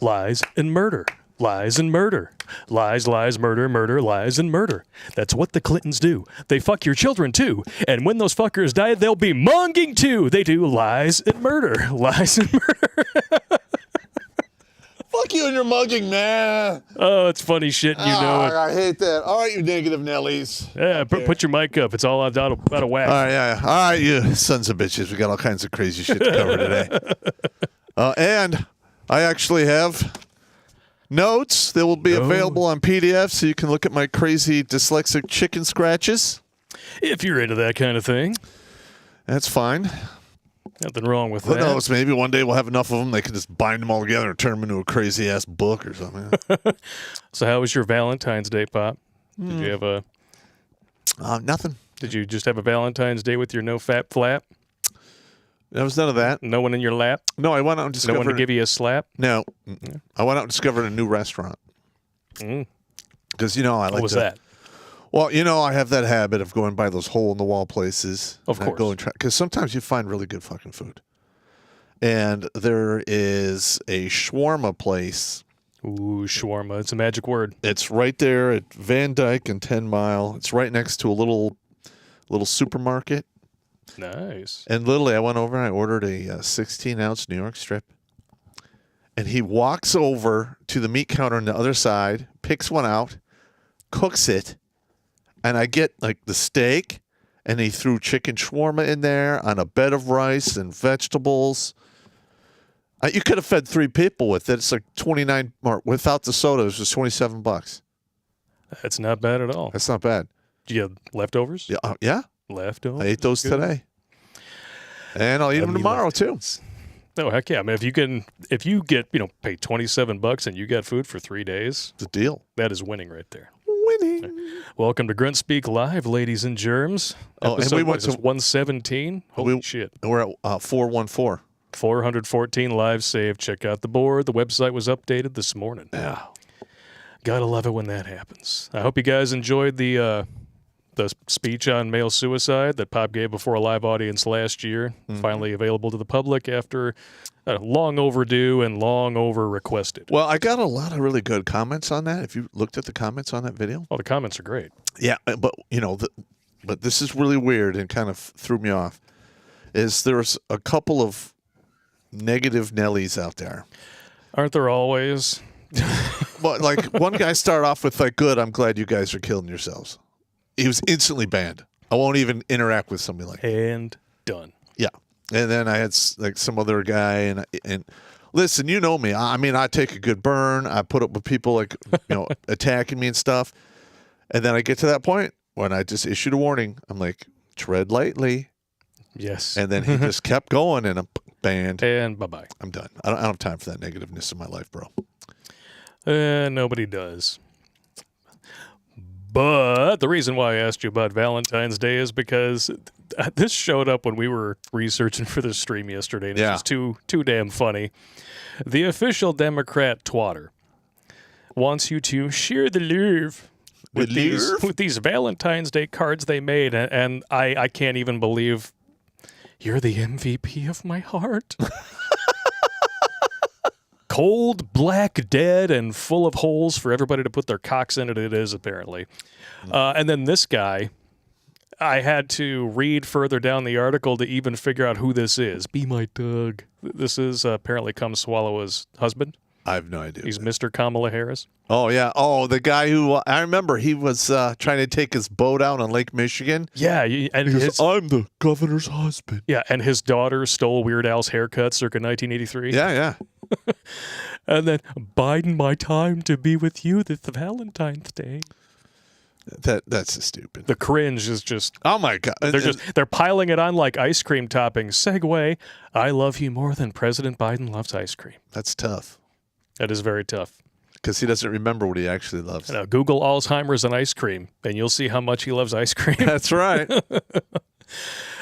lies, and murder. Lies and murder. Lies, lies, murder, murder, lies, and murder. That's what the Clintons do. They fuck your children, too. And when those fuckers die, they'll be monging, too. They do lies and murder. Lies and murder. Fuck you and your mugging, man. Oh, it's funny shit, you know it. I hate that. All right, you negative Nellies. Yeah, put your mic up. It's all out of whack. All right, yeah. All right, you sons of bitches. We got all kinds of crazy shit to cover today. And I actually have notes that will be available on PDF, so you can look at my crazy dyslexic chicken scratches. If you're into that kind of thing. That's fine. Nothing wrong with Who that. knows? Maybe one day we'll have enough of them, they can just bind them all together and turn them into a crazy-ass book or something. So how was your Valentine's Day, Pop? Did you have a... Nothing. Did you just have a Valentine's Day with your no-fap flap? There was none of that. No one in your lap? No, I went out and discovered... No one to give you a slap? No. I went out and discovered a new restaurant. Because, I like What was that? Well, I have that habit of going by those hole-in-the-wall places. Of course. Go and try, because sometimes you find really good fucking food. And there is a shawarma place. Ooh, shawarma. It's a magic word. It's right there at Van Dyke and 10 Mile. It's right next to a little supermarket. Nice. And literally, I went over and I ordered a 16-ounce New York strip. And he walks over to the meat counter on the other side, picks one out, cooks it, and I get like the steak, and he threw chicken shawarma in there on a bed of rice and vegetables. You could have fed 3 people with it. It's like $29, or without the soda, it was just $27. That's not bad at all. That's not bad. Do you have leftovers? Yeah, yeah. Leftovers. I ate those today, and I'll eat them tomorrow too. Oh heck yeah! I mean, if you get pay $27 and you get food for 3 days, The deal. that is winning right there. Winning. Welcome to Grunt Speak Live, ladies and germs. Oh, and Episode, we what went is this, to 117. Holy shit! We're at 414. 414 live saved. Check out the board. The website was updated this morning. Yeah. Gotta love it when that happens. I hope you guys enjoyed the speech on male suicide that Pop gave before a live audience last year. Finally available to the public after long overdue and long over requested. Well, I got a lot of really good comments on that. If you looked at the comments on that video. Oh, the comments are great. Yeah, but but this is really weird and kind of threw me off. Is there's a couple of negative Nellies out there. Aren't there always? But like one guy started off with like, "Good, I'm glad you guys are killing yourselves." He was instantly banned. I won't even interact with somebody like that. And done. Yeah. And then I had like some other guy, and listen, you know me. I mean, I take a good burn. I put up with people like attacking me and stuff. And then I get to that point when I just issued a warning. I'm like, tread lightly. Yes. And then he just kept going, and I'm banned. And bye-bye. I'm done. I don't have time for that negativeness in my life, bro. Nobody does. But the reason why I asked you about Valentine's Day is because this showed up when we were researching for the stream yesterday, and it's just too damn funny. The official Democrat twatter wants you to share the love with these Valentine's Day cards they made, and I can't even believe you're the MVP of my heart. Cold, black, dead, and full of holes for everybody to put their cocks in it. It is, apparently. And then this guy, I had to read further down the article to even figure out who this is. Be my Doug. This is apparently Come Swallowa's husband. I have no idea. He's Mr. Kamala Harris. Oh, yeah. Oh, the guy who, I remember he was trying to take his boat out on Lake Michigan. Yeah. And I'm the governor's husband. Yeah, and his daughter stole Weird Al's haircut circa 1983. Yeah, yeah. And then, Biden, my time to be with you this Valentine's Day. That's just stupid. The cringe is just... Oh, my God. They're piling it on like ice cream toppings. Segue, I love you more than President Biden loves ice cream. That's tough. That is very tough. Because he doesn't remember what he actually loves. Now, Google Alzheimer's and ice cream, and you'll see how much he loves ice cream. That's right.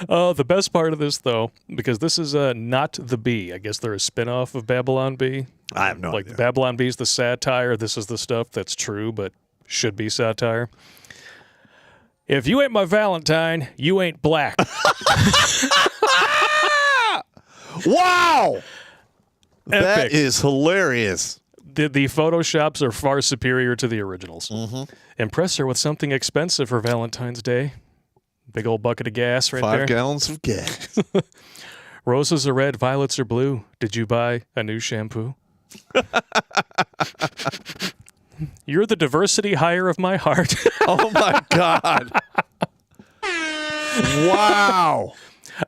The best part of this, though, because this is not the Bee. I guess they're a spinoff of Babylon Bee. I have no idea. Like Babylon Bee is the satire. This is the stuff that's true, but should be satire. If you ain't my Valentine, you ain't black. Wow! Epic. That is hilarious. The Photoshops are far superior to the originals. Impress her with something expensive for Valentine's Day. Big old bucket of gas right there. 5 gallons of gas. Roses are red, violets are blue. Did you buy a new shampoo? You're the diversity hire of my heart. Oh, my God. Wow.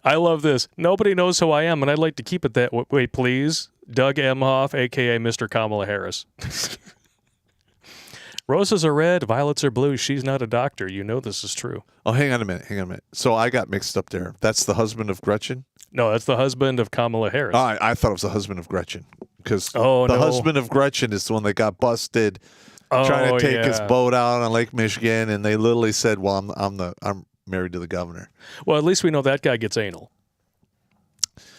I love this. Nobody knows who I am, and I'd like to keep it that way, please. Doug Emhoff, a.k.a. Mr. Kamala Harris. Roses are red, violets are blue. She's not a doctor. You know this is true. Oh, hang on a minute. So I got mixed up there. That's the husband of Gretchen? No, that's the husband of Kamala Harris. Oh, I thought it was the husband of Gretchen. Because the husband of Gretchen is the one that got busted trying to take his boat out on Lake Michigan, and they literally said, well, I'm married to the governor. Well, at least we know that guy gets anal.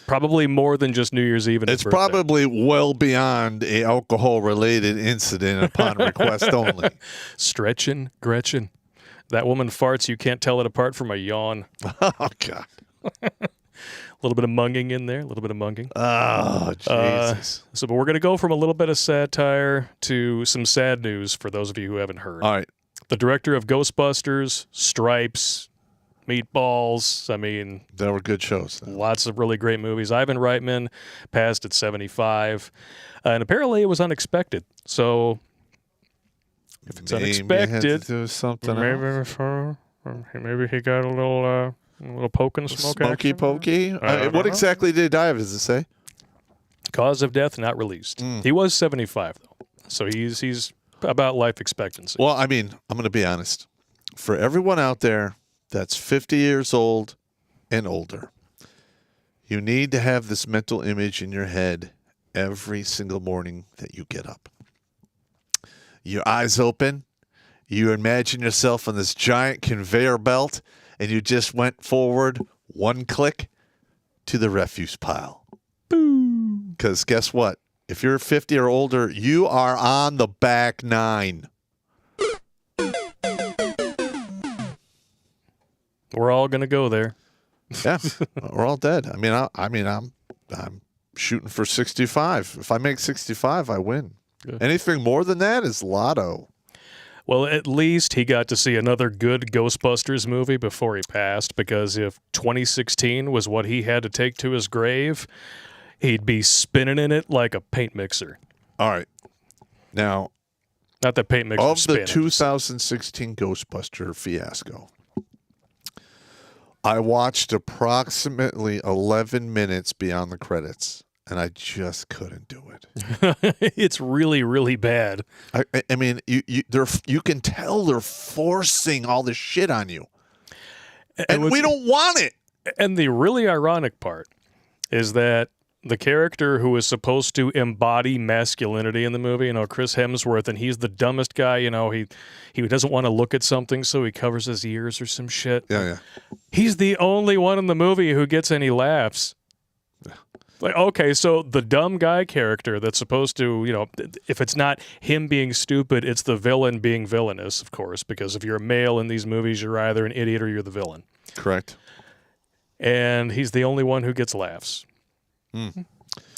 Probably more than just New Year's Eve and his It's birthday. probably well beyond a alcohol-related incident upon request only. Stretching Gretchen. That woman farts, you can't tell it apart from a yawn. Oh, God. A little bit of munging in there, a little bit of munging. Oh, Jesus. But we're going to go from a little bit of satire to some sad news for those of you who haven't heard. All right. The director of Ghostbusters, Stripes, Meatballs, I mean... They were good shows. Lots of really great movies. Ivan Reitman passed at 75. And apparently it was unexpected. So if it's unexpected, do something maybe he got a little poke and smoke Smoky action. pokey? What exactly did he die of, does it say? Cause of death not released. He was 75, though. So he's about life expectancy. Well, I mean, I'm going to be honest. For everyone out there that's 50 years old and older, you need to have this mental image in your head every single morning that you get up. Your eyes open, you imagine yourself on this giant conveyor belt, and you just went forward one click to the refuse pile. Boom. Because guess what? If you're 50 or older, you are on the back nine. We're all going to go there. Yeah, we're all dead. I mean, I'm shooting for 65. If I make 65, I win. Good. Anything more than that is lotto. Well, at least he got to see another good Ghostbusters movie before he passed, because if 2016 was what he had to take to his grave, he'd be spinning in it like a paint mixer. All right. Now, not that paint mixer. Of the 2016 Ghostbuster fiasco, I watched approximately 11 minutes beyond the credits, and I just couldn't do it. It's really, really bad. I mean, you can tell they're forcing all this shit on you, and we don't want it. And the really ironic part is that the character who is supposed to embody masculinity in the movie, Chris Hemsworth, and he's the dumbest guy, he doesn't want to look at something, so he covers his ears or some shit. Yeah. He's the only one in the movie who gets any laughs. Yeah. Like, okay, so the dumb guy character that's supposed to, if it's not him being stupid, it's the villain being villainous, of course, because if you're a male in these movies, you're either an idiot or you're the villain. Correct. And he's the only one who gets laughs.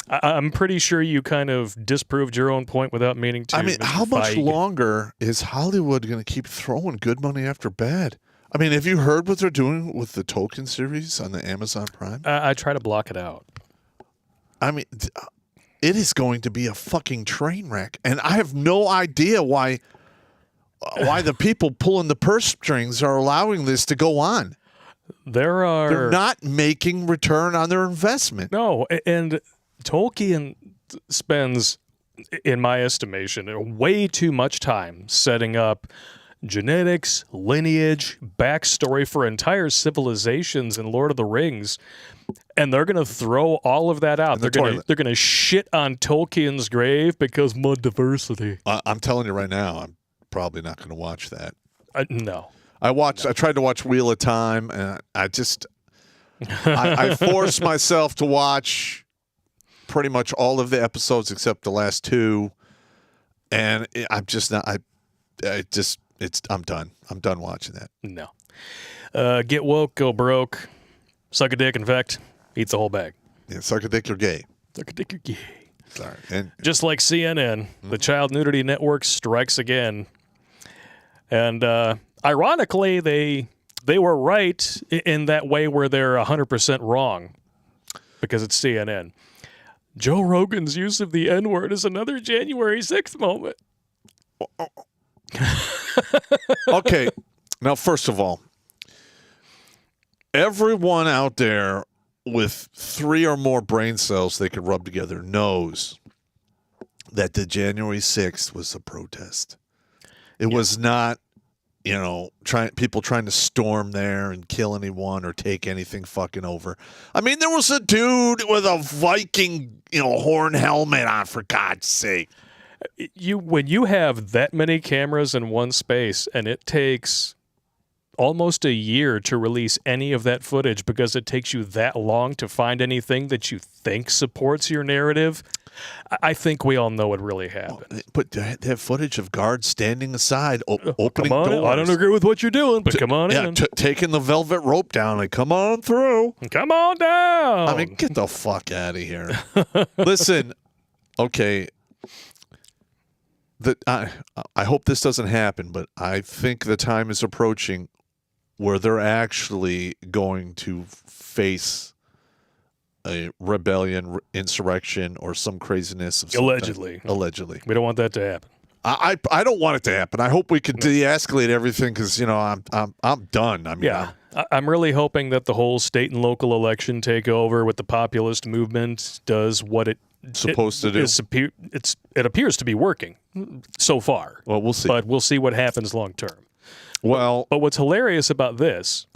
I'm pretty sure you kind of disproved your own point without meaning to. I mean, how much longer is Hollywood going to keep throwing good money after bad? I mean, have you heard what they're doing with the Tolkien series on the Amazon Prime? I try to block it out. I mean, it is going to be a fucking train wreck, and I have no idea why the people pulling the purse strings are allowing this to go on. They're not making return on their investment. No, and Tolkien spends, in my estimation, way too much time setting up genetics, lineage, backstory for entire civilizations in Lord of the Rings, and they're going to throw all of that out. They're going to shit on Tolkien's grave because more diversity. I'm telling you right now, I'm probably not going to watch that. No. I tried to watch Wheel of Time, and I forced myself to watch pretty much all of the episodes except the last two, and I'm just not. I'm done. I'm done watching that. No. Get woke, go broke, suck a dick, infect, eat the whole bag. Yeah, suck a dick, you're gay. Suck a dick, you're gay. Sorry. And just like CNN, the child nudity network strikes again. And ironically, they were right in that way where they're 100% wrong because it's CNN. Joe Rogan's use of the N-word is another January 6th moment. Okay. Now, first of all, everyone out there with 3 or more brain cells they could rub together knows that the January 6th was a protest. It was not, people trying to storm there and kill anyone or take anything fucking over. I mean, there was a dude with a Viking, horn helmet on, for God's sake. When you have that many cameras in one space and it takes almost a year to release any of that footage because it takes you that long to find anything that you think supports your narrative, I think we all know what really happened. But they have footage of guards standing aside, opening doors. I don't agree with what you're doing, but come on in. Taking the velvet rope down, like, come on through. Come on down. I mean, get the fuck out of here. Listen, okay, I hope this doesn't happen, but I think the time is approaching where they're actually going to face a rebellion, insurrection, or some craziness of allegedly. Allegedly, we don't want that to happen. I don't want it to happen. I hope we can de-escalate everything because I'm done. I mean, I'm really hoping that the whole state and local election takeover with the populist movement does what it's supposed to do. It appears to be working so far. Well, we'll see. But we'll see what happens long term. Well, but what's hilarious about this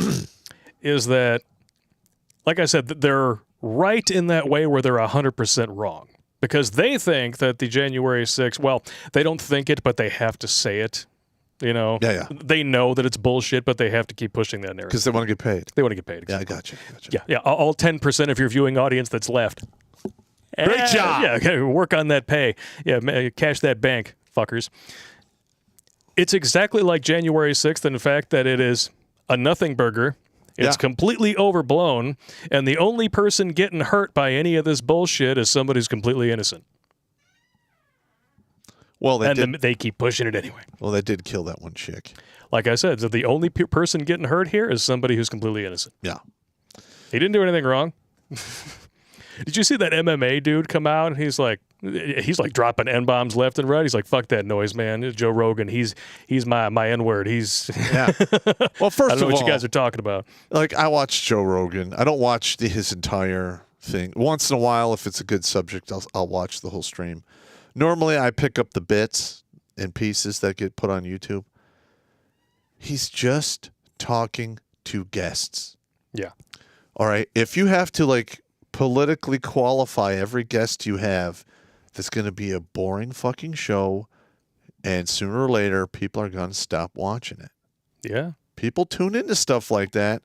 is that, like I said, they're right in that way where they're 100% wrong. Because they think that the January 6th, well, they don't think it, but they have to say it. Yeah. They know that it's bullshit, but they have to keep pushing that narrative. Because they want to get paid. They want to get paid. Exactly. Yeah, I got you. Yeah. All 10% of your viewing audience that's left. Great job. Yeah, okay, work on that pay. Yeah, cash that bank, fuckers. It's exactly like January 6th in the fact that it is a nothing burger. It's completely overblown, and the only person getting hurt by any of this bullshit is somebody who's completely innocent. Well, they keep pushing it anyway. Well, they did kill that one chick. Like I said, so the only person getting hurt here is somebody who's completely innocent. Yeah. He didn't do anything wrong. Did you see that MMA dude come out and he's like dropping N-bombs left and right? He's like, fuck that noise, man. Joe Rogan, he's my N-word. He's Well, first I don't know of what all, you guys are talking about. Like, I watch Joe Rogan. I don't watch his entire thing. Once in a while, if it's a good subject, I'll watch the whole stream. Normally, I pick up the bits and pieces that get put on YouTube. He's just talking to guests. Yeah. All right. If you have to, politically qualify every guest you have, that's going to be a boring fucking show, and sooner or later people are going to stop watching it. Yeah. People tune into stuff like that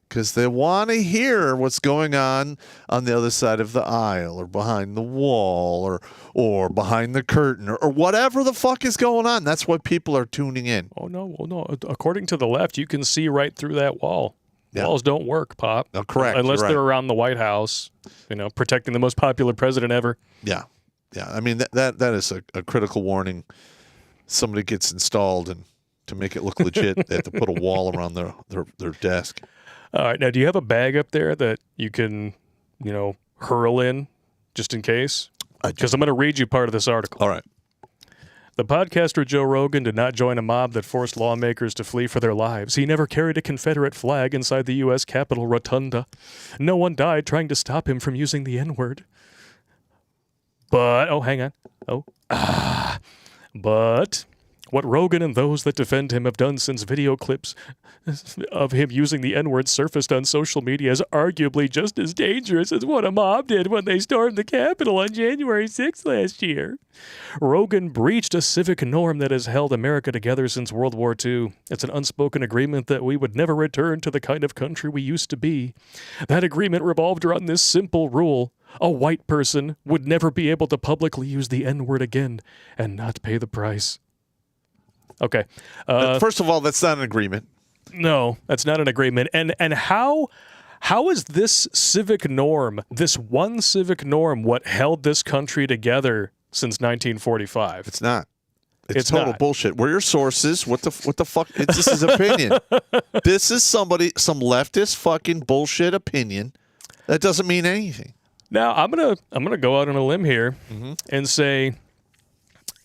because they want to hear what's going on the other side of the aisle or behind the wall or behind the curtain or whatever the fuck is going on. That's why people are tuning in. Oh, no. According to the left, you can see right through that wall. Yeah. Walls don't work, Pop. No, correct. Unless they're around the White House, protecting the most popular president ever. Yeah. Yeah. I mean, that is a critical warning. Somebody gets installed, and to make it look legit, they have to put a wall around their desk. All right. Now, do you have a bag up there that you can, hurl in just in case? Because I'm going to read you part of this article. All right. The podcaster Joe Rogan did not join a mob that forced lawmakers to flee for their lives. He never carried a Confederate flag inside the U.S. Capitol Rotunda. No one died trying to stop him from using the N-word. But, hang on. But what Rogan and those that defend him have done since video clips of him using the N-word surfaced on social media is arguably just as dangerous as what a mob did when they stormed the Capitol on January 6th last year. Rogan breached a civic norm that has held America together since World War II. It's an unspoken agreement that we would never return to the kind of country we used to be. That agreement revolved around this simple rule. A white person would never be able to publicly use the N-word again and not pay the price. Okay. First of all, that's not an agreement. No, that's not an agreement. And how How is this civic norm, this one civic norm, what held this country together since 1945? It's not. It's It's total not. bullshit. Where are your sources? What the fuck? This is opinion. This is some leftist fucking bullshit opinion that doesn't mean anything. Now, I'm gonna go out on a limb here and say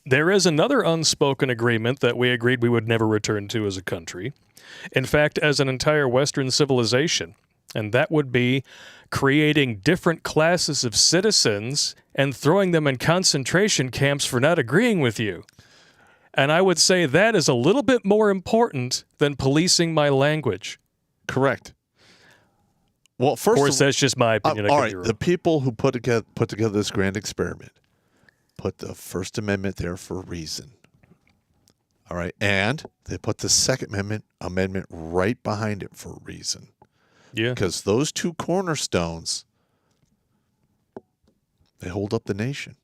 there is another unspoken agreement that we agreed we would never return to as a country. In fact, as an entire Western civilization, and that would be creating different classes of citizens and throwing them in concentration camps for not agreeing with you. And I would say that is a little bit more important than policing my language. Correct. Well, Of first course, that's just my opinion. I all could right, be wrong. the people who put together this grand experiment put the First Amendment there for a reason. All right, and they put the Second Amendment right behind it for a reason. Yeah. Because those two cornerstones, they hold up the nation.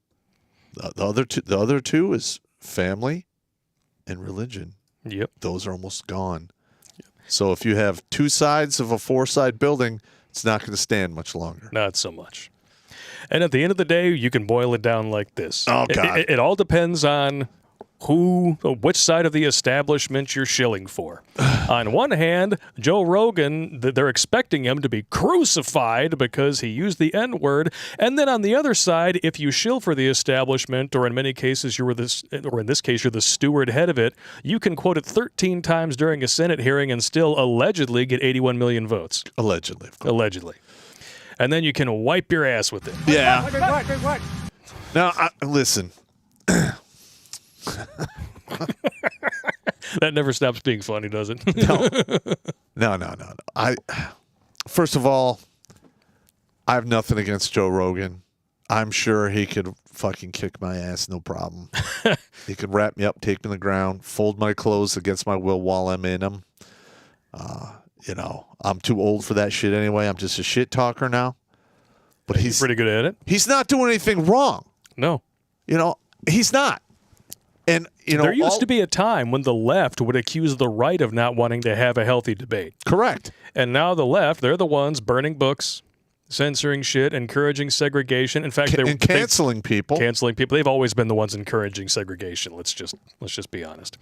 The other two is family and religion. Yep. Those are almost gone. So if you have two sides of a four-side building, it's not going to stand much longer. Not so much. And at the end of the day, you can boil it down like this. Oh, God. It all depends on which side of the establishment you're shilling for. On one hand, Joe Rogan, they're expecting him to be crucified because he used the N-word. And then on the other side, if you shill for the establishment, or in many cases or in this case, you're the steward head of it, you can quote it 13 times during a Senate hearing and still allegedly get 81 million votes. Allegedly, of course. Allegedly. And then you can wipe your ass with it. Yeah. Now, listen. That never stops being funny, does it? No. First of all, I have nothing against Joe Rogan. I'm sure he could fucking kick my ass, no problem. He could wrap me up, take me to the ground, fold my clothes against my will while I'm in them. I'm too old for that shit anyway. I'm just a shit talker now. But he's pretty good at it. He's not doing anything wrong. No. He's not. And there used to be a time when the left would accuse the right of not wanting to have a healthy debate. Correct. And now the left, they're the ones burning books, censoring shit, encouraging segregation. In fact, and canceling people. Canceling people. They've always been the ones encouraging segregation. Let's just be honest.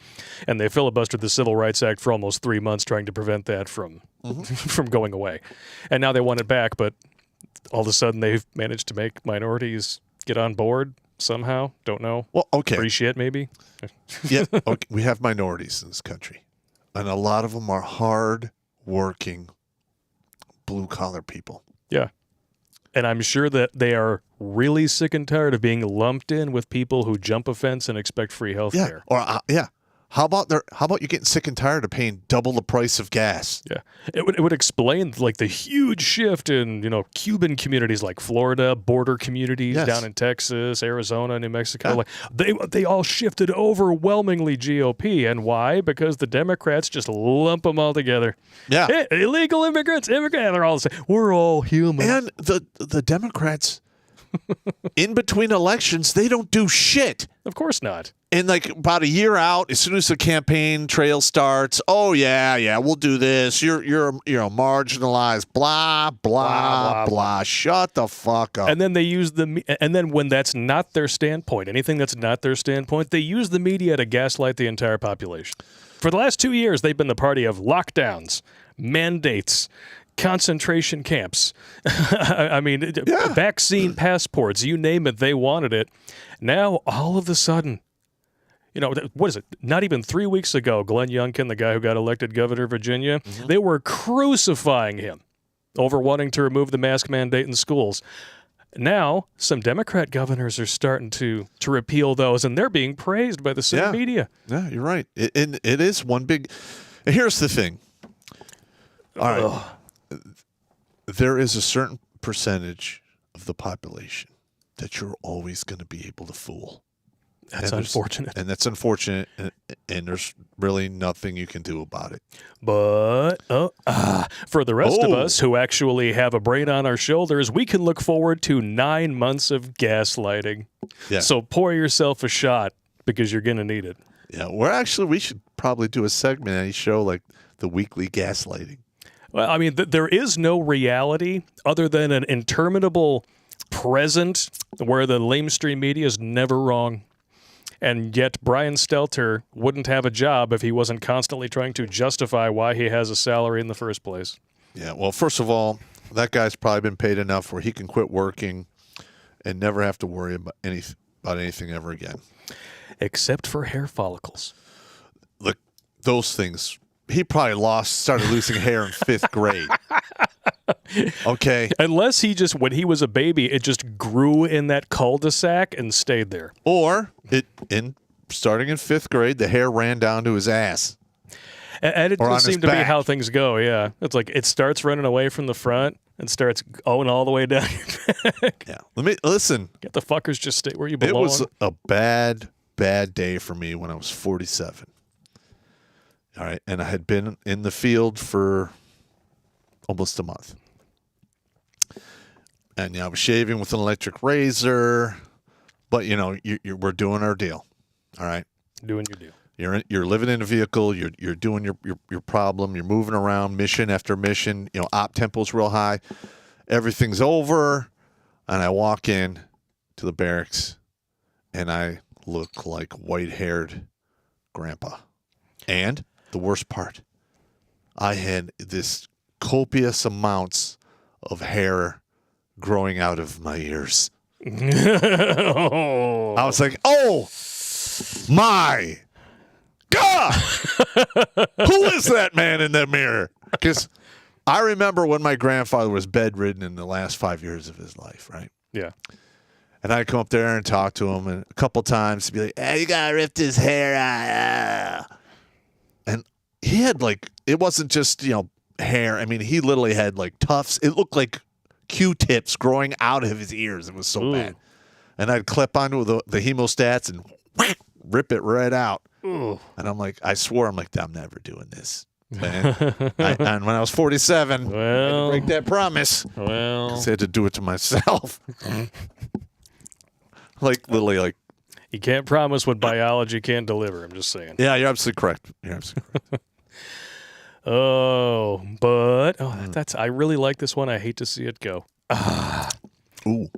And they filibustered the Civil Rights Act for almost 3 months trying to prevent that from from going away. And now they want it back, but all of a sudden they've managed to make minorities get on board. Somehow, don't know. Well, okay. Free shit, maybe. Yeah, okay. We have minorities in this country, and a lot of them are hard-working, blue-collar people. Yeah, and I'm sure that they are really sick and tired of being lumped in with people who jump a fence and expect free health care. Yeah. How about you getting sick and tired of paying double the price of gas? Yeah, it would explain like the huge shift in Cuban communities like Florida, border communities down in Texas, Arizona, New Mexico. Yeah. Like they all shifted overwhelmingly GOP, and why? Because the Democrats just lump them all together. Yeah, hey, illegal immigrants, they're all the same. We're all human. And the Democrats, in between elections, they don't do shit. Of course not. And like about a year out, as soon as the campaign trail starts, oh yeah, we'll do this. You're marginalized. Blah blah blah. Shut the fuck up. And then they use and then when that's not their standpoint, anything that's not their standpoint, they use the media to gaslight the entire population. For the last 2 years, they've been the party of lockdowns, mandates, concentration camps. I mean, vaccine passports, you name it, they wanted it. Now, all of a sudden, what is it? Not even 3 weeks ago, Glenn Youngkin, the guy who got elected governor of Virginia, they were crucifying him over wanting to remove the mask mandate in schools. Now, some Democrat governors are starting to repeal those, and they're being praised by the city media. Yeah, you're right. It is one big... Here's the thing. All right. There is a certain percentage of the population that you're always going to be able to fool. That's unfortunate. And that's unfortunate, and there's really nothing you can do about it. But for the rest of us who actually have a brain on our shoulders, we can look forward to 9 months of gaslighting. Yeah. So pour yourself a shot because you're going to need it. Yeah, we should probably do a segment on each show like the weekly gaslighting. Well, I mean, there is no reality other than an interminable present where the lamestream media is never wrong. And yet Brian Stelter wouldn't have a job if he wasn't constantly trying to justify why he has a salary in the first place. Yeah, well, first of all, that guy's probably been paid enough where he can quit working and never have to worry about anything ever again. Except for hair follicles. Look, those things, he probably started losing hair in 5th grade. Okay. Unless when he was a baby, it just grew in that cul-de-sac and stayed there. Or starting in 5th grade, the hair ran down to his ass. And it does seem to be how things go, yeah. It's like it starts running away from the front and starts going all the way down your back. Yeah. Listen. Get the fuckers just stay where you belong. It was a bad day for me when I was 47. All right. And I had been in the field for almost a month. And I was shaving with an electric razor. But, we're doing our deal. All right. Doing your deal. You're living in a vehicle. You're doing your problem. You're moving around mission after mission. Op tempo's real high. Everything's over, and I walk in to the barracks, and I look like white-haired grandpa. And the worst part, I had this copious amounts of hair growing out of my ears. I was like, oh my God! Who is that man in the mirror? Because I remember when my grandfather was bedridden in the last 5 years of his life, right? Yeah. And I'd come up there and talk to him, and a couple times he'd be like, hey, you gotta rip his hair out. And he had it wasn't just, hair. I mean, he literally had tufts. It looked like Q-tips growing out of his ears. It was so bad. And I'd clip onto the hemostats and rip it right out. Ooh. And I'm like, I'm never doing this. And when I was 47, I had to break that promise. Well, I had to do it to myself. Literally, you can't promise what biology can't deliver. I'm just saying. Yeah, you're absolutely correct. I really like this one. I hate to see it go. Ooh.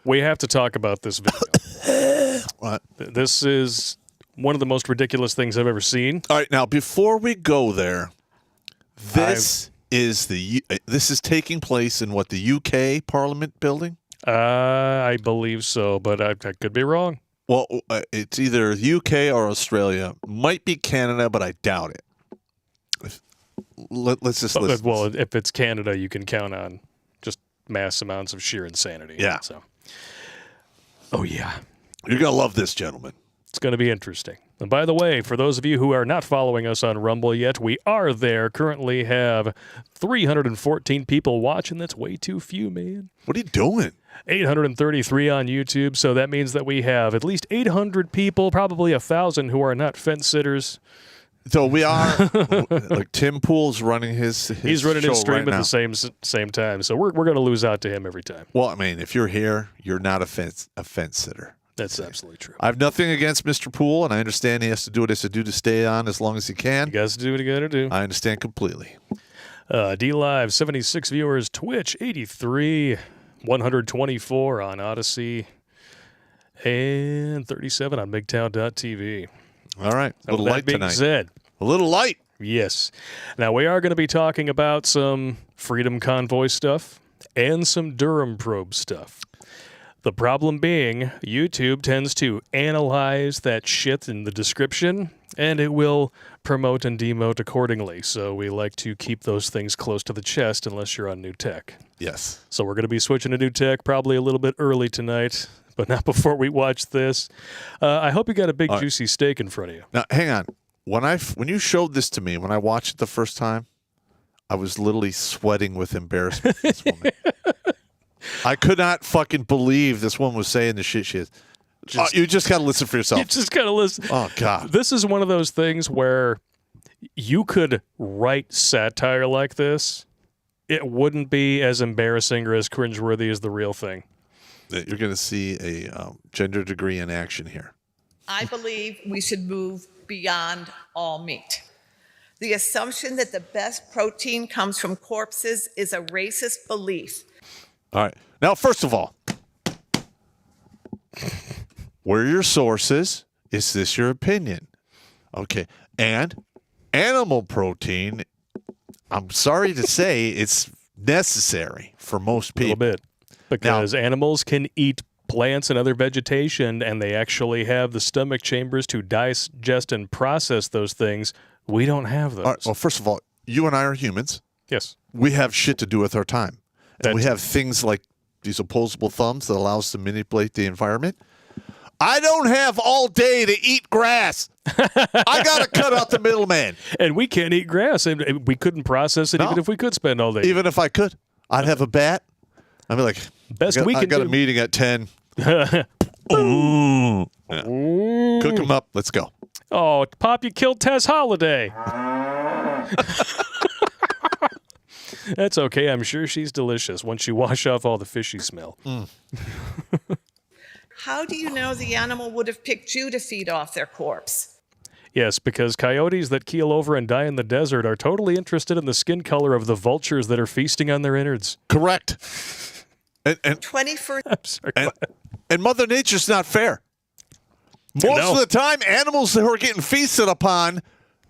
We have to talk about this video. What? This is one of the most ridiculous things I've ever seen. All right, now before we go there, this is taking place in what, the UK Parliament building? I believe so, but I could be wrong. Well, it's either UK or Australia. Might be Canada, but I doubt it. Let's just listen. Well, if it's Canada, you can count on just mass amounts of sheer insanity. Yeah. So. Oh, yeah. You're going to love this, gentlemen. It's going to be interesting. And by the way, for those of you who are not following us on Rumble yet, we are there. Currently have 314 people watching. That's way too few, man. What are you doing? 833 on YouTube. So that means that we have at least 800 people, probably 1,000 who are not fence sitters. So we are, Tim Pool's running he's running his stream at the same time. So we're going to lose out to him every time. Well, I mean, if you're here, you're not a fence sitter. That's absolutely true. I have nothing against Mr. Poole, and I understand he has to do what he has to do to stay on as long as he can. You guys do what you got to do. I understand completely. D-Live, 76 viewers. Twitch, 83. 124 on Odyssey. And 37 on MGTOW.tv. All right. A little light tonight. Said, a little light. Yes. Now, we are going to be talking about some Freedom Convoy stuff and some Durham probe stuff. The problem being, YouTube tends to analyze that shit in the description, and it will promote and demote accordingly. So we like to keep those things close to the chest unless you're on new tech. Yes. So we're going to be switching to new tech probably a little bit early tonight, but not before we watch this. I hope you got a big, juicy steak in front of you. Now, hang on. When you showed this to me, when I watched it the first time, I was literally sweating with embarrassment for this woman. I could not fucking believe this woman was saying the shit she is. You just got to listen for yourself. You just got to listen. Oh, God. This is one of those things where you could write satire like this. It wouldn't be as embarrassing or as cringeworthy as the real thing. You're going to see a gender degree in action here. I believe we should move beyond all meat. The assumption that the best protein comes from corpses is a racist belief. All right. Now, first of all, where are your sources? Is this your opinion? Okay. And animal protein, I'm sorry to say, it's necessary for most people. A little bit. Because animals can eat plants and other vegetation, and they actually have the stomach chambers to digest and process those things. We don't have those. All right, well, first of all, you and I are humans. Yes. We have shit to do with our time. And we have things like these opposable thumbs that allow us to manipulate the environment. I don't have all day to eat grass. I got to cut out the middleman. And we can't eat grass, and we couldn't process it even if we could spend all day. Even if I could. I'd have a bat. I'd be like, I got a meeting at 10. Ooh. Yeah. Cook them up. Let's go. Oh, Pop, you killed Tess Holiday. That's okay. I'm sure she's delicious once you wash off all the fishy smell. How do you know the animal would have picked you to feed off their corpse? Yes, because coyotes that keel over and die in the desert are totally interested in the skin color of the vultures that are feasting on their innards. Correct. And 21st. I'm sorry. And Mother Nature's not fair. Most of the time, animals that were getting feasted upon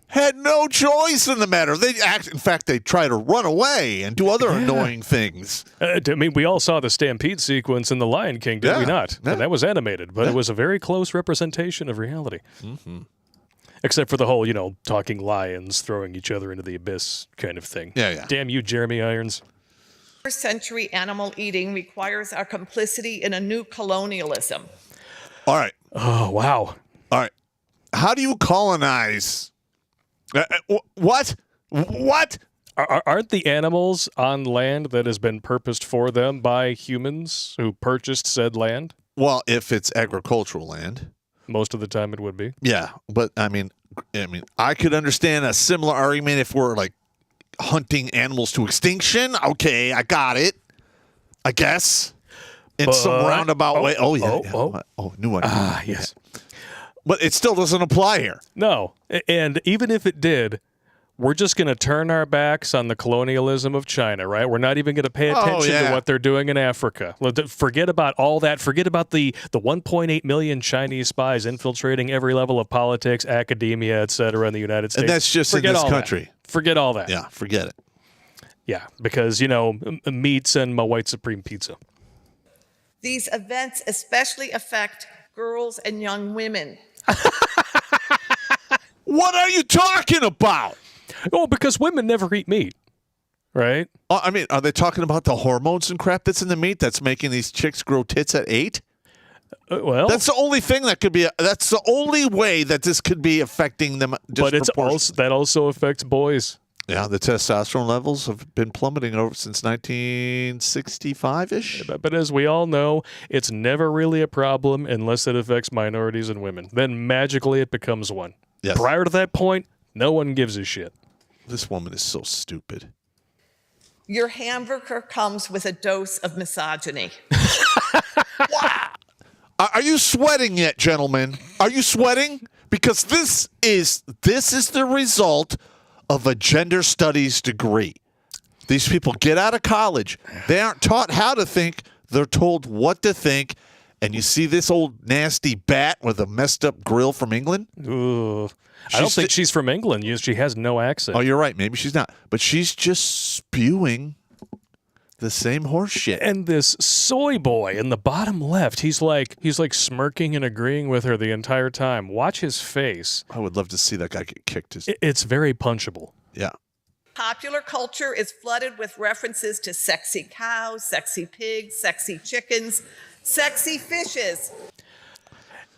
had no choice in the matter. In fact, they try to run away and do other annoying things. I mean, we all saw the stampede sequence in The Lion King, did we not? Yeah. And that was animated, but it was a very close representation of reality. Mm-hmm. Except for the whole, talking lions throwing each other into the abyss kind of thing. Yeah. Damn you, Jeremy Irons. Century animal eating requires our complicity in a new colonialism. All right. Oh, wow. All right. How do you colonize? What? What? Aren't the animals on land that has been purposed for them by humans who purchased said land? Well, if it's agricultural land. Most of the time it would be. Yeah, but I mean, I could understand a similar argument if we're like hunting animals to extinction. Okay, I got it. I guess in some roundabout way. Oh, new one. Yes. But it still doesn't apply here. No, and even if it did, we're just going to turn our backs on the colonialism of China, right? We're not even going to pay attention to what they're doing in Africa. Forget about all that. Forget about the 1.8 million Chinese spies infiltrating every level of politics, academia, et cetera, in the United States. And that's just in this country. Forget all that. Yeah, forget it. Yeah, because, meats and my white supreme pizza. These events especially affect girls and young women. What are you talking about? Oh, because women never eat meat, right? I mean, are they talking about the hormones and crap that's in the meat that's making these chicks grow tits at 8? Well, that's the only thing that could be. That's the only way that this could be affecting them. But that also affects boys. Yeah, the testosterone levels have been plummeting since 1965-ish. But as we all know, it's never really a problem unless it affects minorities and women. Then magically it becomes one. Yes. Prior to that point, no one gives a shit. This woman is so stupid. Your hamburger comes with a dose of misogyny. Wow. Are you sweating yet, gentlemen? Are you sweating? Because this is the result of a gender studies degree. These people get out of college. They aren't taught how to think. They're told what to think. And you see this old nasty bat with a messed up grill from England? Ooh. I don't think she's from England. She has no accent. Oh, you're right. Maybe she's not. But she's just spewing the same horse shit. And this soy boy in the bottom left, he's like smirking and agreeing with her the entire time. Watch his face. I would love to see that guy get kicked. It's very punchable. Yeah. Popular culture is flooded with references to sexy cows, sexy pigs, sexy chickens, sexy fishes.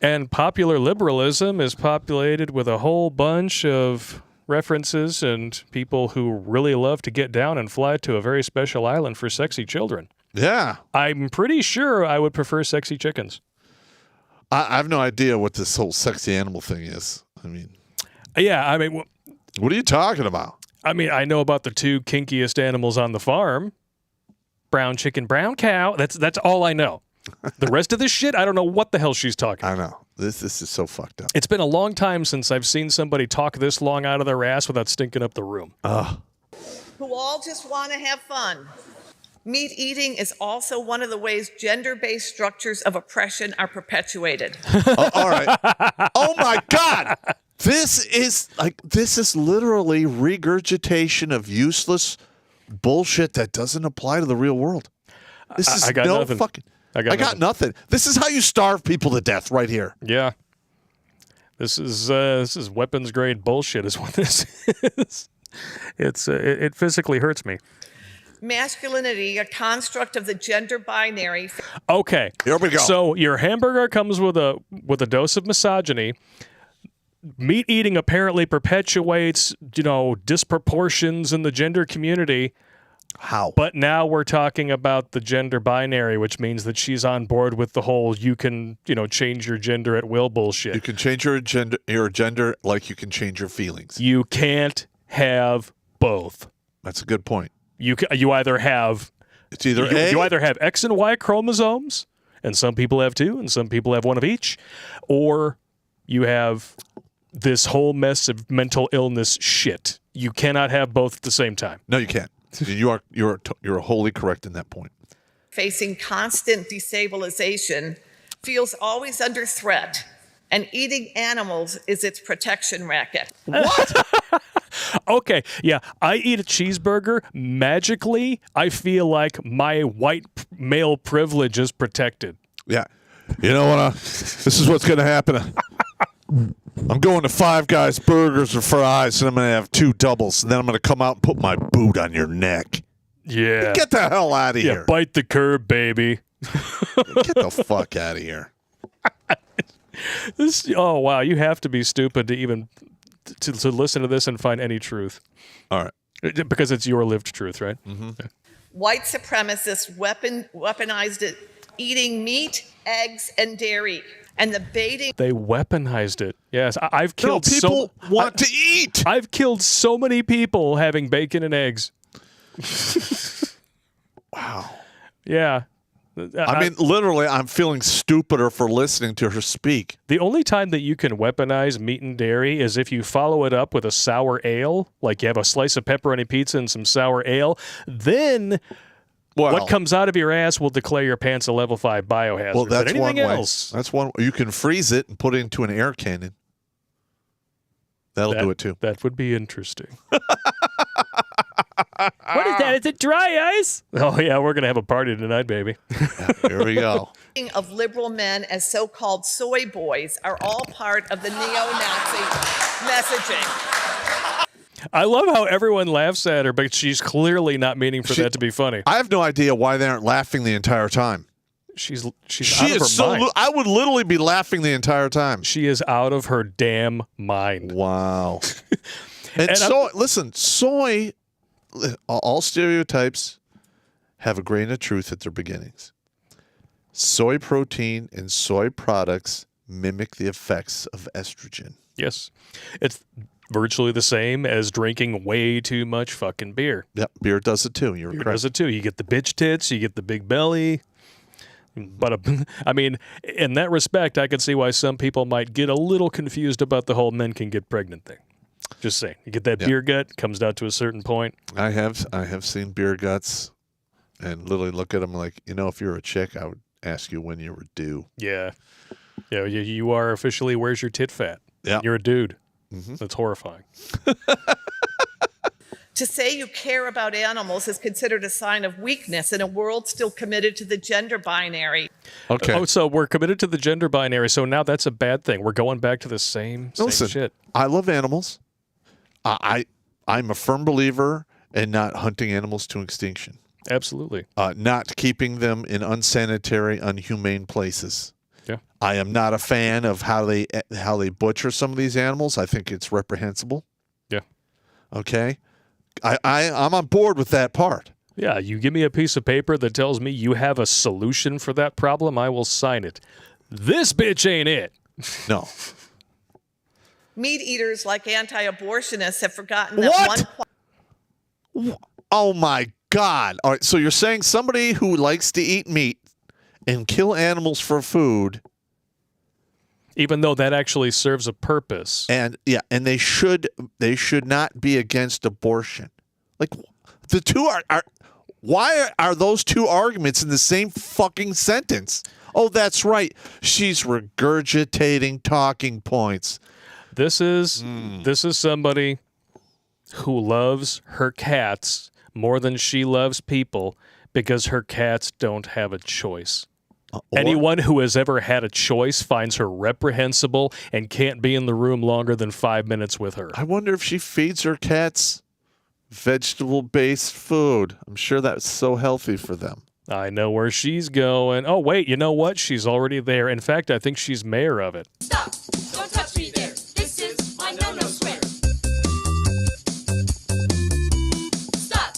And popular liberalism is populated with a whole bunch of references and people who really love to get down and fly to a very special island for sexy children. Yeah. I'm pretty sure I would prefer sexy chickens. I have no idea what this whole sexy animal thing is. Yeah, what are you talking about? I know about the two kinkiest animals on the farm. Brown chicken, brown cow. That's all I know. The rest of this shit, I don't know what the hell she's talking about. I know. This is so fucked up. It's been a long time since I've seen somebody talk this long out of their ass without stinking up the room. Who all just want to have fun. Meat eating is also one of the ways gender-based structures of oppression are perpetuated. All right. Oh my God. This is literally regurgitation of useless bullshit that doesn't apply to the real world. This is I got no nothing. fucking. I got nothing. This is how you starve people to death right here. Yeah. This is weapons grade bullshit is what this is. It physically hurts me. Masculinity, a construct of the gender binary. Okay. Here we go. So your hamburger comes with a dose of misogyny. Meat eating apparently perpetuates, disproportions in the gender community. How? But now we're talking about the gender binary, which means that she's on board with the whole you can, change your gender at will bullshit. You can change your gender like you can change your feelings. You can't have both. That's a good point. You either have It's either you either have X and Y chromosomes, and some people have two, and some people have one of each, or you have this whole mess of mental illness shit. You cannot have both at the same time. No, you can't. You're wholly correct in that point. Facing constant destabilization, feels always under threat, and eating animals is its protection racket. What? Okay, yeah, I eat a cheeseburger. Magically, I feel like my white male privilege is protected. Yeah. You know what? This is what's going to happen. I'm going to Five Guys Burgers or Fries, and I'm going to have 2 doubles, and then I'm going to come out and put my boot on your neck. Yeah. Get the hell out of Yeah, here. bite the curb, baby. Get the fuck out of here. Oh, wow, you have to be stupid to even to listen to this and find any truth. All right. Because it's your lived truth, right? Mm-hmm. Yeah. White supremacists weaponized it, eating meat, eggs, and dairy. And the baiting. They weaponized it. Yes, I've killed people want to eat. I've killed so many people having bacon and eggs. Wow. Yeah. I mean, literally, I'm feeling stupider for listening to her speak. The only time that you can weaponize meat and dairy is if you follow it up with a sour ale, like you have a slice of pepperoni pizza and some sour ale. Then what comes out of your ass will declare your pants a level 5 biohazard. Well, that's but anything one way. else, That's one. You can freeze it and put it into an air cannon. That'll do it too. That would be interesting. What is that? Is it dry ice? Oh, yeah, we're going to have a party tonight, baby. Here we go. Of liberal men as so-called soy boys are all part of the neo-Nazi messaging. I love how everyone laughs at her, but she's clearly not meaning for that to be funny. I have no idea why they aren't laughing the entire time. She's She out of her is so. mind. I would literally be laughing the entire time. She is out of her damn mind. Wow. And so, listen, soy, all stereotypes have a grain of truth at their beginnings. Soy protein and soy products mimic the effects of estrogen. Yes. It's virtually the same as drinking way too much fucking beer. Yep, beer does it too. You're Beer correct. does it too. You get the bitch tits, you get the big belly. But, I mean, in that respect, I could see why some people might get a little confused about the whole men can get pregnant thing. Just saying. You get that beer gut, comes down to a certain point. I have seen beer guts and literally look at them like, if you're a chick, I would ask you when you were due. Yeah. Yeah, you are officially, where's your tit fat? Yeah. You're a dude. Mm-hmm. That's horrifying. To say you care about animals is considered a sign of weakness in a world still committed to the gender binary. Okay. Oh, so we're committed to the gender binary, so now that's a bad thing. We're going back to the same Listen, shit. I love animals. I'm a firm believer in not hunting animals to extinction. Absolutely. Not keeping them in unsanitary, unhumane places. Yeah. I am not a fan of how they butcher some of these animals. I think it's reprehensible. Yeah. Okay. I'm on board with that part. Yeah, you give me a piece of paper that tells me you have a solution for that problem, I will sign it. This bitch ain't it. No. Meat eaters like anti-abortionists have forgotten that What? Oh my God. All right. So you're saying somebody who likes to eat meat and kill animals for food Even though that actually serves a purpose. And they should not be against abortion. Like the two are why are those two arguments in the same fucking sentence? Oh, that's right. She's regurgitating talking points. This is somebody who loves her cats more than she loves people because her cats don't have a choice. Anyone who has ever had a choice finds her reprehensible and can't be in the room longer than 5 minutes with her. I wonder if she feeds her cats vegetable-based food. I'm sure that's so healthy for them. I know where she's going. Oh, wait, you know what? She's already there. In fact, I think she's mayor of it. Stop! Don't touch me there. This is my no-no square. Stop!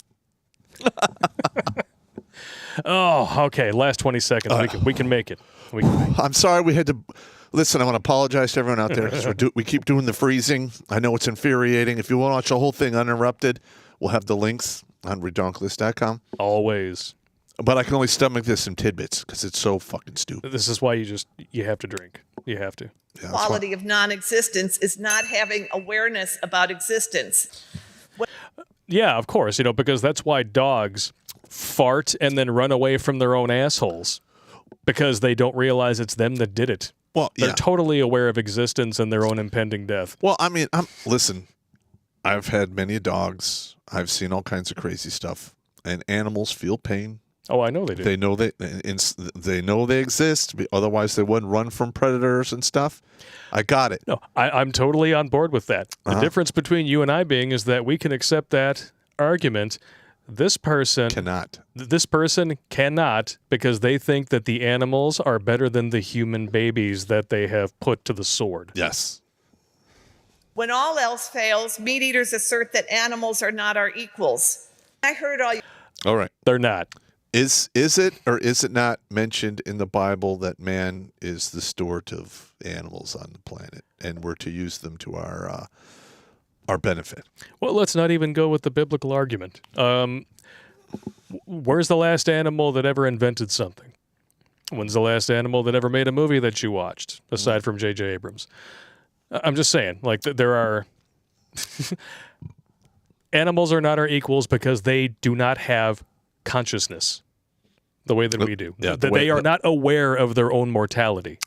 Oh, okay. Last 20 seconds. We can make it. We can make it. I'm sorry we had to... Listen, I want to apologize to everyone out there because we keep doing the freezing. I know it's infuriating. If you want to watch the whole thing uninterrupted, we'll have the links on redonkulas.com. Always. But I can only stomach this in tidbits because it's so fucking stupid. This is why you have to drink. You have to. Yeah, Quality of non-existence is not having awareness about existence. Yeah, of course. Because that's why dogs fart and then run away from their own assholes because they don't realize it's them that did it. Well, They're totally aware of existence and their own impending death. Well, I mean, listen, I've had many dogs. I've seen all kinds of crazy stuff. And animals feel pain. Oh, I know they do. They know they exist. Otherwise, they wouldn't run from predators and stuff. I got it. No, I'm totally on board with that. The difference between you and I being is that we can accept that argument. This person cannot. This person cannot because they think that the animals are better than the human babies that they have put to the sword. Yes. When all else fails, meat eaters assert that animals are not our equals. I heard all you. All right. They're not. Is it or is it not mentioned in the Bible that man is the steward of animals on the planet and we're to use them to our benefit? Well, let's not even go with the biblical argument. Where's the last animal that ever invented something? When's the last animal that ever made a movie that you watched, aside from J.J. Abrams? I'm just saying, like, there are... Animals are not our equals because they do not have consciousness the way that we do. Yeah, they are not aware of their own mortality.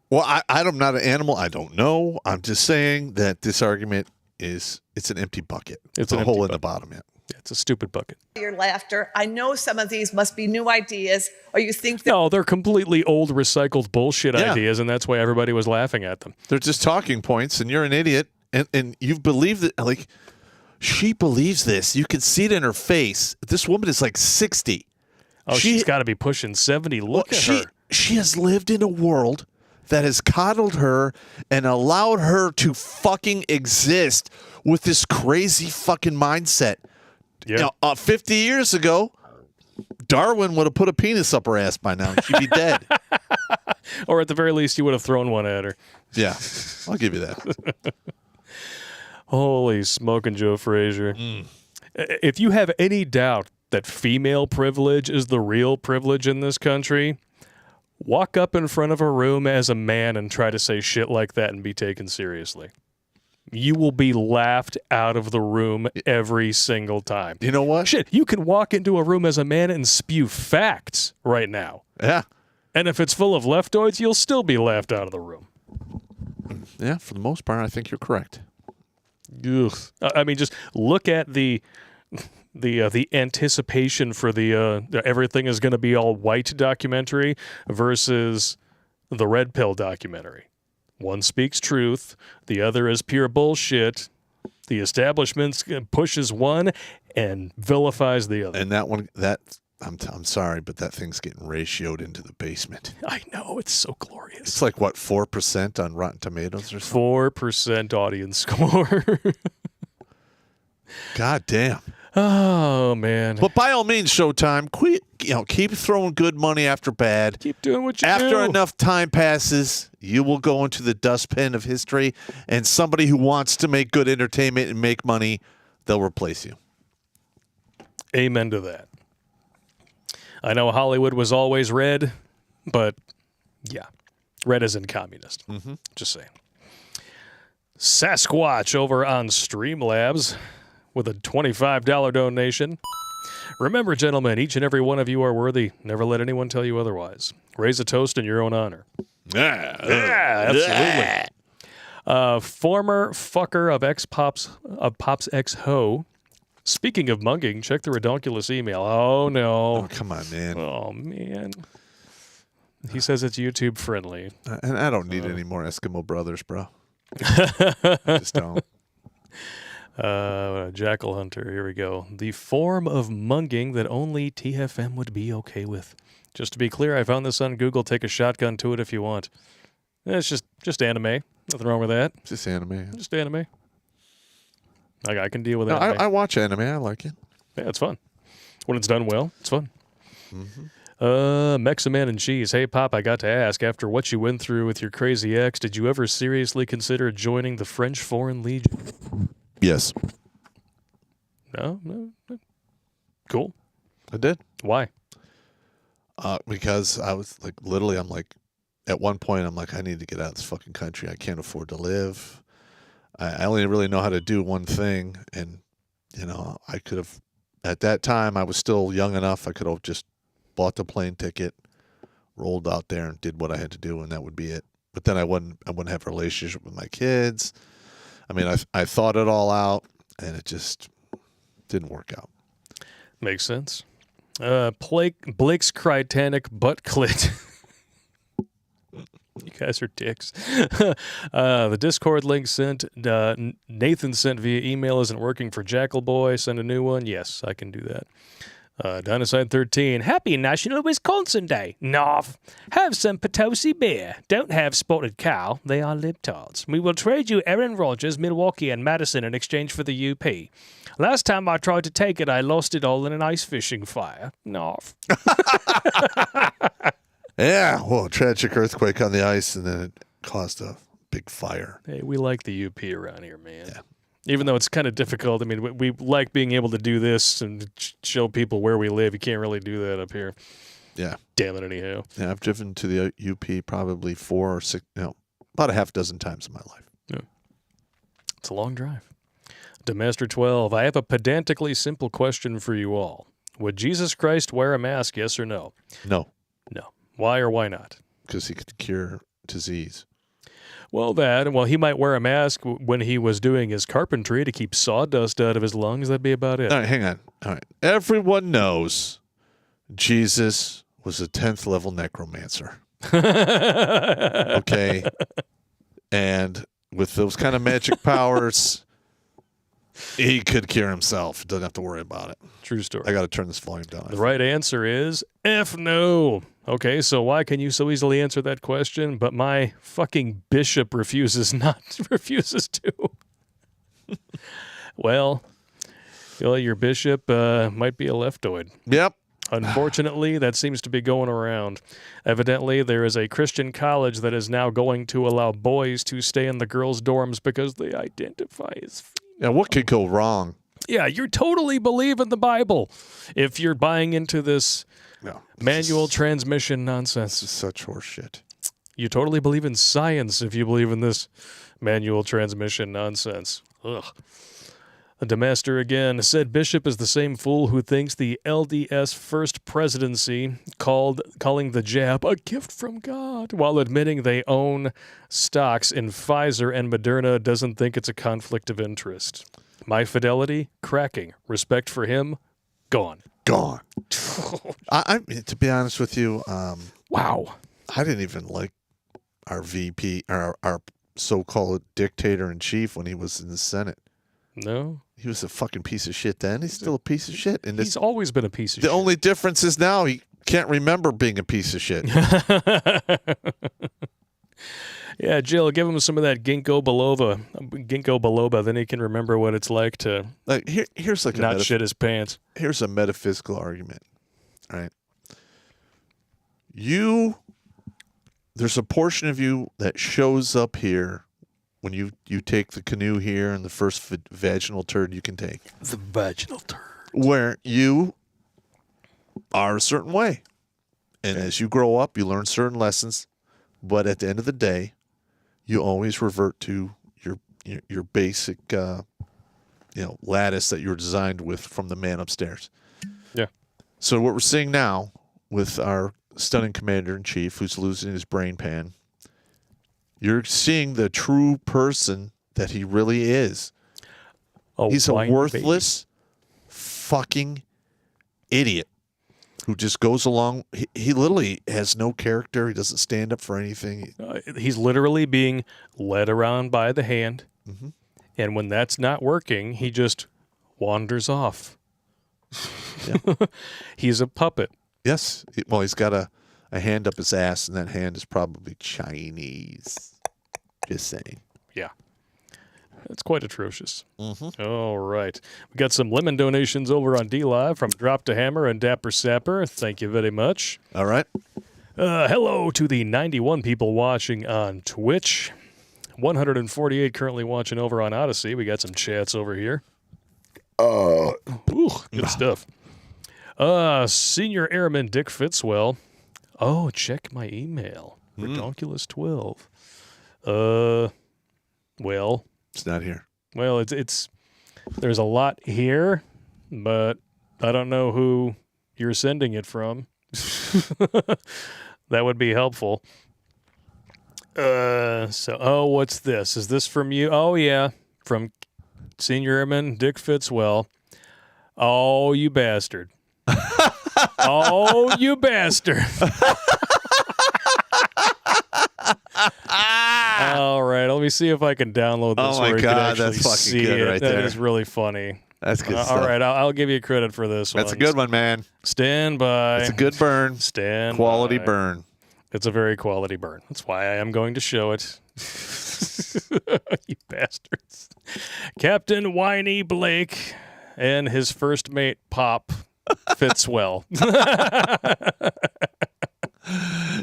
Well, I'm not an animal. I don't know. I'm just saying that this argument it's an empty bucket. It's a hole in the bottom. Yeah. It's a stupid bucket. Your laughter. I know some of these must be new ideas, or you think that. No, they're completely old, recycled bullshit ideas, and that's why everybody was laughing at them. They're just talking points, and you're an idiot, and you've believed it. Like, she believes this. You can see it in her face. This woman is like 60. Oh, she's got to be pushing 70. Look at her. She has lived in a world that has coddled her and allowed her to fucking exist with this crazy fucking mindset. Yeah. 50 years ago, Darwin would have put a penis up her ass by now. She'd be dead. Or at the very least, you would have thrown one at her. Yeah, I'll give you that. Holy smoking Joe Frazier. If you have any doubt that female privilege is the real privilege in this country, walk up in front of a room as a man and try to say shit like that and be taken seriously. You will be laughed out of the room every single time. You know what? Shit, you can walk into a room as a man and spew facts right now. Yeah. And if it's full of leftoids, you'll still be laughed out of the room. Yeah, for the most part, I think you're correct. Ugh. I mean, just look at the anticipation for the everything is going to be all white documentary versus the red pill documentary. One speaks truth, the other is pure bullshit. The establishment pushes one and vilifies the other. And I'm sorry, but that thing's getting ratioed into the basement. I know, it's so glorious. It's like, what, 4% on Rotten Tomatoes or something? 4% audience score. God damn. Oh, man. But by all means, Showtime, keep throwing good money after bad. Keep doing what you do. After enough time passes, you will go into the dustbin of history, and somebody who wants to make good entertainment and make money, they'll replace you. Amen to that. I know Hollywood was always red, but yeah. Red as in communist. Just saying. Sasquatch over on Streamlabs with a $25 donation. Remember, gentlemen, each and every one of you are worthy. Never let anyone tell you otherwise. Raise a toast in your own honor. Yeah, absolutely. Former fucker of Pop's ex-ho. Speaking of mugging, check the Redonkulas email. Oh, no. Oh, come on, man. Oh, man. He says it's YouTube friendly. And I don't need any more Eskimo brothers, bro. I just don't. Jackal Hunter, here we go. The form of munging that only TFM would be okay with. Just to be clear, I found this on Google. Take a shotgun to it if you want. It's just anime. Nothing wrong with that. It's just anime. Just anime. I can deal with No, anime. I watch anime. I like it. Yeah, it's fun. When it's done well, it's fun. Meximan and Cheese. Hey, Pop, I got to ask, after what you went through with your crazy ex, did you ever seriously consider joining the French Foreign Legion? Yes. No? Cool. I did. Why? Because I was like, literally, I'm like, at one point, I'm like, I need to get out of this fucking country. I can't afford to live. I only really know how to do one thing. And, you know, I could have, at that time, I was still young enough. I could have just bought the plane ticket, rolled out there and did what I had to do. And that would be it. But then I wouldn't have a relationship with my kids. I mean, I thought it all out and it just didn't work out. Makes sense. Blake's Crytanic butt clit. You guys are dicks. The Discord link sent, Nathan sent via email isn't working for Jackal Boy. Send a new one. Yes, I can do that. Dinosaur 13. Happy National Wisconsin Day. Noff. Have some Potosi beer. Don't have spotted cow. They are libtards. We will trade you Aaron Rodgers, Milwaukee, and Madison in exchange for the UP. Last time I tried to take it, I lost it all in an ice fishing fire. Noff. Yeah, well, tragic earthquake on the ice, and then it caused a big fire. Hey, we like the UP around here, man. Yeah. Even though it's kind of difficult. I mean, we like being able to do this and show people where we live. You can't really do that up here. Yeah. Damn it, anyhow. Yeah, I've driven to the UP probably 4 or 6, about a half dozen times in my life. Yeah. It's a long drive. Demaster 12, I have a pedantically simple question for you all. Would Jesus Christ wear a mask, yes or no? No. No. Why or why not? Because he could cure disease. Well, he might wear a mask when he was doing his carpentry to keep sawdust out of his lungs. That'd be about it. All right, hang on. All right. Everyone knows Jesus was a 10th level necromancer. Okay. And with those kind of magic powers, he could cure himself. Doesn't have to worry about it. True story. I got to turn this volume down. The right answer is F no. Okay, so why can you so easily answer that question, but my fucking bishop refuses to? Well, your bishop might be a leftoid. Yep. Unfortunately, that seems to be going around. Evidently, there is a Christian college that is now going to allow boys to stay in the girls' dorms because they identify as female. Yeah, what could go wrong? Yeah, you're totally believing the Bible if you're buying into this manual transmission nonsense. This is such horseshit. You totally believe in science if you believe in this manual transmission nonsense. Ugh. The master again said Bishop is the same fool who thinks the LDS first presidency calling the jab a gift from God while admitting they own stocks in Pfizer and Moderna doesn't think it's a conflict of interest. My fidelity, cracking. Respect for him, gone. Gone. I to be honest with you, Wow. I didn't even like our VP, our so-called dictator-in-chief when he was in the Senate. No. He was a fucking piece of shit then. He's still a piece of shit. And He's always been a piece of the shit. only difference is now he can't remember being a piece of shit. Yeah, Jill, give him some of that ginkgo biloba, then he can remember what it's like to Like here's like not shit his pants. Here's a metaphysical argument. All right. There's a portion of you that shows up here when you take the canoe here and the first vaginal turd you can take. The vaginal turd. Where you are a certain way. And as you grow up, you learn certain lessons But at the end of the day, you always revert to your basic, lattice that you were designed with from the man upstairs. Yeah. So what we're seeing now with our stunning commander-in-chief who's losing his brain pan, you're seeing the true person that he really is. He's a worthless fucking idiot who just goes along. He literally has no character. He doesn't stand up for anything. He's literally being led around by the hand. Mm-hmm. And when that's not working, he just wanders off. Yeah. He's a puppet. Yes. Well, he's got a hand up his ass, and that hand is probably Chinese. Just saying. Yeah. It's quite atrocious. Mm-hmm. All right. We got some lemon donations over on D-Live from Drop to Hammer and Dapper Sapper. Thank you very much. All right. Hello to the 91 people watching on Twitch. 148 currently watching over on Odyssey. We got some chats over here. Ooh, good stuff. Senior Airman Dick Fitzwell. Oh, check my email. Redonkulas 12. Well, it's not here. Well, it's there's a lot here, but I don't know who you're sending it from. That would be helpful. What's this? Is this from you? Oh, yeah, from Senior Airman Dick Fitzwell. Oh, you bastard. Oh, you bastard. All right, let me see if I can download this. Oh, my where you God, can that's fucking see good it. right there. That is really funny. That's good stuff. All right, I'll give you credit for this one. That's a good one, man. Stand by. It's a good burn. Stand Quality by. burn. It's a very quality burn. That's why I am going to show it. You bastards. Captain Whiny Blake and his first mate, Pop Fitzwell.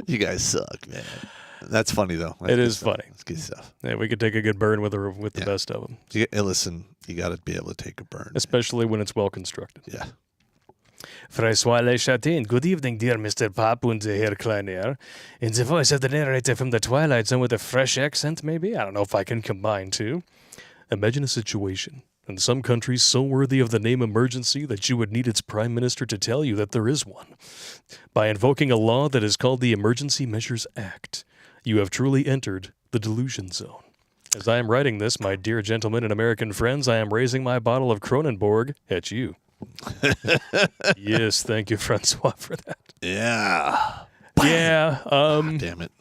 You guys suck, man. That's funny, though. That's It good is stuff. funny. It's good stuff. Yeah, we could take a good burn with the best of them. Listen, you got to be able to take a burn. Especially when it's well constructed. Yeah. François Le Chatin. Good evening, dear Mr. Pop and Herr Kleiner. In the voice of the narrator from the Twilight Zone with a fresh accent, maybe? I don't know if I can combine two. Imagine a situation in some countries so worthy of the name emergency that you would need its prime minister to tell you that there is one. By invoking a law that is called the Emergency Measures Act, you have truly entered the delusion zone. As I am writing this, my dear gentlemen and American friends, I am raising my bottle of Kronenborg at you. Yes, thank you, Francois, for that. Yeah. Yeah. Damn it.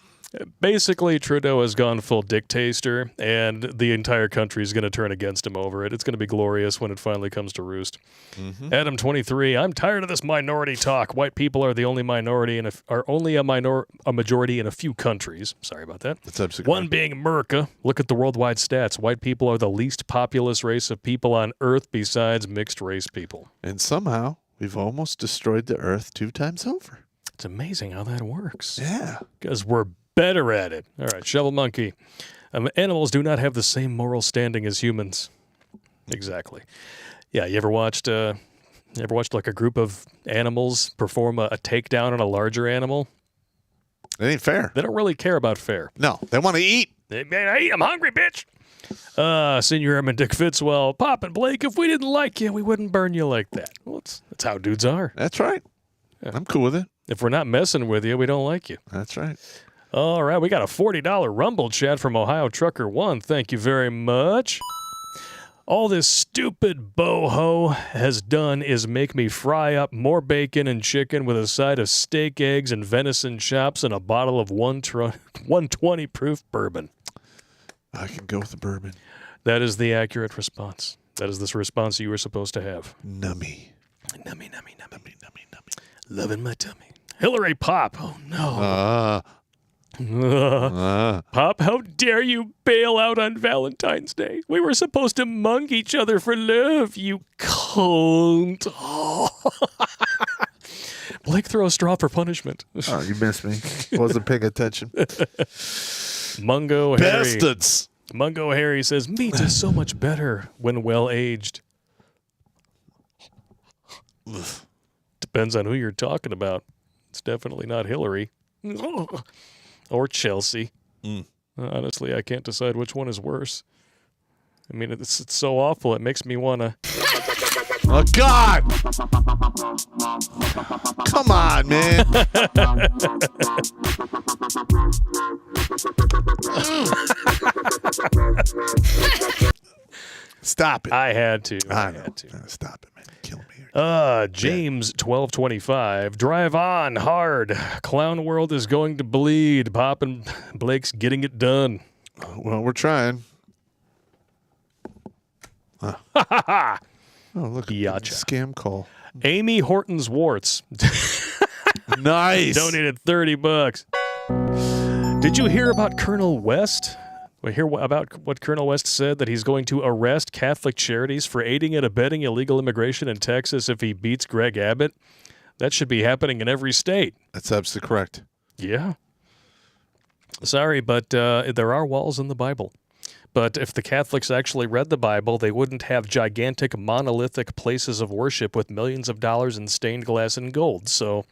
Basically, Trudeau has gone full dictator, and the entire country is going to turn against him over it. It's going to be glorious when it finally comes to roost. Mm-hmm. Adam 23, I'm tired of this minority talk. White people are the only minority and are only a majority in a few countries. Sorry about that. That's absolutely One being America. Look at the worldwide stats. White people are the least populous race of people on Earth besides mixed race people. And somehow, we've almost destroyed the Earth 2 times over. It's amazing how that works. Yeah. Because we're better at it. All right, Shovel Monkey. Animals do not have the same moral standing as humans. Exactly. Yeah, you ever watched like a group of animals perform a takedown on a larger animal? It ain't fair. They don't really care about fair. No, they want to eat. I'm hungry, bitch. Senior Airman Dick Fitzwell, Pop and Blake, if we didn't like you, we wouldn't burn you like that. Well, that's how dudes are. That's right. Yeah. I'm cool with it. If we're not messing with you, we don't like you. That's right. All right, we got a $40 Rumble chat from Ohio Trucker 1. Thank you very much. All this stupid boho has done is make me fry up more bacon and chicken with a side of steak, eggs, and venison chops and a bottle of 120 proof bourbon. I can go with the bourbon. That is the accurate response. That is the response you were supposed to have. Nummy. Nummy, nummy, nummy, nummy, nummy. Loving my tummy. Hillary Pop. Oh, no. Pop, how dare you bail out on Valentine's Day? We were supposed to mug each other for love, you cunt. Blake, throw a straw for punishment. Oh, you missed me. Wasn't paying attention. Mungo Harry. Bastards. Mungo Harry says, meat is so much better when well aged. Depends on who you're talking about. It's definitely not Hillary. Or Chelsea. Honestly, I can't decide which one is worse. I mean, it's so awful. It makes me want to... Oh, God! Come on, man. Stop it. I had to. I know. had to. Stop it, man. You're killing me here. James 1225. Drive on hard. Clown world is going to bleed. Pop and Blake's getting it done. Well, we're trying. Oh, look. Gotcha. Scam call. Amy Horton's warts. Nice. Donated $30. Did you hear about Colonel West? We hear about what Colonel West said, that he's going to arrest Catholic Charities for aiding and abetting illegal immigration in Texas if he beats Greg Abbott. That should be happening in every state. That's absolutely correct. Yeah. Sorry, but there are walls in the Bible. But if the Catholics actually read the Bible, they wouldn't have gigantic monolithic places of worship with millions of dollars in stained glass and gold. So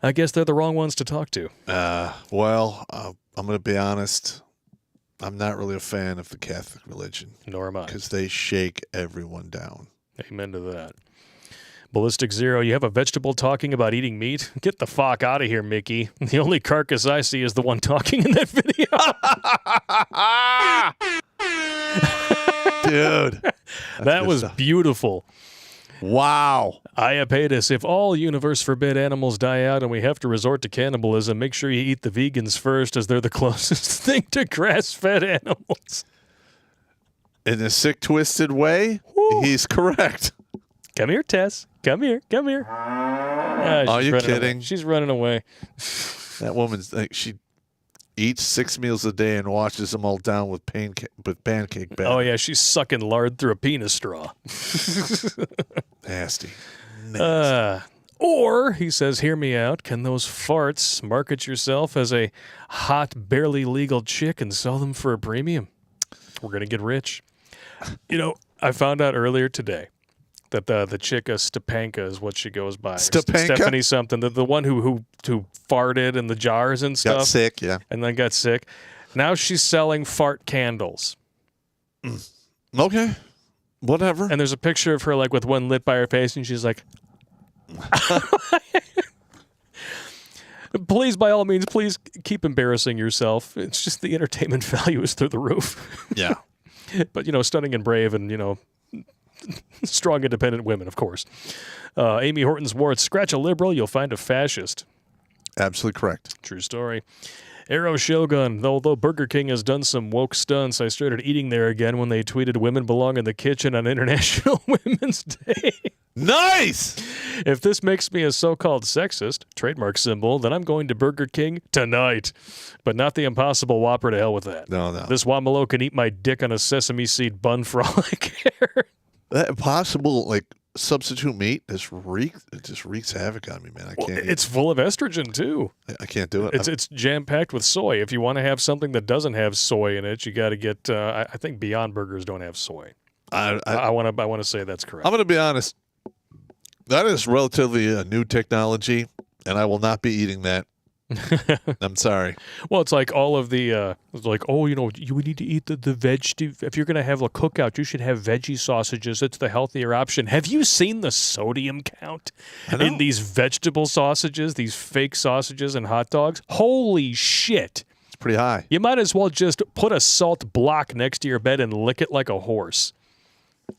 I guess they're the wrong ones to talk to. Well, I'm going to be honest. I'm not really a fan of the Catholic religion. Nor am I. Because they shake everyone down. Amen to that. Ballistic Zero, you have a vegetable talking about eating meat? Get the fuck out of here, Mickey. The only carcass I see is the one talking in that video. Dude. That was beautiful. Wow. Iapetus, if all universe forbid animals die out and we have to resort to cannibalism, make sure you eat the vegans first, as they're the closest thing to grass-fed animals. In a sick, twisted way, he's correct. Come here, Tess. Come here. Are you kidding? She's running away. That woman's like, she eats 6 meals a day and washes them all down with pancake batter. Oh, yeah, she's sucking lard through a penis straw. Nasty. Or, he says, hear me out, can those farts market yourself as a hot, barely legal chick and sell them for a premium? We're going to get rich. You know, I found out earlier today that the chick Stepanka is what she goes by. Stepanka? Stephanie something. The one who farted in the jars and stuff. Got sick, yeah. And then got sick. Now she's selling fart candles. Okay. Whatever. And there's a picture of her like with one lit by her face, and she's like, please, by all means, please keep embarrassing yourself. It's just the entertainment value is through the roof. Yeah. But, you know, stunning and brave and, you know, strong, independent women, of course. Amy Horton's warts. Scratch a liberal, you'll find a fascist. Absolutely correct. True story. Arrow Shogun. Although Burger King has done some woke stunts, I started eating there again when they tweeted women belong in the kitchen on International Women's Day. Nice! If this makes me a so-called sexist, trademark symbol, then I'm going to Burger King tonight. But not the Impossible Whopper, to hell with that. No. This Wamalo can eat my dick on a sesame seed bun for all I care. That Impossible, like, substitute meat it just wreaks havoc on me, man. I can't. It's full of estrogen, too. I can't do it. It's jam-packed with soy. If you want to have something that doesn't have soy in it, you got to get, I think Beyond Burgers don't have soy. I want to say that's correct. I'm going to be honest. That is relatively a new technology, and I will not be eating that. I'm sorry. Well, it's like all of the, like, oh, you know, you need to eat the veg. If you're going to have a cookout, you should have veggie sausages. It's the healthier option. Have you seen the sodium count in these vegetable sausages, these fake sausages and hot dogs? Holy shit. It's pretty high. You might as well just put a salt block next to your bed and lick it like a horse.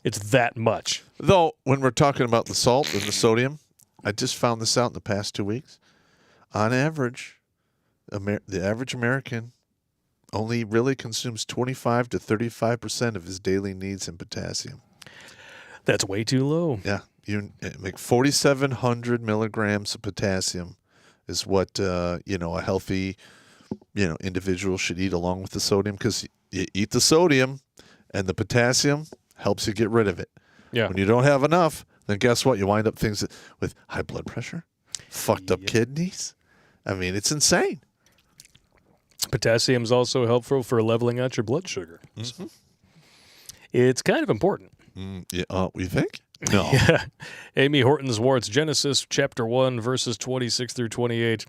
It's that much. Though, when we're talking about the salt and the sodium, I just found this out in the past 2 weeks. On average, the average American only really consumes 25 to 35% of his daily needs in potassium. That's way too low. Yeah. You make 4,700 milligrams of potassium is what, a healthy, individual should eat along with the sodium, because you eat the sodium and the potassium helps you get rid of it. Yeah. When you don't have enough, then guess what? You wind up with high blood pressure, fucked up kidneys. I mean, it's insane. Potassium is also helpful for leveling out your blood sugar. Mm-hmm. It's kind of important. You think? No. Yeah. Amy Horton Zwart's Genesis chapter 1, verses 26 through 28.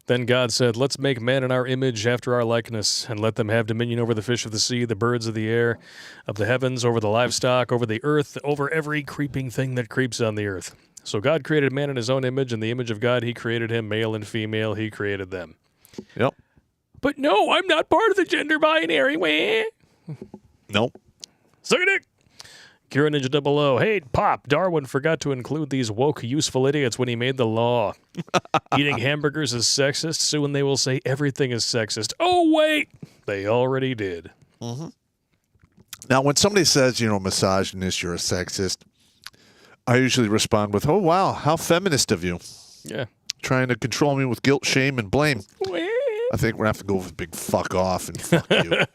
Then God said, let's make man in our image after our likeness, and let them have dominion over the fish of the sea, the birds of the air, of the heavens, over the livestock, over the earth, over every creeping thing that creeps on the earth. So God created man in his own image. In the image of God, he created him, male and female, he created them. Yep. But no, I'm not part of the gender binary. Wah. Nope. Suck a dick. Kira Ninja 00. Hey, Pop, Darwin forgot to include these woke, useful idiots when he made the law. Eating hamburgers is sexist. Soon they will say everything is sexist. Oh, wait. They already did. Mm-hmm. Now, when somebody says, misogynist, you're a sexist, I usually respond with, oh, wow, how feminist of you. Yeah. Trying to control me with guilt, shame, and blame. I think we're going to have to go with a big fuck off and fuck you.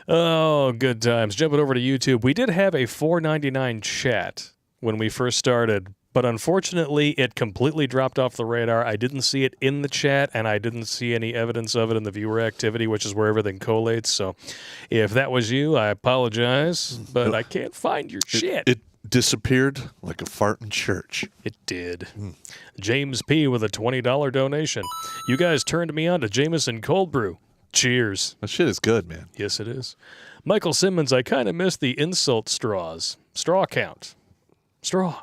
Oh, good times. Jumping over to YouTube. We did have a $4.99 chat when we first started, but unfortunately it completely dropped off the radar. I didn't see it in the chat, and I didn't see any evidence of it in the viewer activity, which is where everything collates. So if that was you, I apologize, but I can't find your shit. It disappeared like a fart in church. It did. James P. with a $20 donation. You guys turned me on to Jameson Cold Brew. Cheers. That shit is good, man. Yes, it is. Michael Simmons, I kind of miss the insult straws. Straw count. Straw.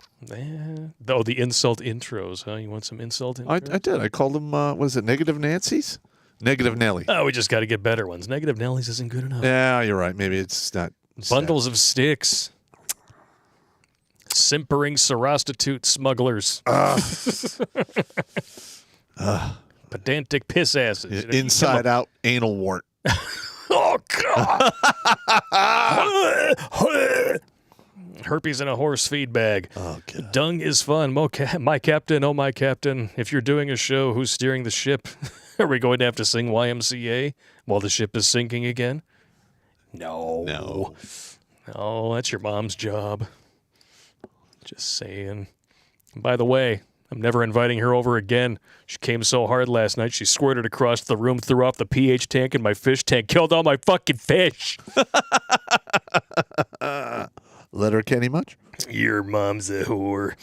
Oh, the insult intros, huh? You want some insult intros? I did. I called them, Negative Nancy's? Negative Nelly. Oh, we just got to get better ones. Negative Nellies isn't good enough. Yeah, you're right. Maybe it's not. Bundles of sticks. Simpering prostitute smugglers. Pedantic piss asses. Inside out anal wart. Oh, God. Herpes in a horse feed bag. Oh, God. Dung is fun. My captain, oh, my captain. If you're doing a show, who's steering the ship? Are we going to have to sing YMCA while the ship is sinking again? No. Oh, that's your mom's job. Just saying. By the way, I'm never inviting her over again. She came so hard last night, she squirted across the room, threw off the pH tank in my fish tank, killed all my fucking fish. Letterkenny much? Your mom's a whore.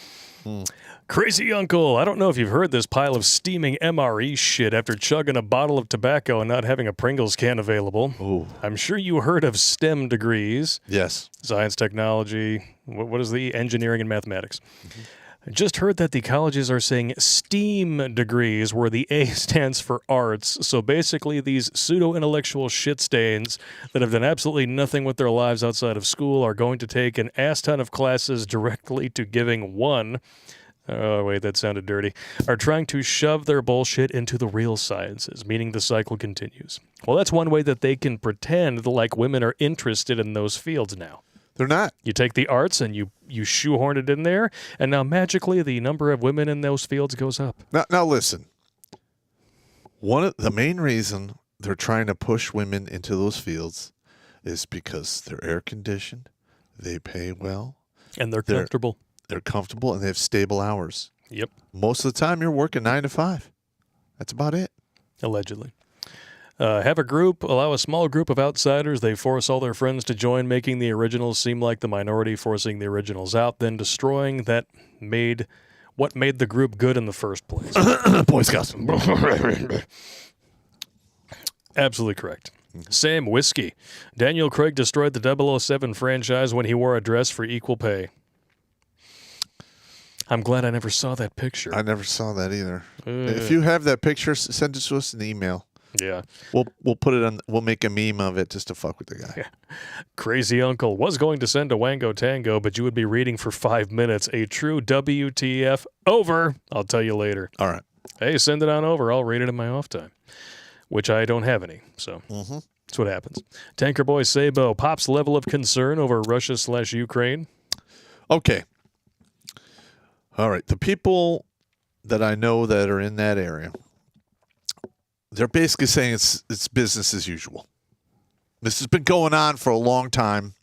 Crazy uncle. I don't know if you've heard this pile of steaming MRE shit after chugging a bottle of tobacco and not having a Pringles can available. Ooh. I'm sure you heard of STEM degrees. Yes. Science, technology, what is the engineering and mathematics? I just heard that the colleges are saying STEAM degrees, where the A stands for arts. So basically these pseudo-intellectual shit stains that have done absolutely nothing with their lives outside of school are going to take an ass ton of classes directly to giving one. Oh, wait, that sounded dirty. Are trying to shove their bullshit into the real sciences, meaning the cycle continues. Well, that's one way that they can pretend like women are interested in those fields now. They're not. You take the arts and you shoehorn it in there, and now magically the number of women in those fields goes up. Now listen. The main reason they're trying to push women into those fields is because they're air conditioned, they pay well, And they're comfortable. They're comfortable, and they have stable hours. Yep. Most of the time, you're working 9 to 5. That's about it. Allegedly. Have a group, allow a small group of outsiders. They force all their friends to join, making the originals seem like the minority, forcing the originals out, then destroying what made the group good in the first place. Boy Scouts. Absolutely correct. Sam Whiskey. Daniel Craig destroyed the 007 franchise when he wore a dress for equal pay. I'm glad I never saw that picture. I never saw that either. If you have that picture, send it to us in the email. Yeah. We'll put it on. We'll make a meme of it just to fuck with the guy. Crazy uncle was going to send a Wango Tango, but you would be reading for 5 minutes. A true WTF. Over. I'll tell you later. All right. Hey, send it on over. I'll read it in my off time, which I don't have any. So that's what happens. Tanker Boy Sabo. Pop's level of concern over Russia/Ukraine. Okay. All right. The people that I know that are in that area, they're basically saying it's business as usual. This has been going on for a long time.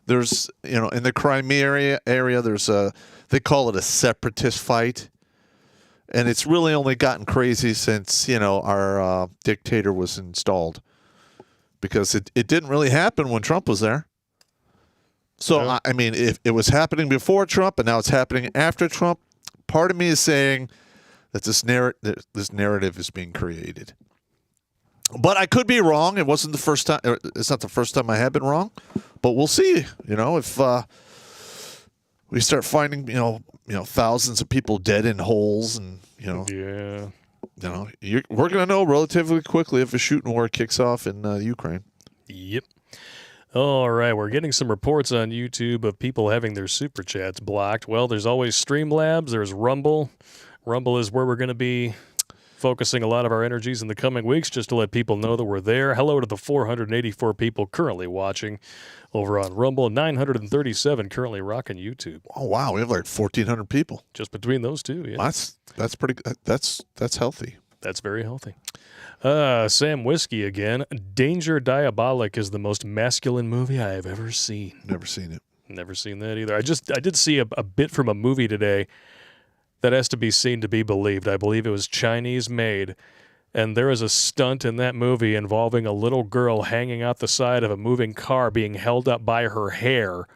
There's, in the Crimea area, there's they call it a separatist fight. And it's really only gotten crazy since, our dictator was installed. Because it didn't really happen when Trump was there. So, Yeah. I mean, if it was happening before Trump and now it's happening after Trump, part of me is saying that this narrative is being created. But I could be wrong. It wasn't the first time. It's not the first time I have been wrong. But we'll see. If we start finding, thousands of people dead in holes, and Yeah. we're going to know relatively quickly if a shooting war kicks off in Ukraine. Yep. All right, we're getting some reports on YouTube of people having their super chats blocked. Well, there's always Streamlabs. There's Rumble. Rumble is where we're going to be focusing a lot of our energies in the coming weeks, just to let people know that we're there. Hello to the 484 people currently watching over on Rumble. 937 currently rocking YouTube. Oh wow, we have like 1,400 people Just between those two. Yeah, That's pretty. That's healthy. that's very healthy. Sam Whiskey again. Danger Diabolic is the most masculine movie I have ever seen. Never seen it. Never seen that either. I did see a bit from a movie today that has to be seen to be believed. I believe it was Chinese made, and there is a stunt in that movie involving a little girl hanging out the side of a moving car being held up by her hair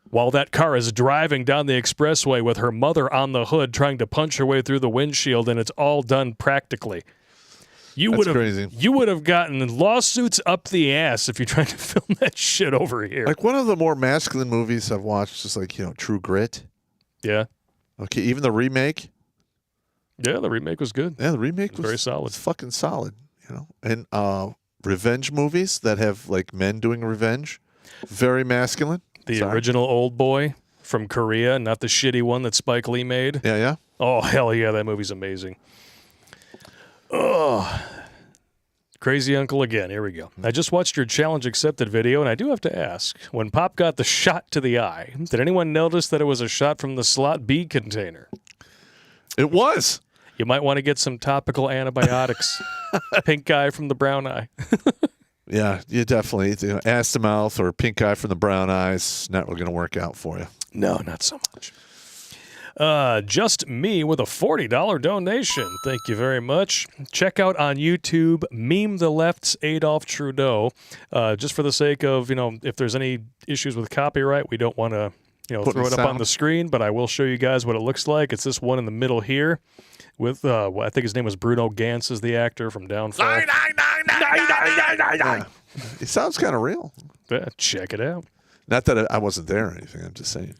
while that car is driving down the expressway with her mother on the hood trying to punch her way through the windshield, and it's all done practically. That's crazy. You would have gotten lawsuits up the ass if you tried to film that shit over here. Like one of the more masculine movies I've watched is like True Grit. Yeah. Okay, even the remake. Yeah, the remake was good. Yeah, the remake was very solid. Was fucking solid. And revenge movies that have like men doing revenge, very masculine. The original Old Boy from Korea, not the shitty one that Spike Lee made. Yeah. Oh, hell yeah, that movie's amazing. Oh, Crazy Uncle again. Here we go. I just watched your challenge accepted video, and I do have to ask, when Pop got the shot to the eye, did anyone notice that it was a shot from the slot B container? It was. You might want to get some topical antibiotics. Pink eye from the brown eye. Yeah, you definitely. Ass to mouth or pink eye from the brown eyes, not really going to work out for you. No, not so much. Just me with a $40 donation. Thank you very much. Check out on YouTube, Meme the Left's Adolf Trudeau. Just for the sake of, if there's any issues with copyright, we don't want to, throw it up on the screen, but I will show you guys what it looks like. It's this one in the middle here with, I think his name was Bruno Gantz is the actor from Downfall. Yeah. It sounds kind of real. Yeah, check it out. Not that I wasn't there or anything. I'm just saying.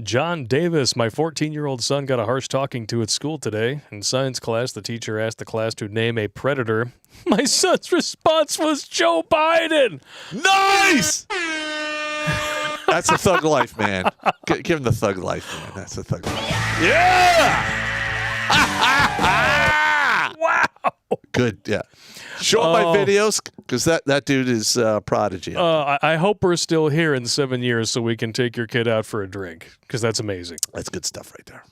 John Davis, my 14-year-old son got a harsh talking to at school today. In science class, the teacher asked the class to name a predator. My son's response was Joe Biden. Nice! That's a thug life, man. Give him the thug life, man. That's a thug life. Yeah! Wow. Good, yeah. Show him my videos, because that dude is prodigy. I hope we're still here in 7 years so we can take your kid out for a drink, because that's amazing. That's good stuff right there.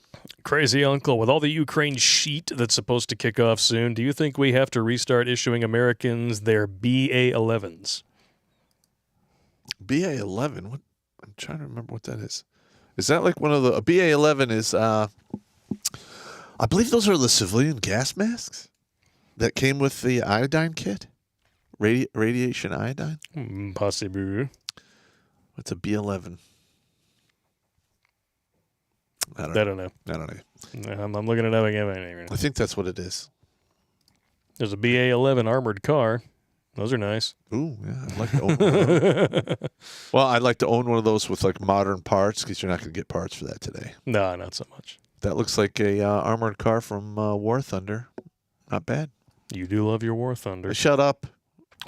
Crazy Uncle, with all the Ukraine sheet that's supposed to kick off soon, do you think we have to restart issuing Americans their BA-11s? BA-11? What? I'm trying to remember what that is. Is that like one of the... A BA-11 is... I believe those are the civilian gas masks that came with the iodine kit. Radiation iodine? Possibly. What's a B11? I don't know. I don't know. I'm looking it up again. I think that's what it is. There's a BA-11 armored car. Those are nice. Ooh, yeah. I'd like to own one of those. Well, I'd like to own one of those with like modern parts, because you're not going to get parts for that today. No, not so much. That looks like a armored car from War Thunder. Not bad. You do love your War Thunder. Shut up.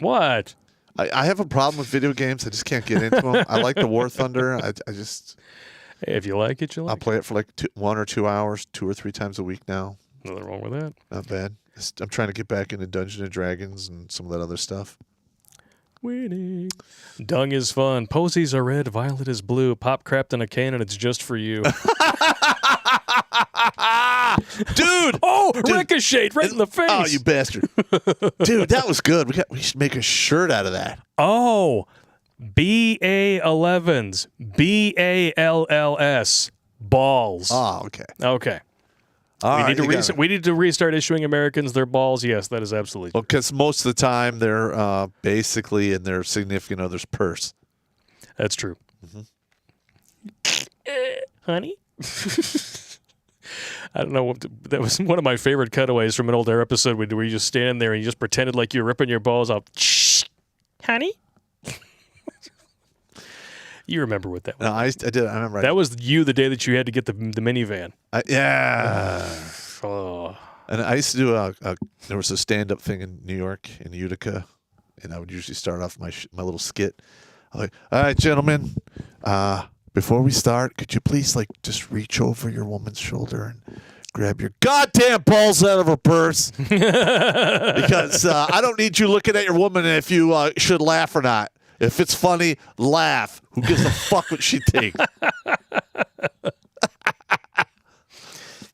What? I have a problem with video games. I just can't get into them. I like the War Thunder. I just... Hey, if you like it, you like it. I'll play it for like 1 or 2 hours, 2 or 3 times a week now. Nothing wrong with that. Not bad. I'm trying to get back into Dungeons and Dragons and some of that other stuff. Winning. Dung is fun. Posies are red. Violet is blue. Pop crapped in a can, and it's just for you. Dude! Dude. Ricocheted right in the face. Oh, you bastard. Dude, that was good. We should make a shirt out of that. Oh, BA-11s. BALLS. Balls. Oh, okay. Okay. All right, we need to restart issuing Americans their balls. Yes, that is absolutely true. Well, because most of the time they're basically in their significant other's purse. That's true. Honey? I don't know. That was one of my favorite cutaways from an older episode where you just stand there and you just pretended like you're ripping your balls off. Honey? You remember what that was. No, I did. I remember. That was you the day that you had to get the minivan. Yeah. Oh. And I used to do there was a stand-up thing in New York, in Utica, and I would usually start off my little skit. I'm like, all right, gentlemen, before we start, could you please, like, just reach over your woman's shoulder and grab your goddamn balls out of her purse? Because I don't need you looking at your woman if you should laugh or not. If it's funny, laugh. Who gives a fuck what she thinks?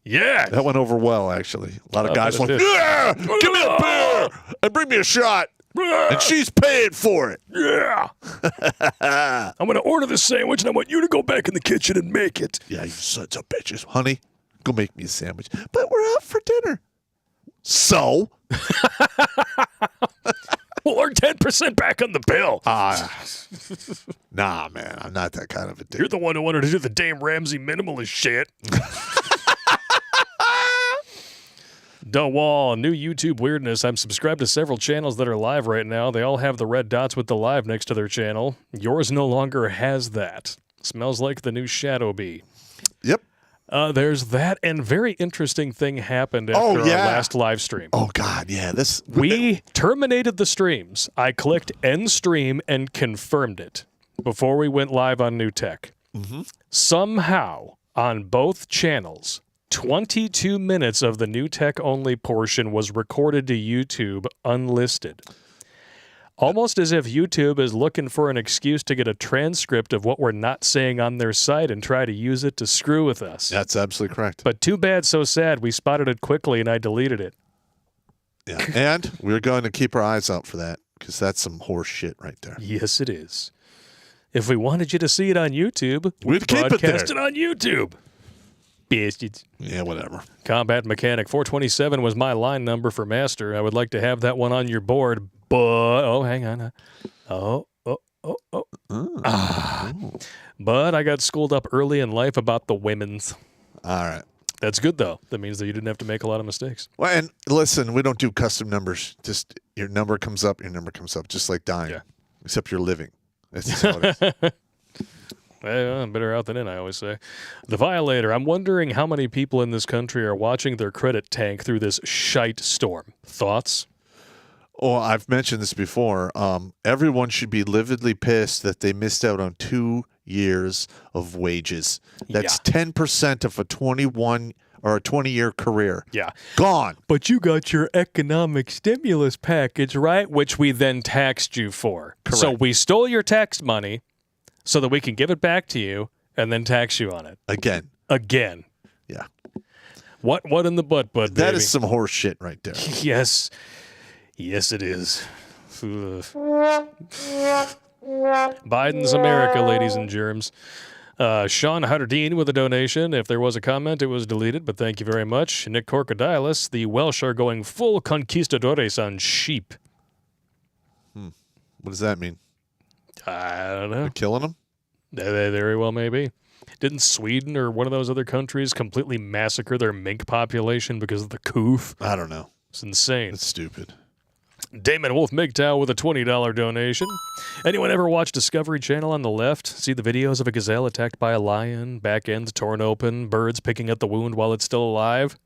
Yeah. That went over well, actually. A lot of guys went, did. yeah, give me a beer and bring me a shot. And she's paying for it. Yeah. I'm going to order this sandwich, and I want you to go back in the kitchen and make it. Yeah, you sons of bitches. Honey, go make me a sandwich. But we're out for dinner. So? We'll earn 10% back on the bill. Nah, man. I'm not that kind of a dude. You're the one who wanted to do the Dame Ramsey minimalist shit. Wall, new YouTube weirdness. I'm subscribed to several channels that are live right now. They all have the red dots with the live next to their channel. Yours no longer has that. Smells like the new Shadow Bee. Yep. There's that, and very interesting thing happened after our last live stream. Oh, God, yeah. We terminated the streams. I clicked end stream and confirmed it before we went live on New Tech. Mm-hmm. Somehow, on both channels, 22 minutes of the New Tech only portion was recorded to YouTube unlisted. Almost as if YouTube is looking for an excuse to get a transcript of what we're not saying on their site and try to use it to screw with us. That's absolutely correct. But too bad, so sad. We spotted it quickly and I deleted it. Yeah, and we're going to keep our eyes out for that because that's some horse shit right there. Yes, it is. If we wanted you to see it on YouTube, we'd keep it there. Broadcast it on YouTube. Bastards. Yeah, whatever. Combat Mechanic 427 was my line number for Master. I would like to have that one on your board, but hang on. But I got schooled up early in life about the women's. All right. That's good, though. That means that you didn't have to make a lot of mistakes. Well, and listen, we don't do custom numbers. Just your number comes up, just like dying. Yeah. Except you're living. That's just how it is. Well, better out than in, I always say. The Violator. I'm wondering how many people in this country are watching their credit tank through this shite storm. Thoughts? Oh, I've mentioned this before. Everyone should be lividly pissed that they missed out on 2 years of wages. That's 10% of a 21 or a 20-year career. Yeah. Gone. But you got your economic stimulus package, right? Which we then taxed you for. Correct. So we stole your tax money so that we can give it back to you and then tax you on it. Again. Yeah. What in the butt, bud, That baby? is some horse shit right there. Yes. Yes, it is. Ugh. Biden's America, ladies and germs. Sean Hardeen with a donation. If there was a comment, it was deleted, but thank you very much. Nick Corcodilis, the Welsh are going full conquistadores on sheep. What does that mean? I don't know. They're killing them? They very well may be. Didn't Sweden or one of those other countries completely massacre their mink population because of the coof? I don't know. It's insane. It's stupid. Damon Wolf MGTOW with a $20 donation. Anyone ever watch Discovery Channel on the left? See the videos of a gazelle attacked by a lion, back end torn open, birds picking at the wound while it's still alive?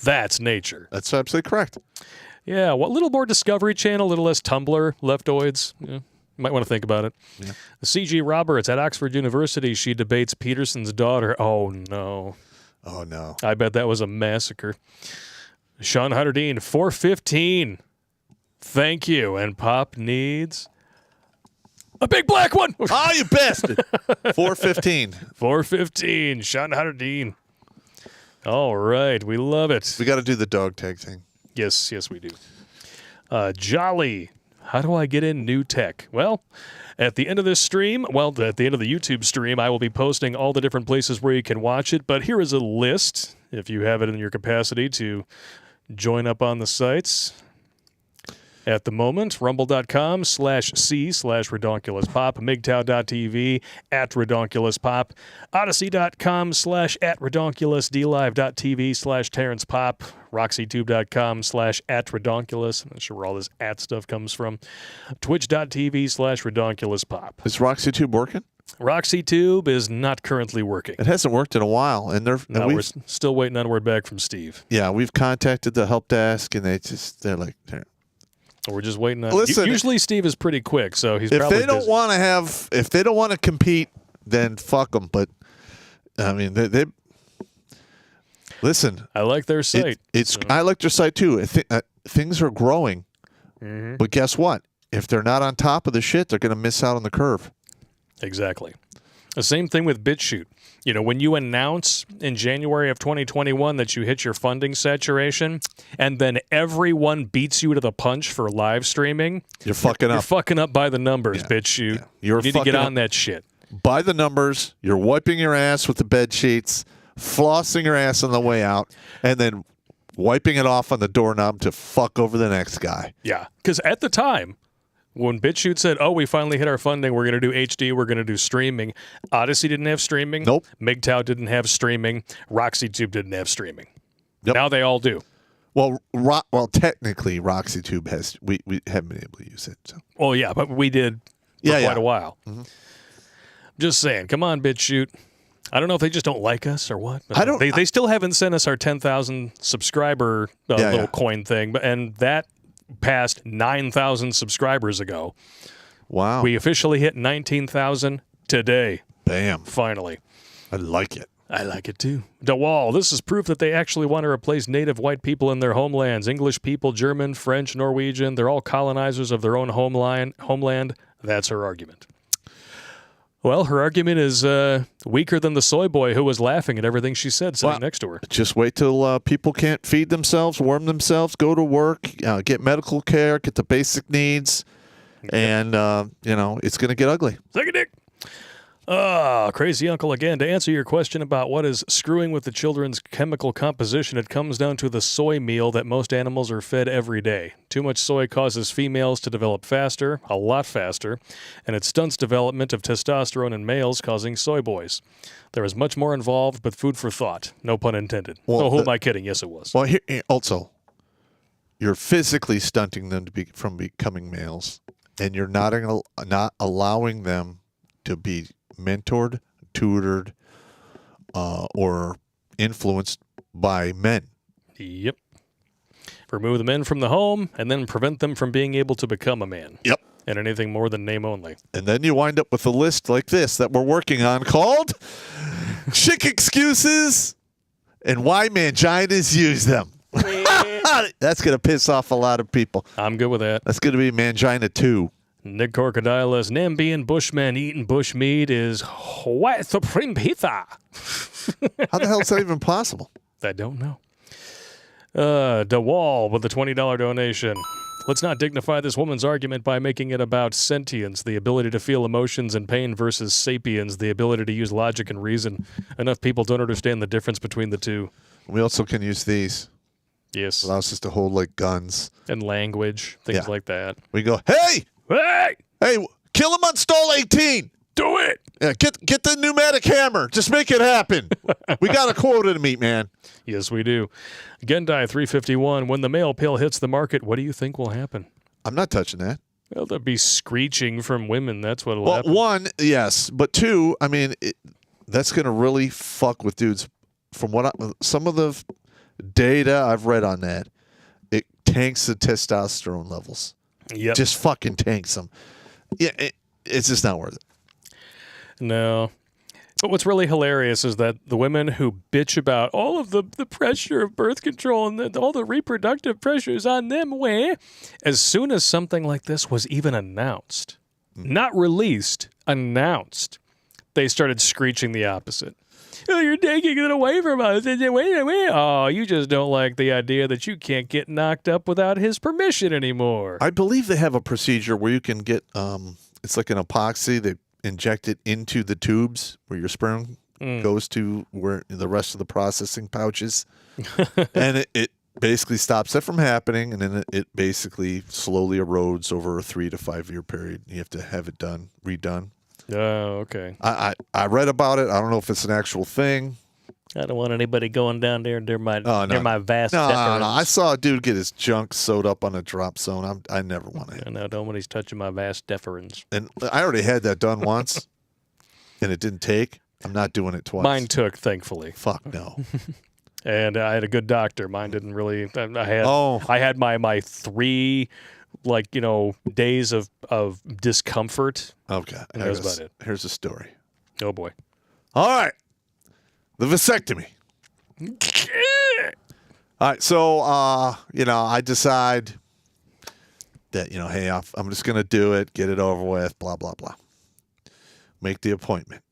That's nature. That's absolutely correct. Yeah, well, a little more Discovery Channel, a little less Tumblr, Leftoids. Yeah. You might want to think about it. Yeah. C.G. Roberts at Oxford University. She debates Peterson's daughter. Oh, no. Oh, no. I bet that was a massacre. Sean Hardeen, 415. Thank you. And Pop needs a big black one. Oh, you bastard. 415. 415. Sean Hardeen. All right. We love it. We got to do the dog tag thing. Yes, we do. Jolly. How do I get in New Tech? Well, at the end of this stream, at the end of the YouTube stream, I will be posting all the different places where you can watch it. But here is a list, if you have it in your capacity to join up on the sites. At the moment, rumble.com/c/Redonkulas-pop, MGTOW.tv @RedonkulasPop, Odyssey.com/@Redonkulas, DLive.tv/TerrencePop, RoxyTube.com/@Redonkulus. I'm not sure where all this @ stuff comes from. Twitch.tv/RedonkulasPop. Is RoxyTube working? RoxyTube is not currently working. It hasn't worked in a while, and We're still waiting on word back from Steve. Yeah, we've contacted the help desk, and they're like, We're just waiting on. Listen, usually Steve is pretty quick, so he's if probably they don't busy. want to if they don't want to compete, then fuck them. But I mean, they listen. I like their site. I like their site too. I think things are growing, but guess what? If they're not on top of the shit, they're going to miss out on the curve. Exactly. The same thing with BitChute. You know, when you announce in January of 2021 that you hit your funding saturation, and then everyone beats you to the punch for live streaming, You're fucking you're up. fucking up by the numbers, BitChute. Yeah. You're You need to get fucking on that shit. By the numbers, you're wiping your ass with the bed sheets, flossing your ass on the way out, and then wiping it off on the doorknob to fuck over the next guy. Yeah, because at the time, when BitChute said, "Oh, we finally hit our funding. We're going to do HD. We're going to do streaming." Odyssey didn't have streaming. Nope. MGTOW didn't have streaming. RoxyTube didn't have streaming. Yep. Now they all do. Well, technically, RoxyTube has. We haven't been able to use it. So. Oh yeah, but we did for quite a while. Mm-hmm. Just saying, come on, BitChute. I don't know if they just don't like us or what. I don't- They still haven't sent us our 10,000 subscriber little coin thing, and that passed 9,000 subscribers ago. Wow. We officially hit 19,000 today. Bam. Finally. I like it. I like it too. DeWall, this is proof that they actually want to replace native white people in their homelands. English people, German, French, Norwegian, they're all colonizers of their own homeland. That's her argument. Well, her argument is weaker than the soy boy who was laughing at everything she said sitting next to her. Just wait till people can't feed themselves, warm themselves, go to work, get medical care, get the basic needs, and, it's going to get ugly. Suck a dick. Crazy uncle again. To answer your question about what is screwing with the children's chemical composition, it comes down to the soy meal that most animals are fed every day. Too much soy causes females to develop faster, a lot faster, and it stunts development of testosterone in males, causing soy boys. There is much more involved, but food for thought. No pun intended. Well, who am I kidding? Yes, it was. Well, here, also, you're physically stunting them from becoming males, and you're not allowing them to be mentored, tutored, or influenced by men. Yep. Remove the men from the home and then prevent them from being able to become a man. Yep. And anything more than name only. And then you wind up with a list like this that we're working on called Chick Excuses and Why Manginas Use Them. That's going to piss off a lot of people. I'm good with that. That's going to be Mangina 2. Nick Crocodilus, Nambian Bushman eating bushmeat is white supreme pizza. How the hell is that even possible? I don't know. DeWall with the $20 donation. Let's not dignify this woman's argument by making it about sentience, the ability to feel emotions and pain, versus sapiens, the ability to use logic and reason. Enough people don't understand the difference between the two. We also can use these. Yes. Allows us to hold like guns. And language, things like that. We go, hey, kill him on stall 18. Do it. Yeah, get the pneumatic hammer. Just make it happen. We got a quota to meet, man. Yes, we do. Gendai 351, when the male pill hits the market, what do you think will happen? I'm not touching that. Well, there'll be screeching from women. That's what'll Well, happen. one, yes. But two, I mean, that's going to really fuck with dudes. From some of the data I've read on that, it tanks the testosterone levels. Yep. Just fucking tanks them. Yeah, it's just not worth it. No. But what's really hilarious is that the women who bitch about all of the pressure of birth control and all the reproductive pressures on them, as soon as something like this was even announced, not released, announced, they started screeching the opposite. Oh, you're taking it away from us. Oh, you just don't like the idea that you can't get knocked up without his permission anymore. I believe they have a procedure where you can get, it's like an epoxy. They inject it into the tubes where your sperm goes to where the rest of the processing pouches. And basically stops it from happening, and then it basically slowly erodes over a 3 to 5 year period. You have to have it redone. Oh, okay. I read about it. I don't know if it's an actual thing. I don't want anybody going down there near my vast No, deferens. I saw a dude get his junk sewed up on a drop zone. I never want to. No, nobody's touching my vast deferens. And I already had that done once, and it didn't take. I'm not doing it twice. Mine took, thankfully. Fuck no. And I had a good doctor. Mine didn't really. I had my 3, days of discomfort. Okay. And that was about it. Here's the story. Oh boy. All right. The vasectomy. All right. So, I decide that, hey, I'm just going to do it, get it over with, blah, blah, blah. Make the appointment.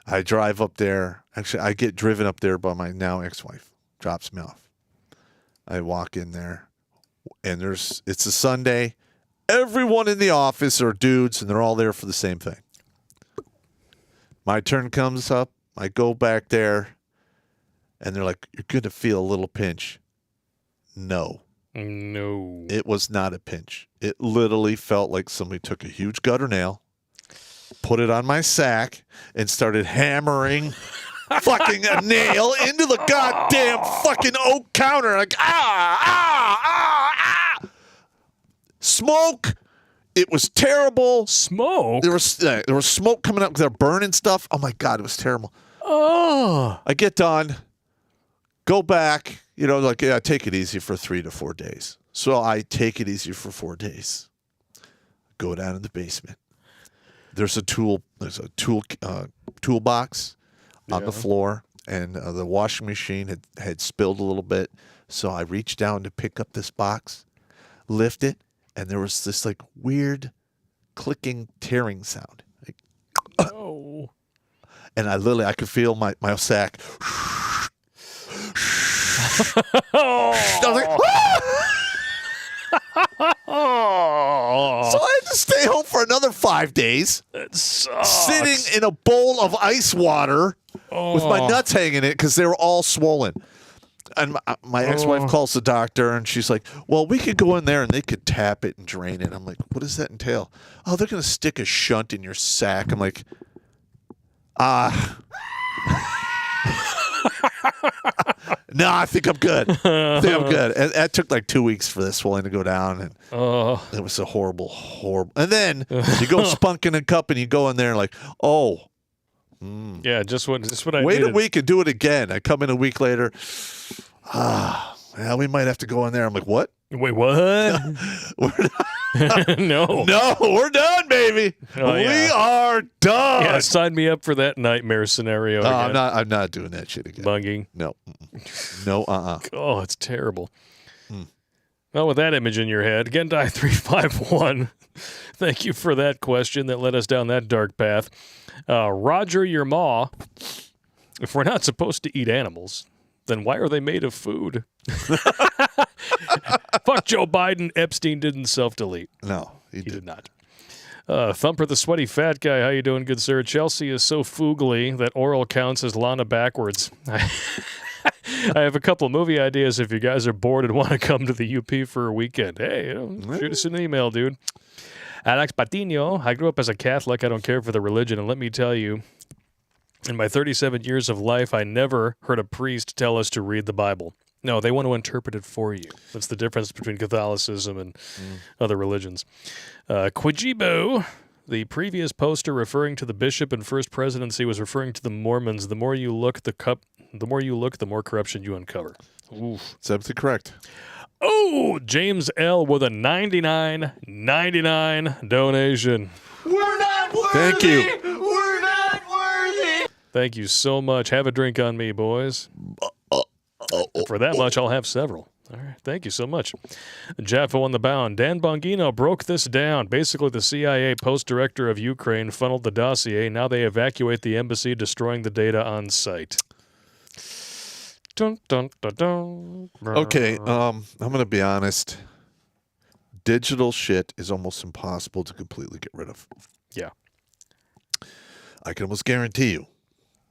I drive up there. Actually, I get driven up there by my now ex-wife. Drops me off. I walk in there, and it's a Sunday. Everyone in the office are dudes, and they're all there for the same thing. My turn comes up. I go back there, and they're like, "You're going to feel a little pinch." No. It was not a pinch. It literally felt like somebody took a huge gutter nail, put it on my sack, and started hammering fucking a nail into the goddamn fucking oak counter. Like, Smoke. It was terrible. Smoke? There was smoke coming up because they're burning stuff. Oh, my God. It was terrible. Oh. I get done, go back, take it easy for 3 to 4 days. So I take it easy for 4 days. Go down in the basement. There's a toolbox on the floor, and the washing machine had spilled a little bit. So I reached down to pick up this box, lift it, and there was this weird clicking, tearing sound. Oh. And I could feel my sack. I was like, So I had to stay home for another 5 days. That sucks. Sitting in a bowl of ice water with my nuts hanging in it because they were all swollen. And my ex-wife calls the doctor, and she's like, well, we could go in there, and they could tap it and drain it. I'm like, what does that entail? Oh, they're going to stick a shunt in your sack. I'm like, no, I think I'm good. And that took 2 weeks for this swelling to go down, and it was a horrible. And then you go spunking a cup, and you go in there and Yeah, just what I wait needed. a week and do it again. I come in a week later. We might have to go in there. I'm like, what? Wait, what? No. No, we're done, baby. Oh, We yeah. are done. Yeah, sign me up for that nightmare scenario No, again. I'm not doing that shit again. Bunging. No. No, Oh, it's terrible. Well, with that image in your head, Gendai 351, thank you for that question that led us down that dark path. Roger your maw, if we're not supposed to eat animals, then why are they made of food? Fuck Joe Biden. Epstein didn't self-delete. No, He did not. Thumper the sweaty fat guy, how you doing, good sir? Chelsea is so foogly that oral counts as Lana backwards. I have a couple of movie ideas if you guys are bored and want to come to the UP for a weekend. Hey, shoot us an email, dude. Alex Patino, I grew up as a Catholic. I don't care for the religion, and let me tell you, in my 37 years of life, I never heard a priest tell us to read the Bible. No, they want to interpret it for you. That's the difference between Catholicism and other religions. Quijibo, the previous poster referring to the bishop and first presidency was referring to the Mormons. The more you look, the more corruption you uncover. Oof. That's absolutely correct. Oh, James L. with a $99.99 donation. We're not worthy. Thank you. We're not worthy. Thank you so much. Have a drink on me, boys. For that much, I'll have several. All right. Thank you so much. Jaffa on the bound. Dan Bongino broke this down. Basically, the CIA post-director of Ukraine funneled the dossier. Now they evacuate the embassy, destroying the data on site. Dun, dun, dun, dun. Okay, I'm going to be honest. Digital shit is almost impossible to completely get rid of. Yeah. I can almost guarantee you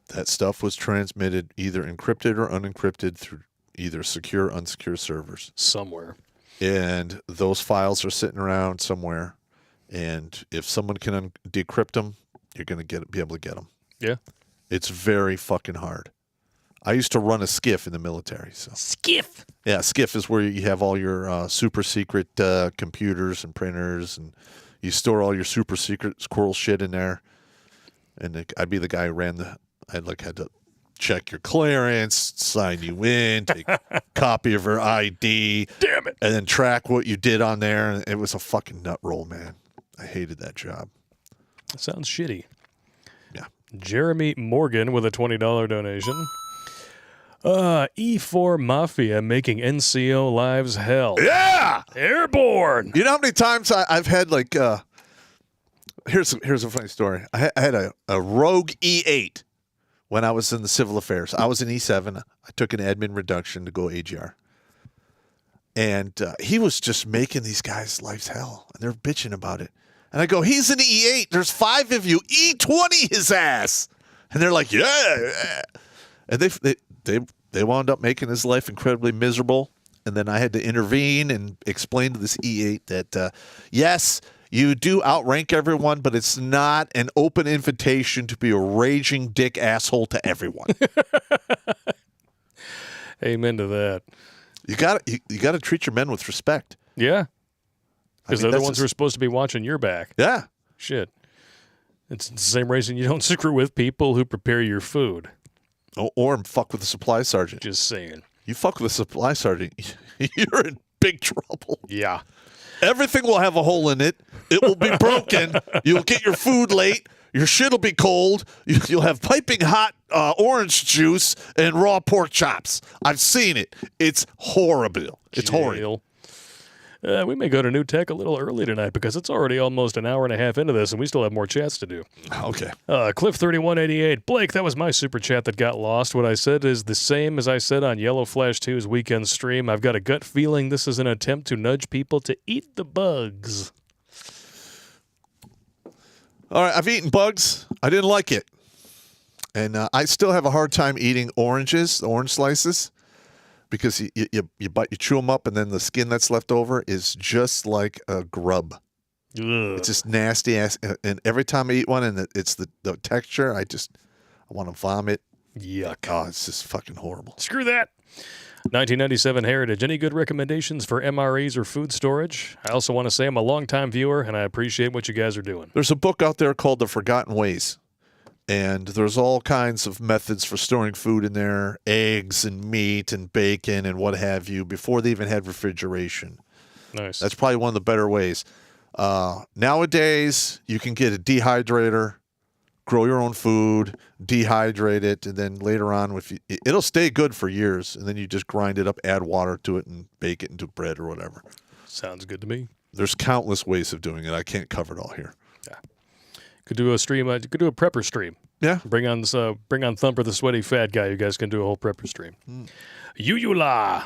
that stuff was transmitted either encrypted or unencrypted through either secure or unsecure servers. Somewhere. And those files are sitting around somewhere. And if someone can decrypt them, you're going to be able to get them. Yeah. It's very fucking hard. I used to run a SCIF in the military. So SCIF? Yeah, SCIF is where you have all your super secret computers and printers, and you store all your super secret squirrel shit in there. And I'd be the guy who ran had to check your clearance, sign you in, take a copy of your ID. Damn it. And then track what you did on there. And it was a fucking nut roll, man. I hated that job. That sounds shitty. Yeah. Jeremy Morgan with a $20 donation. E4 Mafia making NCO lives hell. Yeah! Airborne! You know how many times I've had like... Here's a funny story. I had a Rogue E8 when I was in the civil affairs. I was in E7. I took an admin reduction to go AGR. And he was just making these guys' lives hell. And they're bitching about it. And I go, he's an E8. There's 5 of you. E20 his ass. And they're like, yeah. And they wound up making his life incredibly miserable. And then I had to intervene and explain to this E8 that, yes, you do outrank everyone, but it's not an open invitation to be a raging dick asshole to everyone. Amen to that. You got to treat your men with respect. Yeah. Because they're the ones that's who are supposed to be watching your back. Yeah. Shit. It's the same reason you don't screw with people who prepare your food. Or fuck with the supply sergeant. Just saying. You fuck with the supply sergeant, you're in big trouble. Yeah. Everything will have a hole in it. It will be broken. You'll get your food late. Your shit will be cold. You'll have piping hot orange juice and raw pork chops. I've seen it. It's horrible. It's horrible. We may go to New Tech a little early tonight because it's already almost an hour and a half into this, and we still have more chats to do. Okay. Cliff3188. Blake, that was my super chat that got lost. What I said is the same as I said on Yellow Flash 2's weekend stream. I've got a gut feeling this is an attempt to nudge people to eat the bugs. All right, I've eaten bugs. I didn't like it. And I still have a hard time eating oranges, the orange slices. Because you chew them up, and then the skin that's left over is just like a grub. Ugh. It's just nasty ass. And every time I eat one, and it's the texture, I want to vomit. Yuck. Oh, it's just fucking horrible. Screw that. 1997 Heritage. Any good recommendations for MREs or food storage? I also want to say I'm a longtime viewer, and I appreciate what you guys are doing. There's a book out there called The Forgotten Ways. And there's all kinds of methods for storing food in there, eggs and meat and bacon and what have you, before they even had refrigeration. Nice. That's probably one of the better ways. Nowadays, you can get a dehydrator, grow your own food, dehydrate it, and then later on, it'll stay good for years. And then you just grind it up, add water to it, and bake it into bread or whatever. Sounds good to me. There's countless ways of doing it. I can't cover it all here. Yeah. Could do a stream. Could do a prepper stream. Yeah. Bring on Thumper, the sweaty fat guy. You guys can do a whole prepper stream. Yuyula,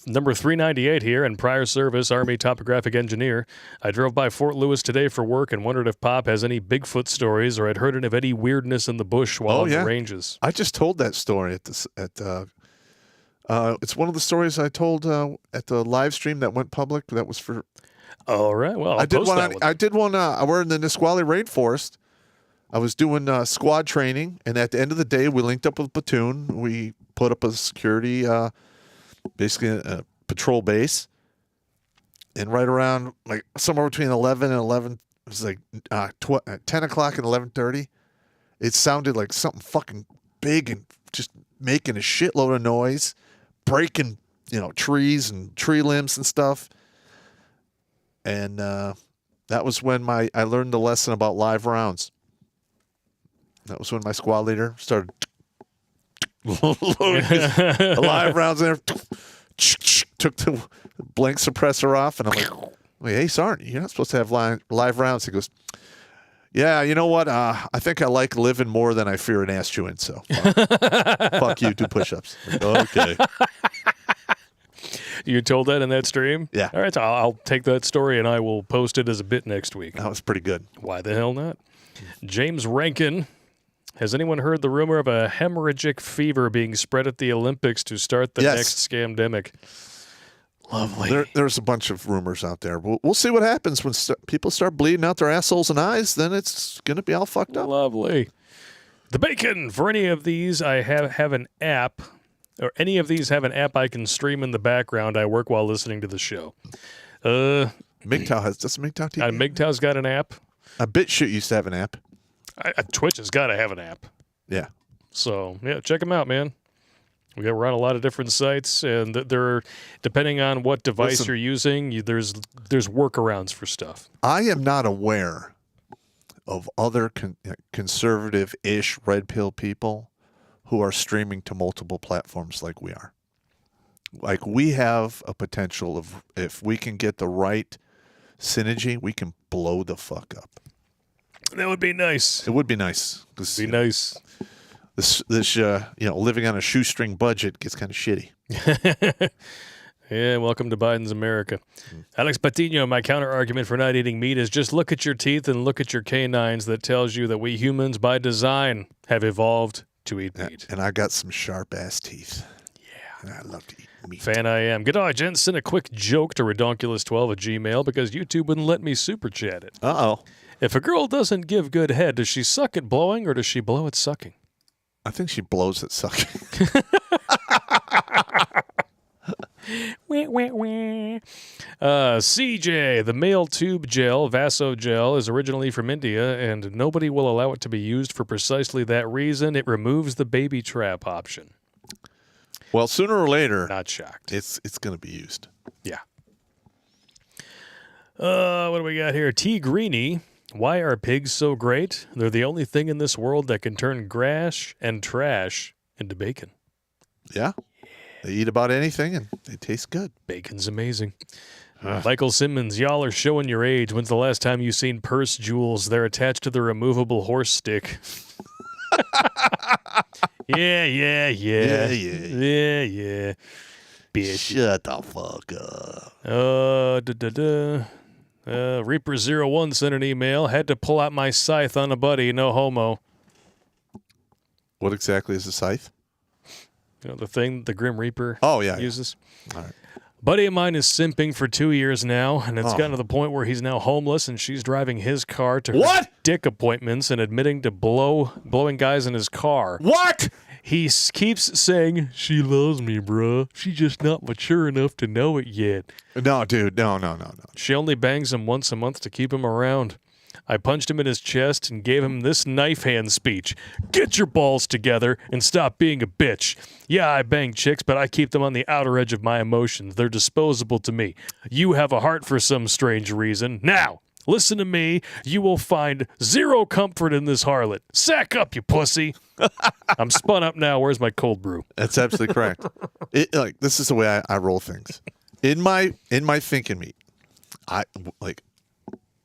number 398 here, in prior service, Army topographic engineer. I drove by Fort Lewis today for work and wondered if Pop has any Bigfoot stories or I'd heard of any weirdness in the bush while on the ranges. I just told that story it's one of the stories I told at the live stream that went public. That was for. All right. Well, I did one. We're in the Nisqually Rainforest. I was doing squad training, and at the end of the day, we linked up with a platoon. We put up a security, basically a patrol base, and right around like somewhere between 11 and 11, it was like 10 o'clock and 11:30. It sounded like something fucking big and just making a shitload of noise, breaking trees and tree limbs and stuff. And that was when I learned the lesson about live rounds. That was when my squad leader started loading his live rounds in there. Took the blank suppressor off, and I'm like, "Wait, hey, Sergeant, you're not supposed to have live rounds." He goes, "Yeah, you know what? I think I like living more than I fear an ass chewing. So fuck you, do push-ups." Like, okay. You told that in that stream? Yeah. All right, so I'll take that story and I will post it as a bit next week. That was pretty good. Why the hell not? James Rankin. Has anyone heard the rumor of a hemorrhagic fever being spread at the Olympics to start the next scamdemic? Lovely. There's a bunch of rumors out there. We'll see what happens when people start bleeding out their assholes and eyes. Then it's going to be all fucked up. Lovely. The bacon. For any of these, I have an app, or any of these have an app I can stream in the background. I work while listening to the show. MGTOW does MGTOW TV? MGTOW's got an app. BitChute used to have an app. Twitch has got to have an app. Yeah. So, yeah, check them out, man. We're on a lot of different sites, and they're depending on what device you're using, there's workarounds for stuff. I am not aware of other conservative-ish red pill people who are streaming to multiple platforms like we are. Like, we have a potential of, if we can get the right synergy, we can blow the fuck up. That would be nice. It would be nice. Be nice. This living on a shoestring budget gets kind of shitty. Yeah, welcome to Biden's America. Alex Patino, my counter-argument for not eating meat is just look at your teeth and look at your canines. That tells you that we humans, by design, have evolved to eat meat. And I got some sharp-ass teeth. Yeah. And I love to eat meat. Fan I am. G'day, gents. Send a quick joke to Redonkulas12@gmail because YouTube wouldn't let me super chat it. Uh-oh. If a girl doesn't give good head, does she suck at blowing or does she blow at sucking? I think she blows at sucking. CJ, the male tube gel, Vasogel, is originally from India, and nobody will allow it to be used for precisely that reason. It removes the baby trap option. Well, sooner or later, Not shocked. it's going to be used. Yeah. What do we got here? T. Greeny. Why are pigs so great? They're the only thing in this world that can turn grass and trash into bacon. Yeah. They eat about anything, and they taste good. Bacon's amazing. Michael Simmons, y'all are showing your age. When's the last time you seen purse jewels? They're attached to the removable horse stick. Yeah. Bitch. Shut the fuck up. Reaper01 sent an email. Had to pull out my scythe on a buddy. No homo. What exactly is a scythe? You know, the thing the Grim Reaper uses. All right. Buddy of mine is simping for 2 years now, and it's gotten to the point where he's now homeless, and she's driving his car to her dick appointments and admitting to blowing guys in his car. What? He keeps saying, she loves me, bruh. She's just not mature enough to know it yet. No, dude. No. She only bangs him once a month to keep him around. I punched him in his chest and gave him this knife hand speech. Get your balls together and stop being a bitch. Yeah, I bang chicks, but I keep them on the outer edge of my emotions. They're disposable to me. You have a heart for some strange reason. Now, listen to me. You will find zero comfort in this harlot. Sack up, you pussy. I'm spun up now. Where's my cold brew? That's absolutely correct. This is the way I roll things. In my thinking meat, I like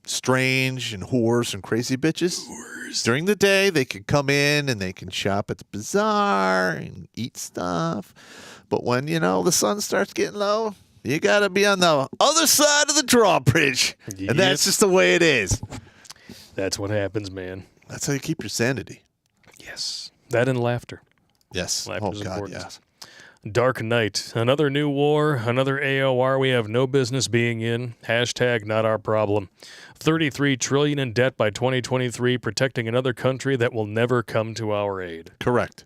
strange and whores and crazy bitches. During the day, they can come in and they can shop at the bazaar and eat stuff. But when, the sun starts getting low, you got to be on the other side of the drawbridge. Yes. And that's just the way it is. That's what happens, man. That's how you keep your sanity. Yes. That and laughter. Yes. Laughter's Oh, God, important. yes. Dark Knight. Another new war, another AOR we have no business being in. # not our problem. $33 trillion in debt by 2023, protecting another country that will never come to our aid. Correct.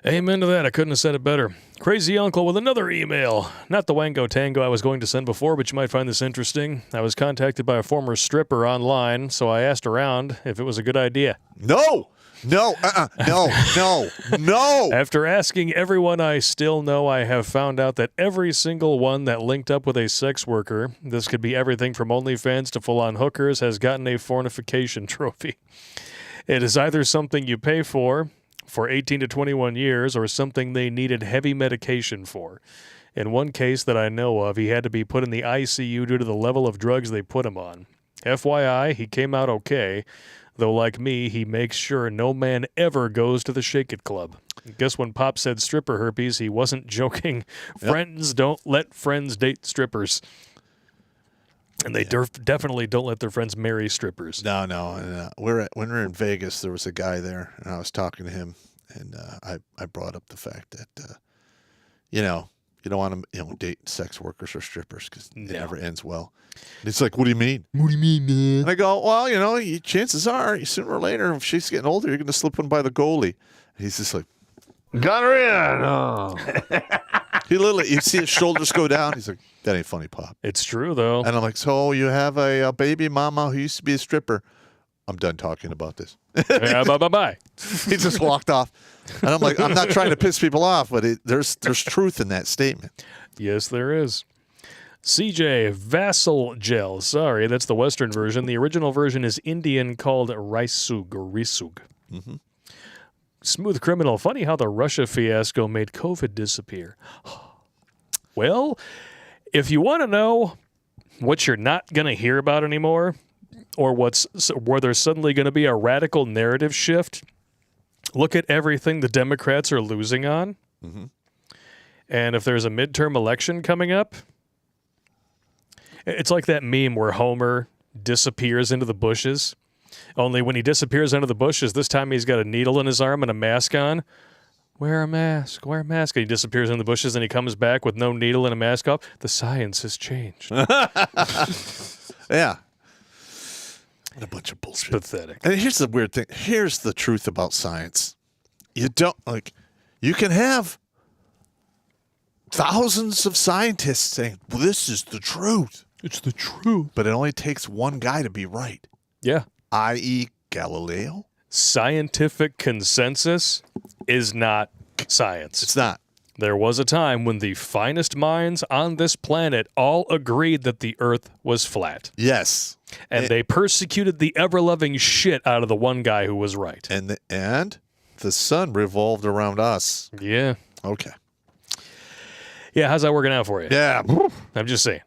Amen to that. I couldn't have said it better. Crazy Uncle with another email. Not the Wango Tango I was going to send before, but you might find this interesting. I was contacted by a former stripper online, so I asked around if it was a good idea. No. No. After asking everyone I still know, I have found out that every single one that linked up with a sex worker, this could be everything from OnlyFans to full-on hookers, has gotten a fornication trophy. It is either something you pay for 18 to 21 years or something they needed heavy medication for. In one case that I know of, he had to be put in the ICU due to the level of drugs they put him on. FYI, he came out okay. Though, like me, he makes sure no man ever goes to the Shake It Club. Guess when Pop said stripper herpes, he wasn't joking. Friends don't let friends date strippers. And they definitely don't let their friends marry strippers. No. And, when we were in Vegas, there was a guy there, and I was talking to him, and I brought up the fact that, you don't want to date sex workers or strippers because it never ends well. And it's like, what do you mean? What do you mean, man? And I go, well, chances are, sooner or later, if she's getting older, you're going to slip one by the goalie. And he's just like, got her in. Oh. He literally, you see his shoulders go down. He's like, that ain't funny, Pop. It's true, though. And I'm like, so you have a baby mama who used to be a stripper. I'm done talking about this. Yeah, bye. He just walked off. And I'm like, I'm not trying to piss people off, but there's truth in that statement. Yes, there is. CJ, Vassal Gel. Sorry, that's the Western version. The original version is Indian, called Risug or Risug. Mm-hmm. Smooth Criminal. Funny how the Russia fiasco made COVID disappear. Well, if you want to know what you're not going to hear about anymore, or where there's suddenly going to be a radical narrative shift, look at everything the Democrats are losing on. Mm-hmm. And if there's a midterm election coming up, it's like that meme where Homer disappears into the bushes. Only when he disappears into the bushes, this time he's got a needle in his arm and a mask on. Wear a mask, wear a mask. And he disappears in the bushes and he comes back with no needle and a mask off. The science has changed. Yeah. What a bunch of bullshit. It's pathetic. And here's the weird thing. Here's the truth about science. You can have thousands of scientists saying, well, this is the truth. It's the truth. But it only takes one guy to be right. Yeah. I.e. Galileo. Scientific consensus is not science. It's not. There was a time when the finest minds on this planet all agreed that the earth was flat. Yes. And they persecuted the ever-loving shit out of the one guy who was right. And the sun revolved around us. Yeah. Okay. Yeah, how's that working out for you? Yeah. I'm just saying.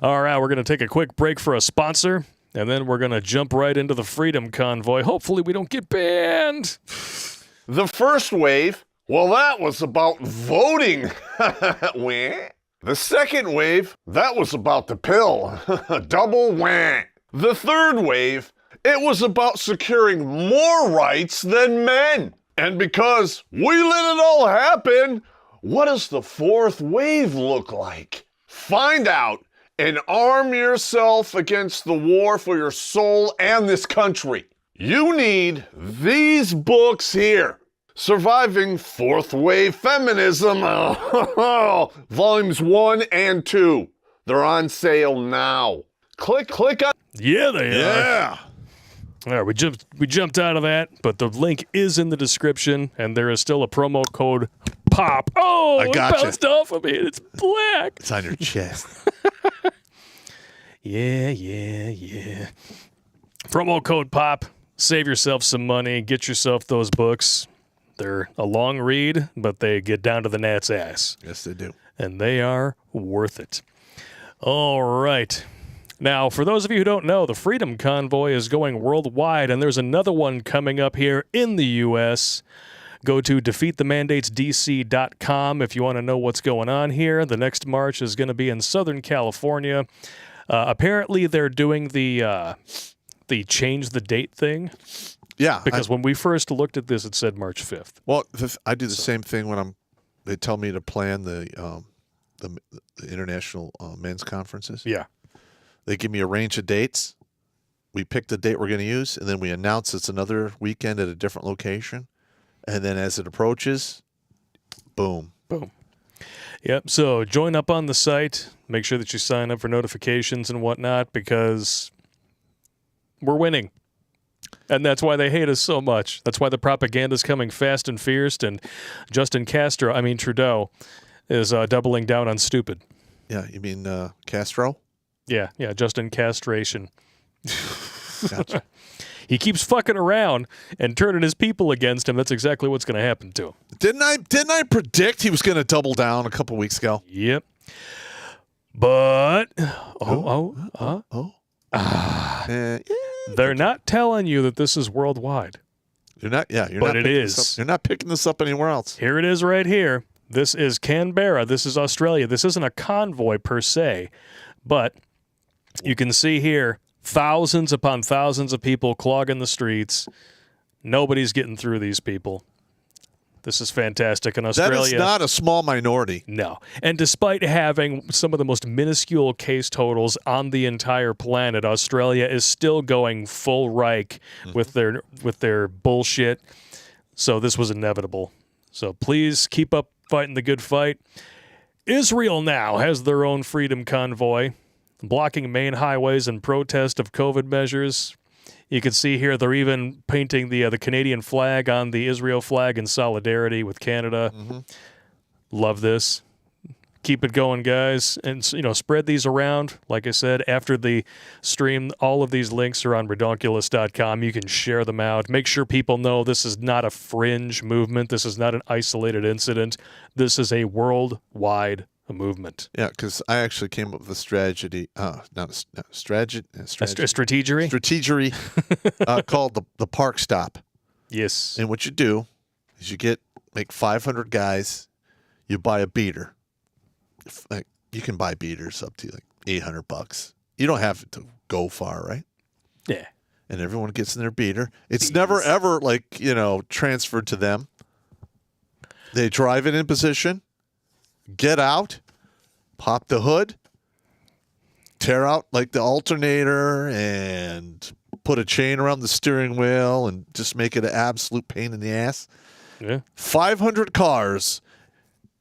All right, we're going to take a quick break for a sponsor, and then we're going to jump right into the Freedom Convoy. Hopefully we don't get banned. The first wave, well, that was about voting. The second wave, that was about the pill. Double wah. The third wave, it was about securing more rights than men. And because we let it all happen, what does the fourth wave look like? Find out and arm yourself against the war for your soul and this country. You need these books here. Surviving Fourth Wave Feminism, volumes 1 and 2. They're on sale now. Click on. Yeah, they are. Yeah. All right, we jumped out of that, but the link is in the description, and there is still a promo code POP. Oh, I gotcha. It bounced off of me. It's black. It's on your chest. Yeah. Promo code POP. Save yourself some money. Get yourself those books. They're a long read, but they get down to the gnat's ass. Yes, they do. And they are worth it. All right. Now, for those of you who don't know, the Freedom Convoy is going worldwide, and there's another one coming up here in the U.S. Go to defeatthemandatesdc.com if you want to know what's going on here. The next march is going to be in Southern California. Apparently, they're doing the change the date thing. Yeah. Because when we first looked at this, it said March 5th. Well, I do the same thing when they tell me to plan the international men's conferences. Yeah. They give me a range of dates. We pick the date we're going to use, and then we announce it's another weekend at a different location. And then as it approaches, boom. Boom. Yep. So join up on the site. Make sure that you sign up for notifications and whatnot, because we're winning. And that's why they hate us so much. That's why the propaganda's coming fast and fierce, and Trudeau is doubling down on stupid. Yeah, you mean Castro? Yeah, Justin Castration. Gotcha. He keeps fucking around and turning his people against him. That's exactly what's going to happen to him. Didn't I predict he was going to double down a couple weeks ago? Yep. But they're not telling you that this is worldwide. You're not. Yeah, but it is. You're not picking this up anywhere else. Here it is, right here. This is Canberra. This is Australia. This isn't a convoy per se, But you can see here thousands upon thousands of people clogging the streets. Nobody's getting through these people. This is fantastic. In Australia, that is not a small minority. no. And despite having some of the most minuscule case totals on the entire planet, Australia is still going full Reich with their bullshit. So this was inevitable. So please keep up fighting the good fight. Israel now has their own freedom convoy, blocking main highways in protest of COVID measures. You can see here they're even painting the Canadian flag on the Israel flag in solidarity with Canada. Love this. Keep it going, guys. And, spread these around. Like I said, after the stream, all of these links are on Redonkulas.com. You can share them out. Make sure people know this is not a fringe movement. This is not an isolated incident. This is a worldwide movement. Yeah, because I actually came up with a strategy, strategery called the park stop. Yes. And what you do is you make 500 guys, you buy a beater. You can buy beaters up to like $800. You don't have to go far, right? Yeah. And everyone gets in their beater. It's never ever transferred to them. They drive it in position, get out, pop the hood, tear out like the alternator, and put a chain around the steering wheel and just make it an absolute pain in the ass. Yeah. 500 cars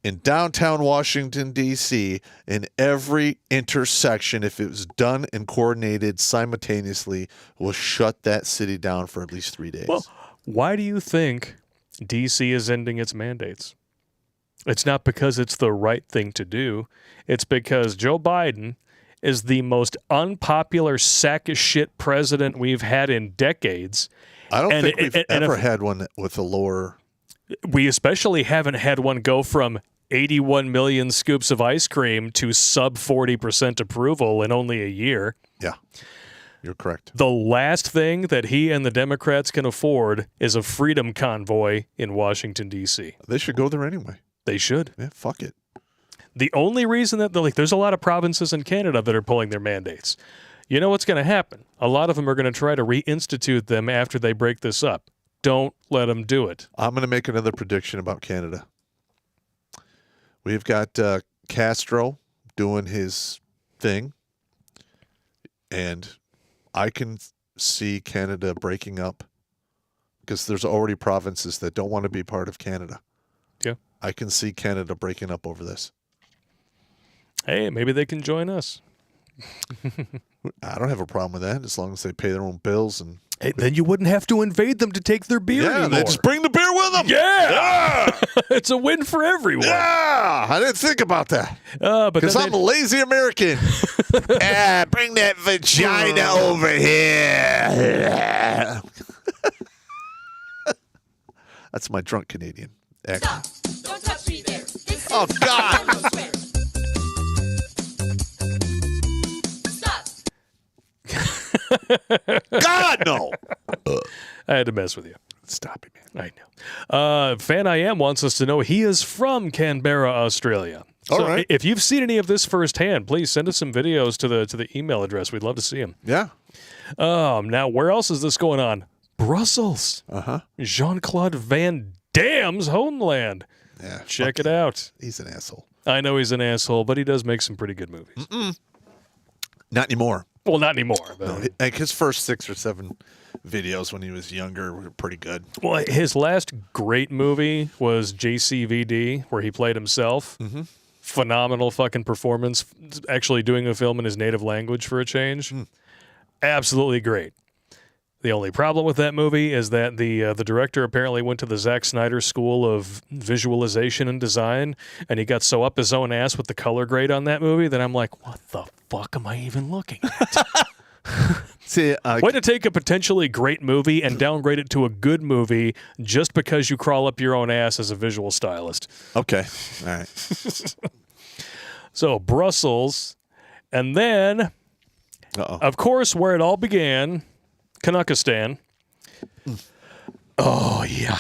in downtown Washington, D.C., in every intersection, if it was done and coordinated simultaneously, will shut that city down for at least 3 days. Well, why do you think D.C. is ending its mandates? It's not because it's the right thing to do. It's because Joe Biden is the most unpopular sack of shit president we've had in decades. I don't think we've ever had one with a lower... We especially haven't had one go from 81 million scoops of ice cream to sub 40% approval in only a year. Yeah, you're correct. The last thing that he and the Democrats can afford is a freedom convoy in Washington, D.C. They should go there anyway. They should. Yeah, fuck it. The only reason that there's a lot of provinces in Canada that are pulling their mandates. You know what's going to happen? A lot of them are going to try to reinstitute them after they break this up. Don't let them do it. I'm going to make another prediction about Canada. We've got Castro doing his thing, and I can see Canada breaking up because there's already provinces that don't want to be part of Canada. Yeah. I can see Canada breaking up over this. Hey, maybe they can join us. I don't have a problem with that as long as they pay their own bills. And hey, then you wouldn't have to invade them to take their beer anymore. they just bring the beer with them. Yeah! It's a win for everyone. Yeah! I didn't think about that. Because I'm a lazy American. Bring that vagina over here. That's my drunk Canadian accent. Stop! Don't touch me there. This Oh, is God. no swear. Stop! God, no. I had to mess with you. Stop it, man. I know. Fan I Am wants us to know he is from Canberra, Australia. All So right. if you've seen any of this firsthand, please send us some videos to the email address. We'd love to see them. Yeah. Now, where else is this going on? Brussels. Uh-huh. Jean-Claude Van Damme's homeland. Yeah. Check it out. He's an asshole. I know he's an asshole, but he does make some pretty good movies. Not anymore. Well, not anymore. But No, like his first 6 or 7 videos when he was younger were pretty good. well, his last great movie was JCVD, where he played himself. Mm-hmm. Phenomenal fucking performance. Actually doing a film in his native language for a change. Absolutely great. The only problem with that movie is that the director apparently went to the Zack Snyder School of Visualization and Design, and he got so up his own ass with the color grade on that movie that I'm like, what the fuck am I even looking at? See, Way to take a potentially great movie and downgrade it to a good movie just because you crawl up your own ass as a visual stylist. okay. All right. So, Brussels, and then, Uh-oh. of course, where it all began, Canuckistan. Oh, yeah.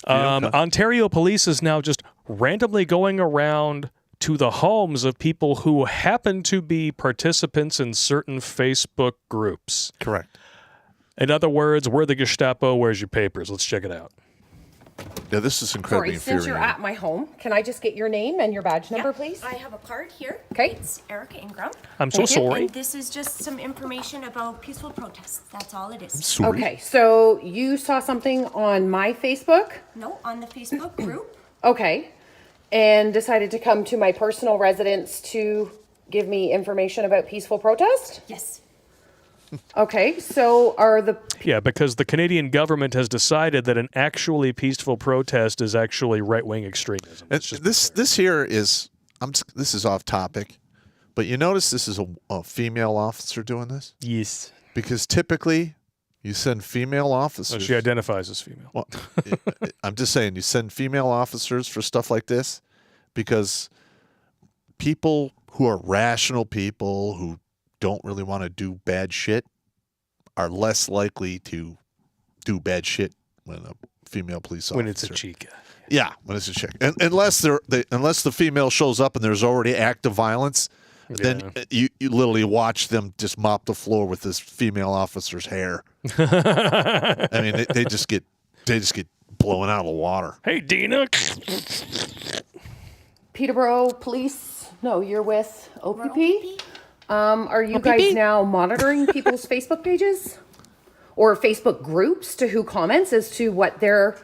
Ontario police is now just randomly going around to the homes of people who happen to be participants in certain Facebook groups. Correct. In other words, we're the Gestapo. Where's your papers? Let's check it out. Yeah, this is incredibly Sorry, since you're at my home, can I just get your name and your badge number, please? I have a card here. Okay. It's Erica Ingram. I'm so sorry. And this is just some information about peaceful protests. That's all it is. Sorry. Okay, so you saw something on my Facebook? No, on the Facebook group. Okay. And decided to come to my personal residence to give me information about peaceful protest? Yes. Okay, so are the... Yeah, because the Canadian government has decided that an actually peaceful protest is actually right-wing extremism. And this here is this is off topic, but you notice this is a female officer doing this? Yes. Because typically you send female officers. So she identifies as female. Well, I'm just saying you send female officers for stuff like this because people who are rational people who don't really want to do bad shit are less likely to do bad shit when a female police officer. When it's a chica. Yeah, when it's a chick. And unless the female shows up and there's already active violence, then you literally watch them just mop the floor with this female officer's hair. I mean, they just get blown out of the water. Hey, Dina. Peterborough Police? No, you're with OPP? Are you guys now monitoring people's Facebook pages or Facebook groups to who comments as to what their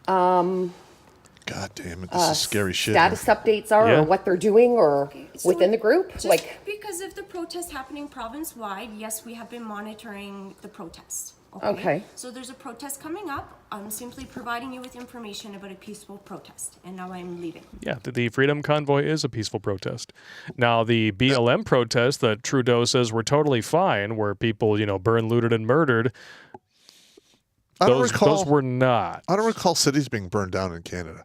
God damn it, this is scary shit. status updates are or what they're doing or within the group? Just because of the protests happening province-wide, yes, we have been monitoring the protests. Okay. So there's a protest coming up. I'm simply providing you with information about a peaceful protest, and now I'm leaving. Yeah, the Freedom Convoy is a peaceful protest. Now, the BLM protest that Trudeau says were totally fine, where people, burned, looted, and murdered, those were not. I don't recall cities being burned down in Canada.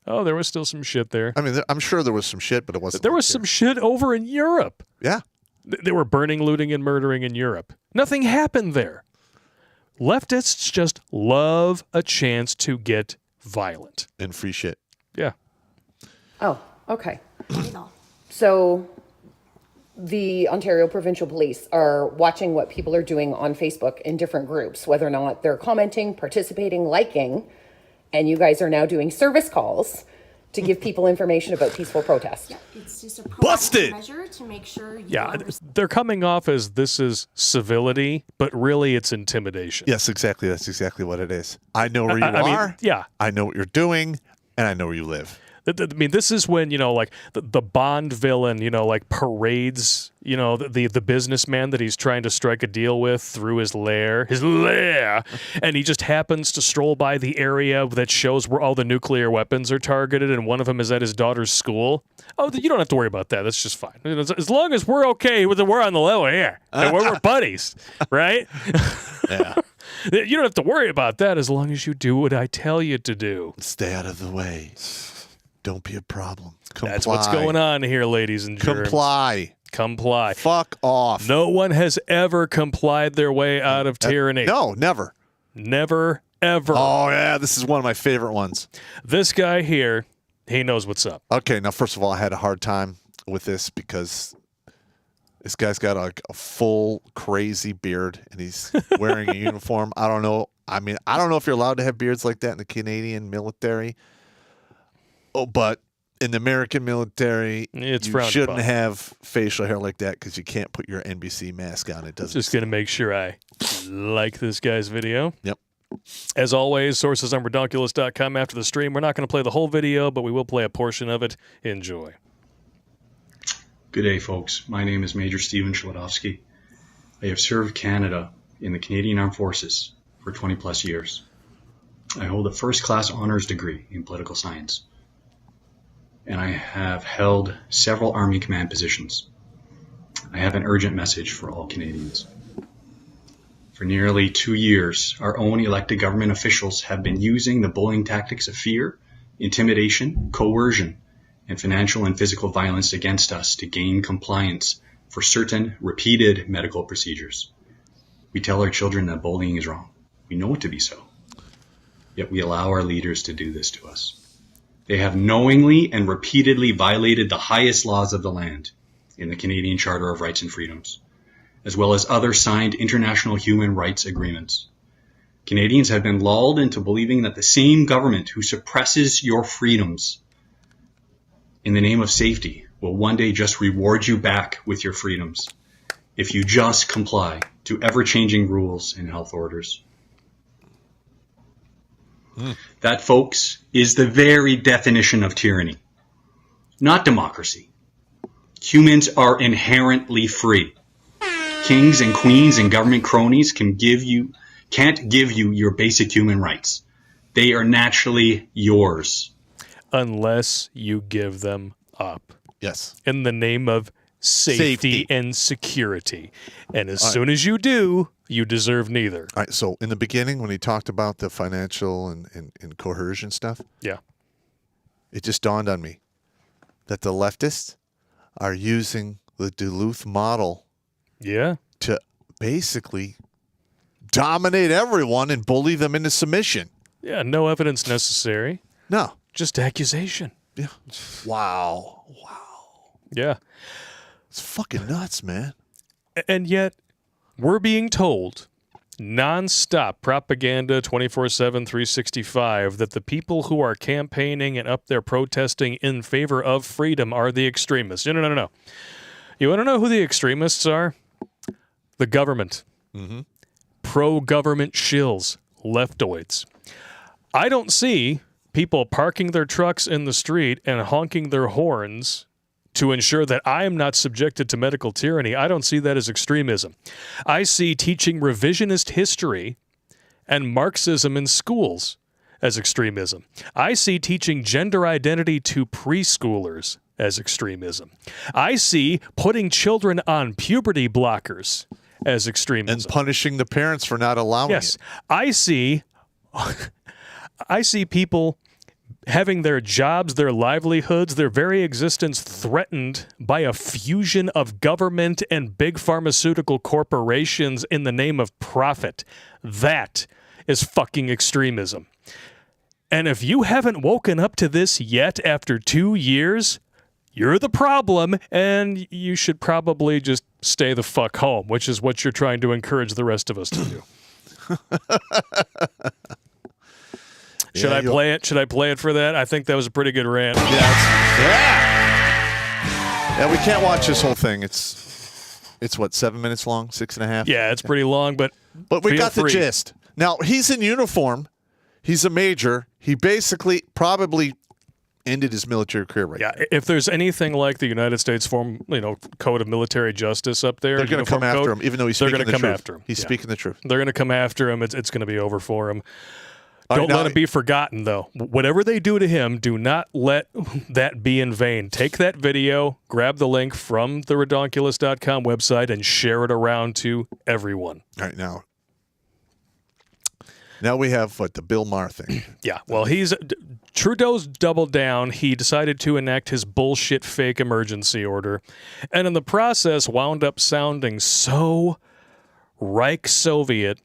Oh, there was still some shit there. I mean, I'm sure there was some shit, but it wasn't. There was some shit over in Europe. Yeah. They were burning, looting, and murdering in Europe. Nothing happened there. Leftists just love a chance to get violent. And free shit. Yeah. Oh, okay. So the Ontario Provincial Police are watching what people are doing on Facebook in different groups, whether or not they're commenting, participating, liking, and you guys are now doing service calls to give people information about peaceful protest. It's just a Busted! measure to make sure you Yeah, they're coming off as this is civility, but really it's intimidation. Yes, exactly. That's exactly what it is. I know where you are. mean, yeah. I know what you're doing, and I know where you live. I mean, this is when, like the Bond villain, like parades, the businessman that he's trying to strike a deal with through his lair, and he just happens to stroll by the area that shows where all the nuclear weapons are targeted, and one of them is at his daughter's school. Oh, you don't have to worry about that. That's just fine. As long as we're okay with it, we're on the level here. And we're buddies, right? Yeah. You don't have to worry about that as long as you do what I tell you to do. Stay out of the way. Don't be a problem. Comply. That's what's going on here, ladies and germs. Comply. Comply. Fuck off. No one has ever complied their way out of tyranny. No, never. Never, ever. Oh, yeah. This is one of my favorite ones. This guy here, he knows what's up. Okay. Now, first of all, I had a hard time with this because this guy's got a full crazy beard and he's wearing a uniform. I don't know. I mean, I don't know if you're allowed to have beards like that in the Canadian military. Oh, but in the American military, you shouldn't have facial hair like that because you can't put your NBC mask on. It doesn't. Just going to make sure I like this guy's video. Yep. As always, sources on Redonkulas.com after the stream. We're not going to play the whole video, but we will play a portion of it. Enjoy. Good day, folks. My name is Major Stephen Schwadowski. I have served Canada in the Canadian Armed Forces for 20 plus years. I hold a first-class honors degree in political science. And I have held several Army command positions. I have an urgent message for all Canadians. For nearly 2 years, our own elected government officials have been using the bullying tactics of fear, intimidation, coercion, and financial and physical violence against us to gain compliance for certain repeated medical procedures. We tell our children that bullying is wrong. We know it to be so. Yet we allow our leaders to do this to us. They have knowingly and repeatedly violated the highest laws of the land in the Canadian Charter of Rights and Freedoms, as well as other signed international human rights agreements. Canadians have been lulled into believing that the same government who suppresses your freedoms in the name of safety will one day just reward you back with your freedoms if you just comply to ever-changing rules and health orders. That, folks, is the very definition of tyranny, not democracy. Humans are inherently free. Kings and queens and government cronies can't give you your basic human rights. They are naturally yours. Unless you give them up. Yes. In the name of safety. And security. And as soon as you do, you deserve neither. All right, so in the beginning, when he talked about the financial and coercion stuff, yeah, it just dawned on me that the leftists are using the Duluth model to basically dominate everyone and bully them into submission. Yeah, no evidence necessary. No. Just accusation. Yeah. Wow. Yeah. It's fucking nuts, man. And yet, we're being told nonstop propaganda 24/7, 365 that the people who are campaigning and up there protesting in favor of freedom are the extremists. No. You want to know who the extremists are? The government. Mm-hmm. Pro-government shills. Leftoids. I don't see people parking their trucks in the street and honking their horns to ensure that I am not subjected to medical tyranny. I don't see that as extremism. I see teaching revisionist history and Marxism in schools as extremism. I see teaching gender identity to preschoolers as extremism. I see putting children on puberty blockers as extremism. And punishing the parents for not allowing it. I see people having their jobs, their livelihoods, their very existence threatened by a fusion of government and big pharmaceutical corporations in the name of profit. That is fucking extremism. And if you haven't woken up to this yet after 2 years, you're the problem, and you should probably just stay the fuck home, which is what you're trying to encourage the rest of us to do. Should I play it? Should I play it for that? I think that was a pretty good rant. Yeah, we can't watch this whole thing. It's what, 7 minutes long, 6.5? Yeah, it's pretty long, but we got the gist. Now, he's in uniform. He's a major. He basically probably ended his military career right now. If there's anything like the United States Code of Military Justice up there, they're going to come after him, even though he's speaking the truth. They're going to come after him. He's speaking the truth. They're going to come after him. It's going to be over for him. Don't let it be forgotten, though. Whatever they do to him, do not let that be in vain. Take that video, grab the link from the Redonkulas.com website, and share it around to everyone. All right, now we have, the Bill Maher thing. Yeah, well, Trudeau's doubled down. He decided to enact his bullshit fake emergency order, and in the process wound up sounding so Reich Soviet.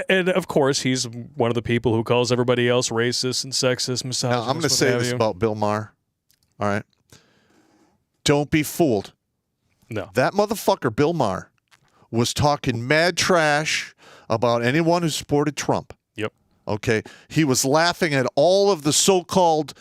And, of course, he's one of the people who calls everybody else racist and sexist, misogynist. Now, I'm going to say this about Bill Maher. All right? Don't be fooled. No. That motherfucker, Bill Maher, was talking mad trash about anyone who supported Trump. Yep. Okay? He was laughing at all of the so-called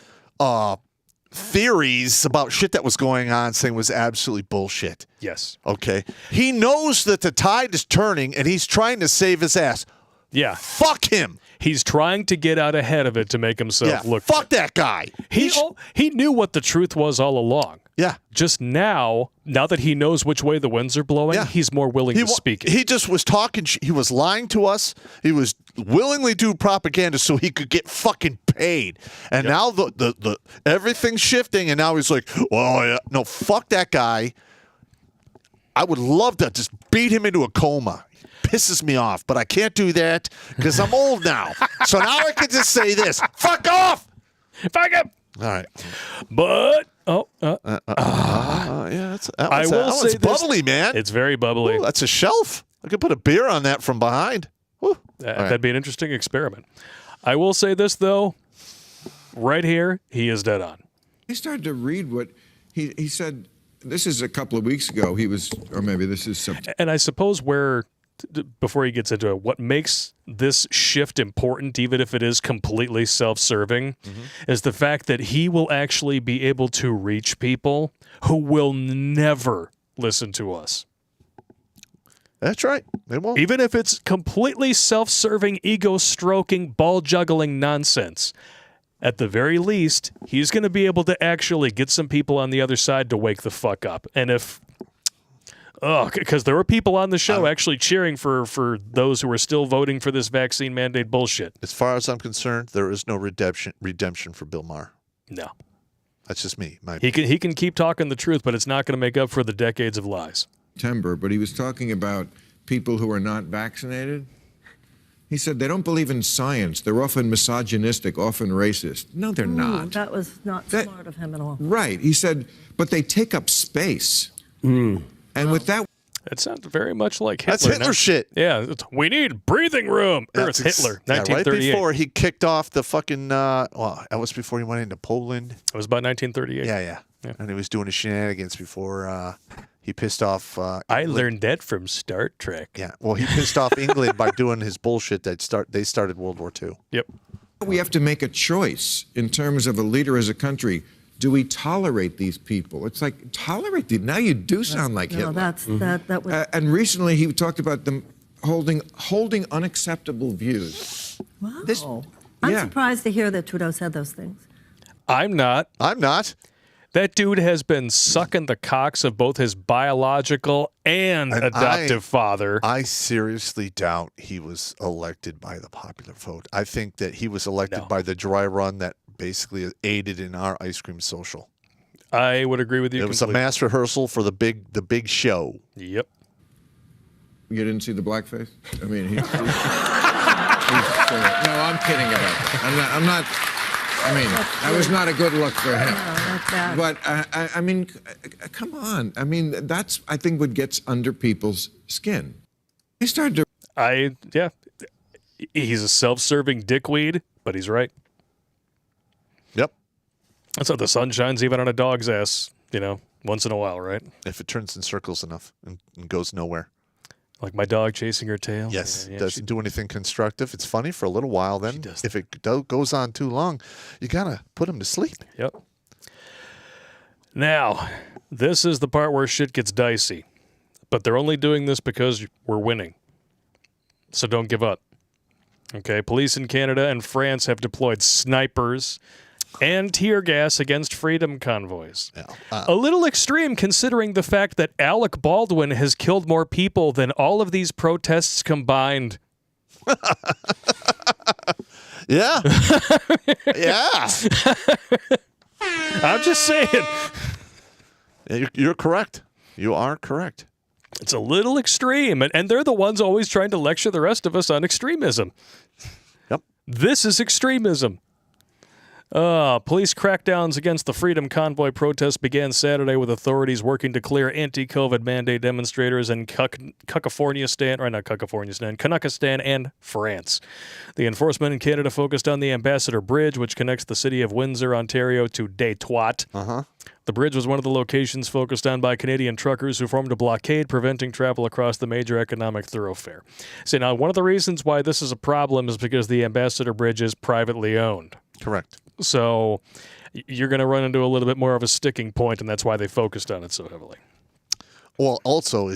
theories about shit that was going on, saying was absolutely bullshit. Yes. Okay? He knows that the tide is turning, and he's trying to save his ass. Yeah. Fuck him. He's trying to get out ahead of it to make himself look. Fuck that guy. He knew what the truth was all along. Yeah. Just now that he knows which way the winds are blowing, he's more willing to speak it. He just was talking. He was lying to us. He was willingly doing propaganda so he could get fucking paid. And now the everything's shifting, and now he's like, "Oh yeah, no, fuck that guy." I would love to just beat him into a coma. Pisses me off, but I can't do that because I'm old now. So now I can just say this: "Fuck off, fuck him." All right, but it's bubbly, man. It's very bubbly. Ooh, that's a shelf. I could put a beer on that from behind. That'd be an interesting experiment. I will say this, though. Right here, he is dead on. I started to read what he said. This is a couple of weeks ago. He was, or maybe this is September. And I suppose before he gets into it, what makes this shift important, even if it is completely self-serving, is the fact that he will actually be able to reach people who will never listen to us. That's right. They won't. Even if it's completely self-serving, ego-stroking, ball-juggling nonsense. At the very least, he's going to be able to actually get some people on the other side to wake the fuck up. And if... because there were people on the show actually cheering for those who are still voting for this vaccine mandate bullshit. As far as I'm concerned, there is no redemption for Bill Maher. No. That's just me. He can keep talking the truth, but it's not going to make up for the decades of lies. But he was talking about people who are not vaccinated. He said they don't believe in science. They're often misogynistic, often racist. No, they're not. That was not smart of him at all. Right. He said, but they take up space. And with that... It sounds very much like Hitler. That's Hitler shit. Yeah, we need breathing room. Earth Hitler, 1938. Right before he kicked off the fucking... that was before he went into Poland. It was about 1938. Yeah. And he was doing his shenanigans before... he pissed off... I learned that from Star Trek. Yeah, well, he pissed off England by doing his bullshit they started World War II. Yep. We have to make a choice in terms of a leader as a country. Do we tolerate these people? It's like, tolerate them. Now you do sound like Hitler. That was... and recently he talked about them holding unacceptable views. Wow. I'm surprised to hear that Trudeau said those things. I'm not. That dude has been sucking the cocks of both his biological and adoptive father. I seriously doubt he was elected by the popular vote. I think that he was elected by the dry run that basically aided in our ice cream social. I would agree with you. It was a mass rehearsal for the big show. Yep. You didn't see the blackface? I mean, no, I'm kidding about that. I'm not. I mean, that was not a good look for him. But, I mean, come on. I mean, that's, I think, what gets under people's skin. He started to... He's a self-serving dickweed, but he's right. Yep. That's how the sun shines even on a dog's ass, once in a while, right? If it turns in circles enough and goes nowhere. Like my dog chasing her tail? Yes. Doesn't do anything constructive. It's funny for a little while. Then if it goes on too long, you got to put him to sleep. Yep. Now, this is the part where shit gets dicey. But they're only doing this because we're winning. So don't give up. Okay, police in Canada and France have deployed snipers and tear gas against freedom convoys. A little extreme considering the fact that Alec Baldwin has killed more people than all of these protests combined. Yeah. Yeah. I'm just saying. You're correct. You are correct. It's a little extreme, and they're the ones always trying to lecture the rest of us on extremism. Yep. This is extremism. Police crackdowns against the Freedom Convoy protests began Saturday with authorities working to clear anti-COVID mandate demonstrators in Kazakhstan and France. The enforcement in Canada focused on the Ambassador Bridge, which connects the city of Windsor, Ontario to Detroit. The bridge was one of the locations focused on by Canadian truckers who formed a blockade preventing travel across the major economic thoroughfare. So now, one of the reasons why this is a problem is because the Ambassador Bridge is privately owned. Correct. So you're going to run into a little bit more of a sticking point, and that's why they focused on it so heavily. Well, also,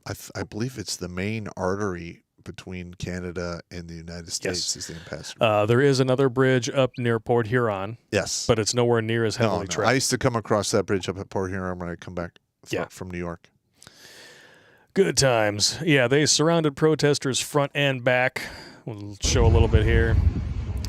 I believe it's the main artery between Canada and the United States is the Ambassador. There is another bridge up near Port Huron. Yes. But it's nowhere near as heavily traveled. I used to come across that bridge up at Port Huron when I come back from New York. Good times. Yeah, they surrounded protesters front and back. We'll show a little bit here.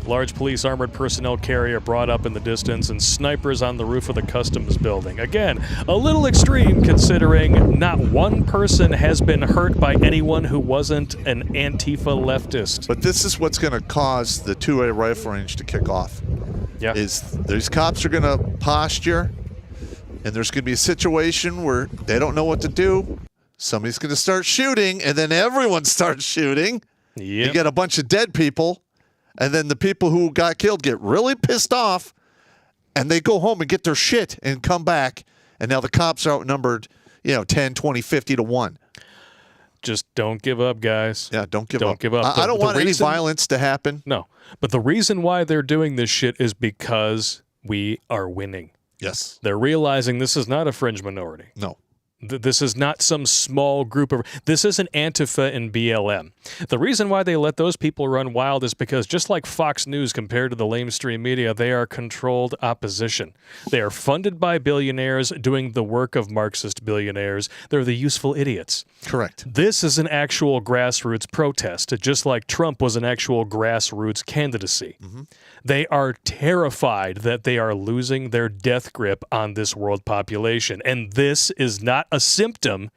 Large police armored personnel carrier brought up in the distance and snipers on the roof of the customs building. Again, a little extreme considering not one person has been hurt by anyone who wasn't an Antifa leftist. But this is what's going to cause the two-way rifle range to kick off. Yeah. Is these cops are going to posture, and there's going to be a situation where they don't know what to do. Somebody's going to start shooting, and then everyone starts shooting. Yep. You get a bunch of dead people. And then the people who got killed get really pissed off, and they go home and get their shit and come back. And now the cops are outnumbered, 10, 20, 50 to 1. Just don't give up, guys. Yeah, don't give up. I don't want any violence to happen. No. But the reason why they're doing this shit is because we are winning. Yes. They're realizing this is not a fringe minority. No. This is not some small group of... This isn't Antifa and BLM. The reason why they let those people run wild is because just like Fox News compared to the lamestream media, they are controlled opposition. They are funded by billionaires doing the work of Marxist billionaires. They're the useful idiots. Correct. This is an actual grassroots protest, just like Trump was an actual grassroots candidacy. Mm-hmm. They are terrified that they are losing their death grip on this world population. And this is not a symptom.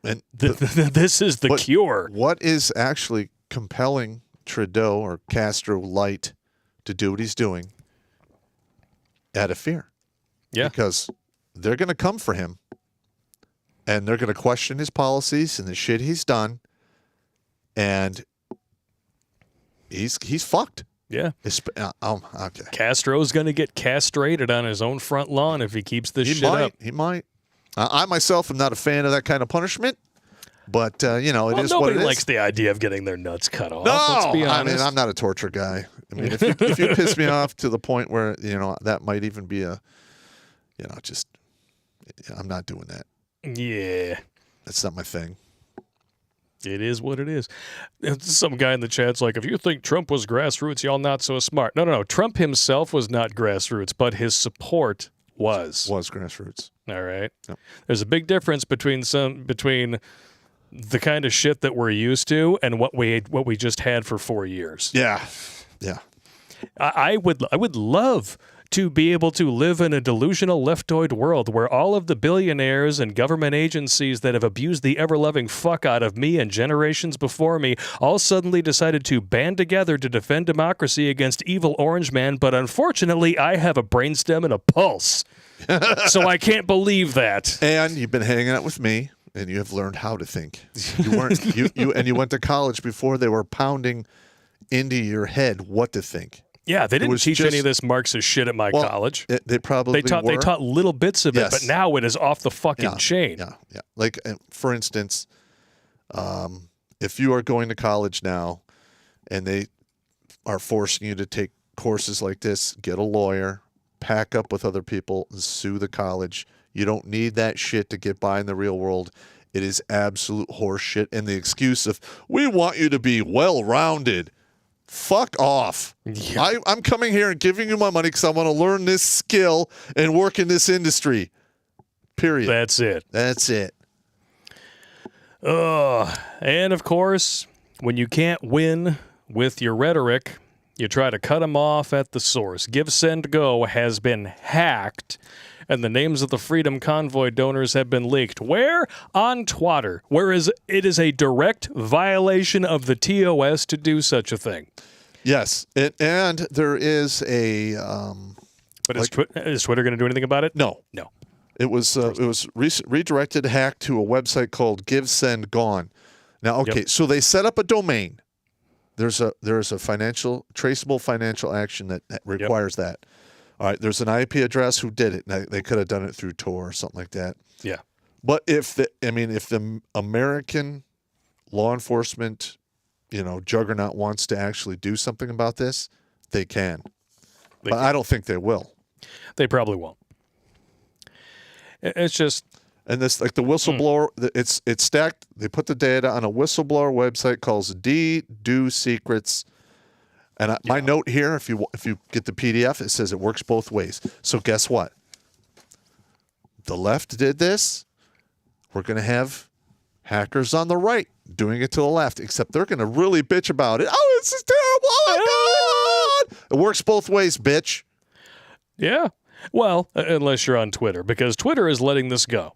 And this is the cure. What is actually compelling Trudeau or Castro Light to do what he's doing? Out of fear. Yeah. Because they're going to come for him. And they're going to question his policies and the shit he's done. And he's fucked. Yeah. Okay. Castro's going to get castrated on his own front lawn if he keeps this shit up. He might. I myself am not a fan of that kind of punishment, but it is what it is. Nobody likes the idea of getting their nuts cut off. No, let's be honest. I mean, I'm not a torture guy. I mean, if you piss me off to the point where that might even be I'm not doing that. Yeah, that's not my thing. It is what it is. Some guy in the chat's like, if you think Trump was grassroots, y'all not so smart. No. Trump himself was not grassroots, but his support was grassroots. All right. Yep. There's a big difference between the kind of shit that we're used to and what we just had for 4 years. Yeah. I would love to be able to live in a delusional leftoid world where all of the billionaires and government agencies that have abused the ever-loving fuck out of me and generations before me all suddenly decided to band together to defend democracy against evil Orange Man, but unfortunately I have a brainstem and a pulse. So I can't believe that. And you've been hanging out with me, and you have learned how to think. You weren't you went to college before they were pounding into your head what to think. Yeah, they didn't teach any of this Marxist shit at my college. They probably They taught little bits of it, but now it is off the fucking chain. Yeah. Like, for instance, if you are going to college now and they are forcing you to take courses like this, get a lawyer, pack up with other people, and sue the college. You don't need that shit to get by in the real world. It is absolute horse shit. And the excuse of, we want you to be well-rounded. Fuck off. Yeah. I'm coming here and giving you my money because I want to learn this skill and work in this industry. Period. That's it. And of course, when you can't win with your rhetoric, you try to cut them off at the source. Give, Send, Go has been hacked, and the names of the Freedom Convoy donors have been leaked. Where? On Twitter. Whereas it is a direct violation of the TOS to do such a thing. Yes, and there is a... but is Twitter going to do anything about it? No. It was redirected, hacked to a website called Give, Send, Gone. Now, okay, so they set up a domain. There's a traceable financial action that requires that. All right, there's an IP address who did it. Now, they could have done it through Tor or something like that. Yeah. But if the American law enforcement, juggernaut wants to actually do something about this, they can. But I don't think they will. They probably won't. It's just... And this, like the whistleblower, it's stacked. They put the data on a whistleblower website called Do Secrets. And my note here, if you get the PDF, it says it works both ways. So guess what? The left did this. We're going to have hackers on the right doing it to the left, except they're going to really bitch about it. Oh, this is terrible. Oh, my God. It works both ways, bitch. Yeah. Well, unless you're on Twitter, because Twitter is letting this go.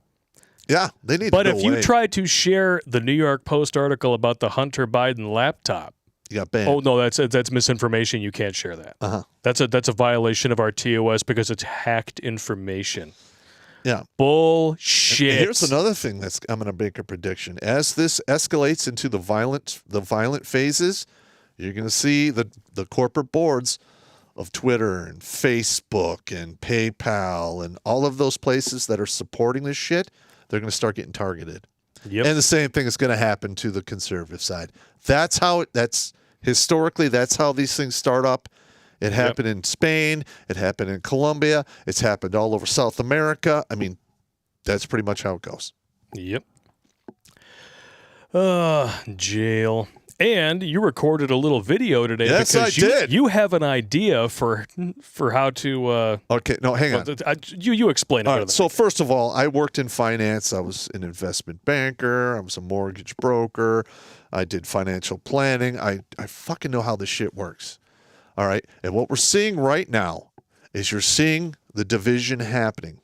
Yeah, they need to But go if you away. try to share the New York Post article about the Hunter Biden laptop, you got banned. Oh no, that's misinformation. You can't share that. That's a violation of our TOS because it's hacked information. Yeah, bullshit. And here's another thing I'm going to make a prediction. As this escalates into the violent phases, You're going to see the corporate boards of Twitter and Facebook and PayPal and all of those places that are supporting this shit. They're going to start getting targeted. Yep. And the same thing is going to happen to the conservative side. Historically, that's how these things start up. It happened in Spain. It happened in Colombia. It's happened all over South America. I mean, that's pretty much how it goes. Yep. Jail. And you recorded a little video today. Yes, because I did. You have an idea for how to. Okay, no, hang on. You explain it. All right, so first of all, I worked in finance. I was an investment banker. I was a mortgage broker. I did financial planning. I fucking know how this shit works. All right, and what we're seeing right now is you're seeing the division happening.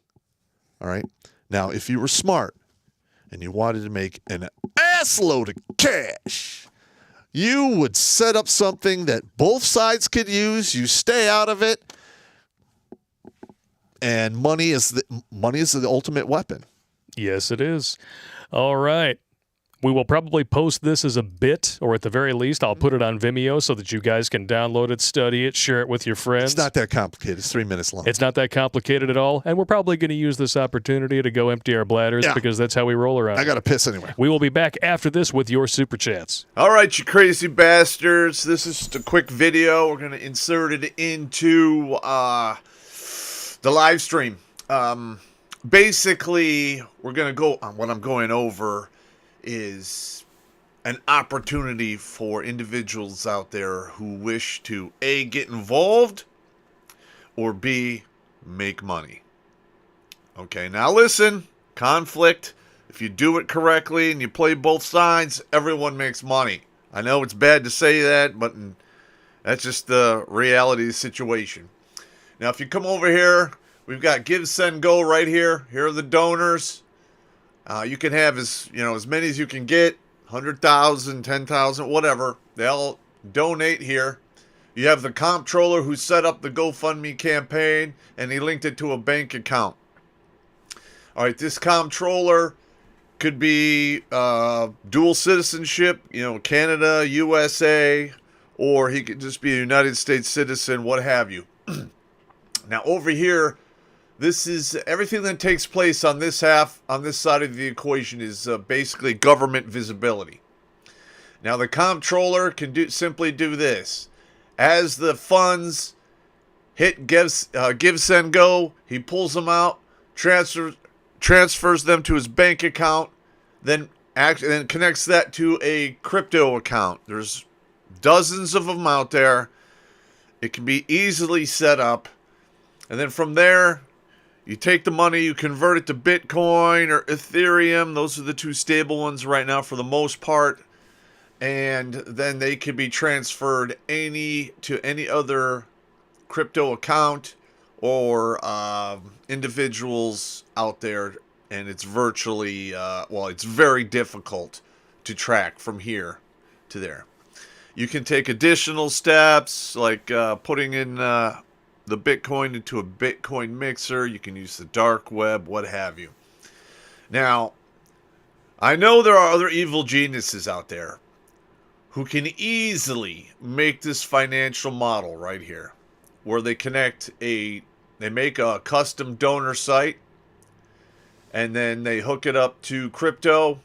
All right, now if you were smart and you wanted to make an assload of cash, you would set up something that both sides could use. You stay out of it, and money is the ultimate weapon. Yes, it is. All right. We will probably post this as a bit, or at the very least, I'll put it on Vimeo so that you guys can download it, study it, share it with your friends. It's not that complicated. It's 3 minutes long. It's not that complicated at all, and we're probably going to use this opportunity to go empty our bladders because that's how we roll around. I got to piss anyway. We will be back after this with your Super Chats. All right, you crazy bastards. This is just a quick video. We're going to insert it into the live stream. Basically, we're going to go on what I'm going over is an opportunity for individuals out there who wish to A, get involved, or B, make money. Okay, now listen, conflict, if you do it correctly and you play both sides, everyone makes money. I know it's bad to say that, but that's just the reality of the situation. Now, if you come over here, we've got Give, Send, Go right here. Here are the donors. You can have as many as you can get, 100,000, 10,000, whatever. They all donate here. You have the comptroller who set up the GoFundMe campaign, and he linked it to a bank account. All right, this comptroller could be dual citizenship, Canada, USA, or he could just be a United States citizen, what have you. Now, over here, this is everything that takes place on this side of the equation is basically government visibility. Now, the comptroller can simply do this. As the funds hit Give, Send, Go, he pulls them out, transfers them to his bank account, then connects that to a crypto account. There's dozens of them out there. It can be easily set up. And then from there, you take the money, you convert it to Bitcoin or Ethereum. Those are the two stable ones right now for the most part. And then they can be transferred to any other crypto account or individuals out there. And it's virtually, it's very difficult to track from here to there. You can take additional steps like putting in the Bitcoin into a Bitcoin mixer. You can use the dark web, what have you. Now, I know there are other evil geniuses out there who can easily make this financial model right here, where they make a custom donor site, and then they hook it up to crypto,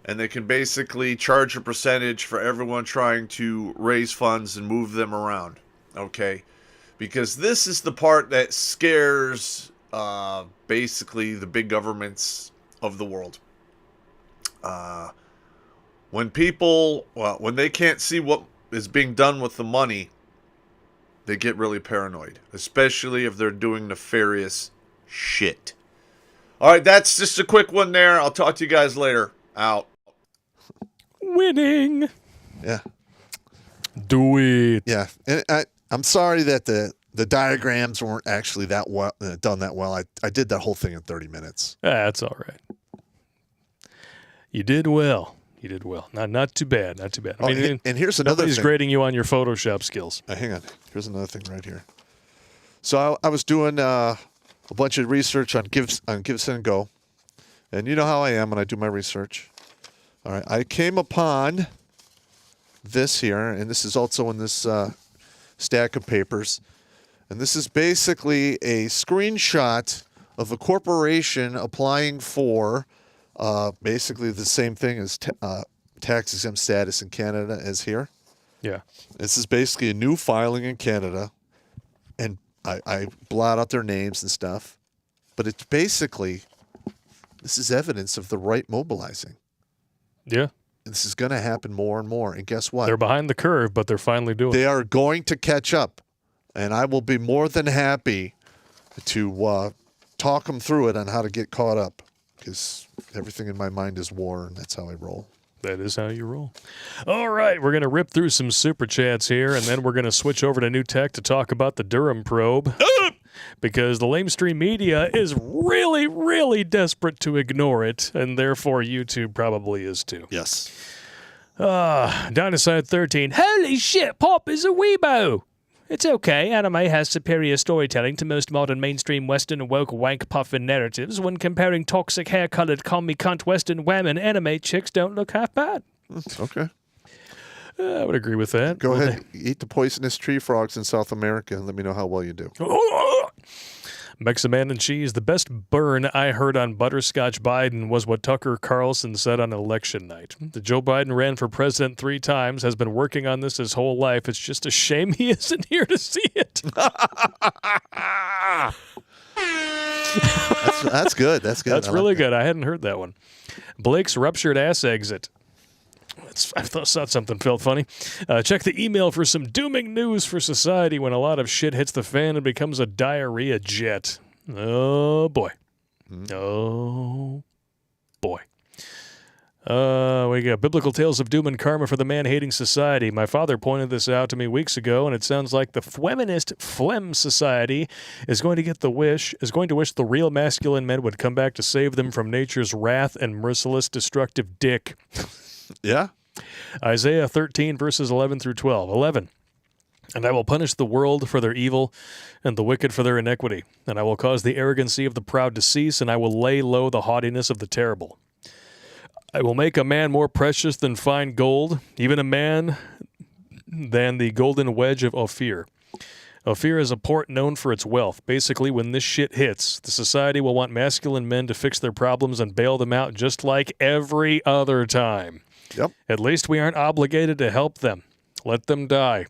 and they can basically charge a percentage for everyone trying to raise funds and move them around. Okay? Because this is the part that scares basically the big governments of the world. When they can't see what is being done with the money, they get really paranoid. Especially if they're doing nefarious shit. Alright, that's just a quick one there. I'll talk to you guys later. Out. Winning. Yeah. Do it. Yeah. And I'm sorry that the diagrams weren't actually done that well. I did that whole thing in 30 minutes. That's all right. You did well. You did well. Not too bad. Not too bad. I mean, and here's another thing. Nobody's grading you on your Photoshop skills. Hang on. Here's another thing right here. So I was doing a bunch of research on Give, Send, Go. And you know how I am when I do my research. All right. I came upon this here, and this is also in this stack of papers. And this is basically a screenshot of a corporation applying for basically the same thing as tax-exempt status in Canada as here. Yeah. This is basically a new filing in Canada, and I blot out their names and stuff. But it's basically, this is evidence of the right mobilizing. Yeah. This is going to happen more and more. And guess what? They're behind the curve, but they're finally doing it. They are going to catch up. And I will be more than happy to talk them through it on how to get caught up. Because everything in my mind is war, and that's how I roll. That is how you roll. All right, we're going to rip through some super chats here, and then we're going to switch over to New Tech to talk about the Durham probe. Because the lamestream media is really, really desperate to ignore it, and therefore YouTube probably is too. Yes. Downside 13. Holy shit, Pop is a weebo! It's okay, anime has superior storytelling to most modern mainstream Western and woke wank puffin narratives. When comparing toxic hair-colored commie cunt Western women, anime chicks don't look half bad. Okay. I would agree with that. Go ahead, eat the poisonous tree frogs in South America and let me know how well you do. Meximan and cheese. The best burn I heard on Butterscotch Biden was what Tucker Carlson said on election night. The Joe Biden ran for president 3 times, has been working on this his whole life. It's just a shame he isn't here to see it. That's good. That's good. That's really good. I hadn't heard that one. Blake's ruptured ass exit. I thought something felt funny. Check the email for some dooming news for society when a lot of shit hits the fan and becomes a diarrhea jet. Oh, boy. Oh, boy. We got Biblical Tales of Doom and Karma for the Man-Hating Society. My father pointed this out to me weeks ago, and it sounds like the feminist Phlegm Society is going to wish the real masculine men would come back to save them from nature's wrath and merciless destructive dick. Yeah. Isaiah 13, verses 11 through 12. 11. And I will punish the world for their evil and the wicked for their iniquity. And I will cause the arrogancy of the proud to cease, and I will lay low the haughtiness of the terrible. I will make a man more precious than fine gold, even a man than the golden wedge of Ophir. Ophir is a port known for its wealth. Basically, when this shit hits, the society will want masculine men to fix their problems and bail them out just like every other time. Yep. At least we aren't obligated to help them. Let them die.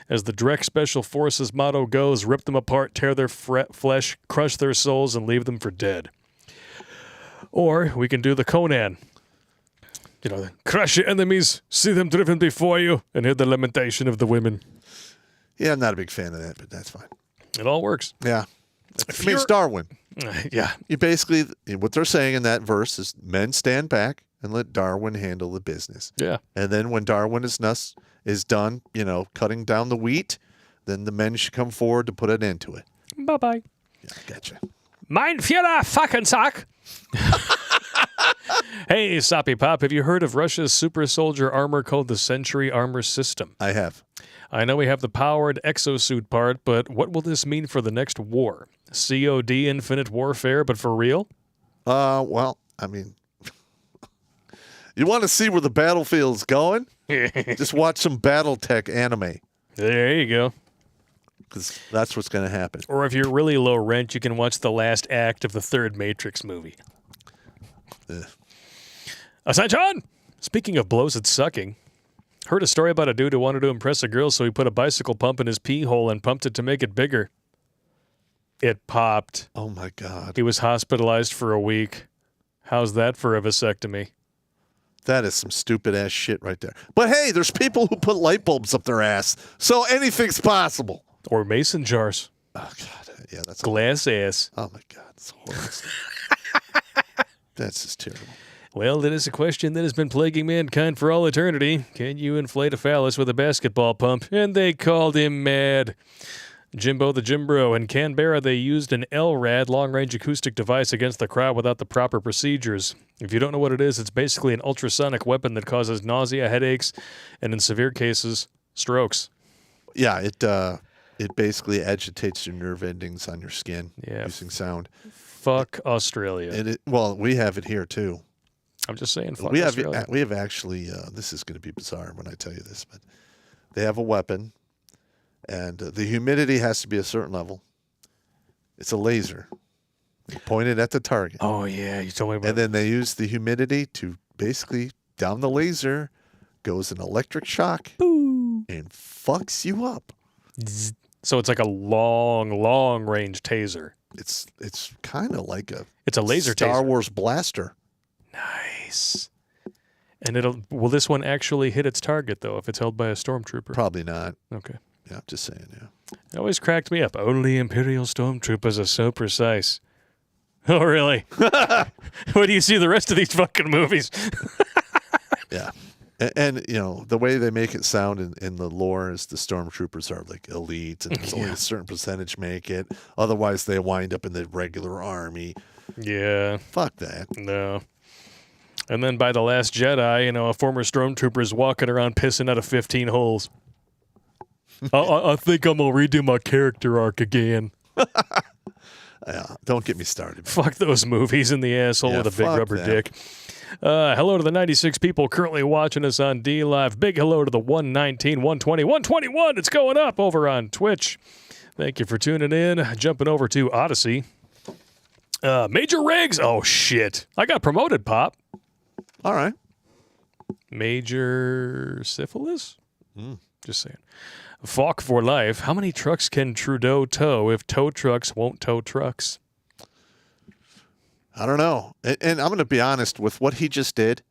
As the Drek Special Forces motto goes, rip them apart, tear their flesh, crush their souls, and leave them for dead. Or we can do the Conan. Crush your enemies, see them driven before you, and hear the lamentation of the women. Yeah, I'm not a big fan of that, but that's fine. It all works. Yeah. It's Darwin. Yeah. You basically, what they're saying in that verse is men stand back and let Darwin handle the business. Yeah. And then when Darwin is done, cutting down the wheat, then the men should come forward to put an end to it. Bye-bye. Yeah, gotcha. Mein Führer fucking Sack. Hey, Soppy Pop, have you heard of Russia's super soldier armor called the Century Armor System? I have. I know we have the powered exosuit part, but what will this mean for the next war? COD Infinite Warfare, but for real? Well, I mean, you want to see where the battlefield's going? Just watch some BattleTech anime. There you go. Because that's what's going to happen. Or if you're really low rent, you can watch the last act of the third Matrix movie. Ascension! Speaking of blows at sucking, heard a story about a dude who wanted to impress a girl, so he put a bicycle pump in his pee hole and pumped it to make it bigger. It popped. Oh, my God. He was hospitalized for a week. How's that for a vasectomy? That is some stupid-ass shit right there. But, hey, there's people who put light bulbs up their ass, so anything's possible. Or mason jars. Oh, God. Yeah, that's glass ass. Oh, my God. That's horrible. That's just terrible. Well, that is a question that has been plaguing mankind for all eternity. Can you inflate a phallus with a basketball pump? And they called him mad. Jimbo the Jimbro. In Canberra, they used an LRAD, long-range acoustic device, against the crowd without the proper procedures. If you don't know what it is, it's basically an ultrasonic weapon that causes nausea, headaches, and in severe cases, strokes. Yeah, it basically agitates your nerve endings on your skin using sound. Fuck Australia. And well, we have it here, too. I'm just saying. Fuck We Australia. have actually. This is going to be bizarre when I tell you this, but they have a weapon, and the humidity has to be a certain level. It's a laser. You point it at the target. Oh yeah, you told me about. And then they use the humidity to basically down the laser goes an electric shock and fucks you up. So it's like a long range taser. It's kind of like it's a laser Star taser. Wars blaster. Nice. And will this one actually hit its target though if it's held by a stormtrooper? Probably not. Okay. Yeah, just saying. Yeah. It always cracked me up. Only Imperial stormtroopers are so precise. Oh really? Where do you see the rest of these fucking movies? Yeah. And you know, the way they make it sound in the lore is the stormtroopers are like elite and there's only a certain percentage make it. Otherwise they wind up in the regular army. Yeah. Fuck that. No. And then by The Last Jedi, you know, a former stormtrooper is walking around pissing out of 15 holes. I think I'm going to redo my character arc again. Yeah, don't get me started. Fuck those movies in the asshole with a big rubber dick. Hello to the 96 people currently watching us on D Live. Big hello to the 119, 120, 121. It's going up over on Twitch. Thank you for tuning in. Jumping over to Odyssey. Major Riggs. Oh, shit. I got promoted, Pop. All right. Major Syphilis? Just saying. Falk for life. How many trucks can Trudeau tow if tow trucks won't tow trucks? I don't know. And I'm going to be honest with what he just did.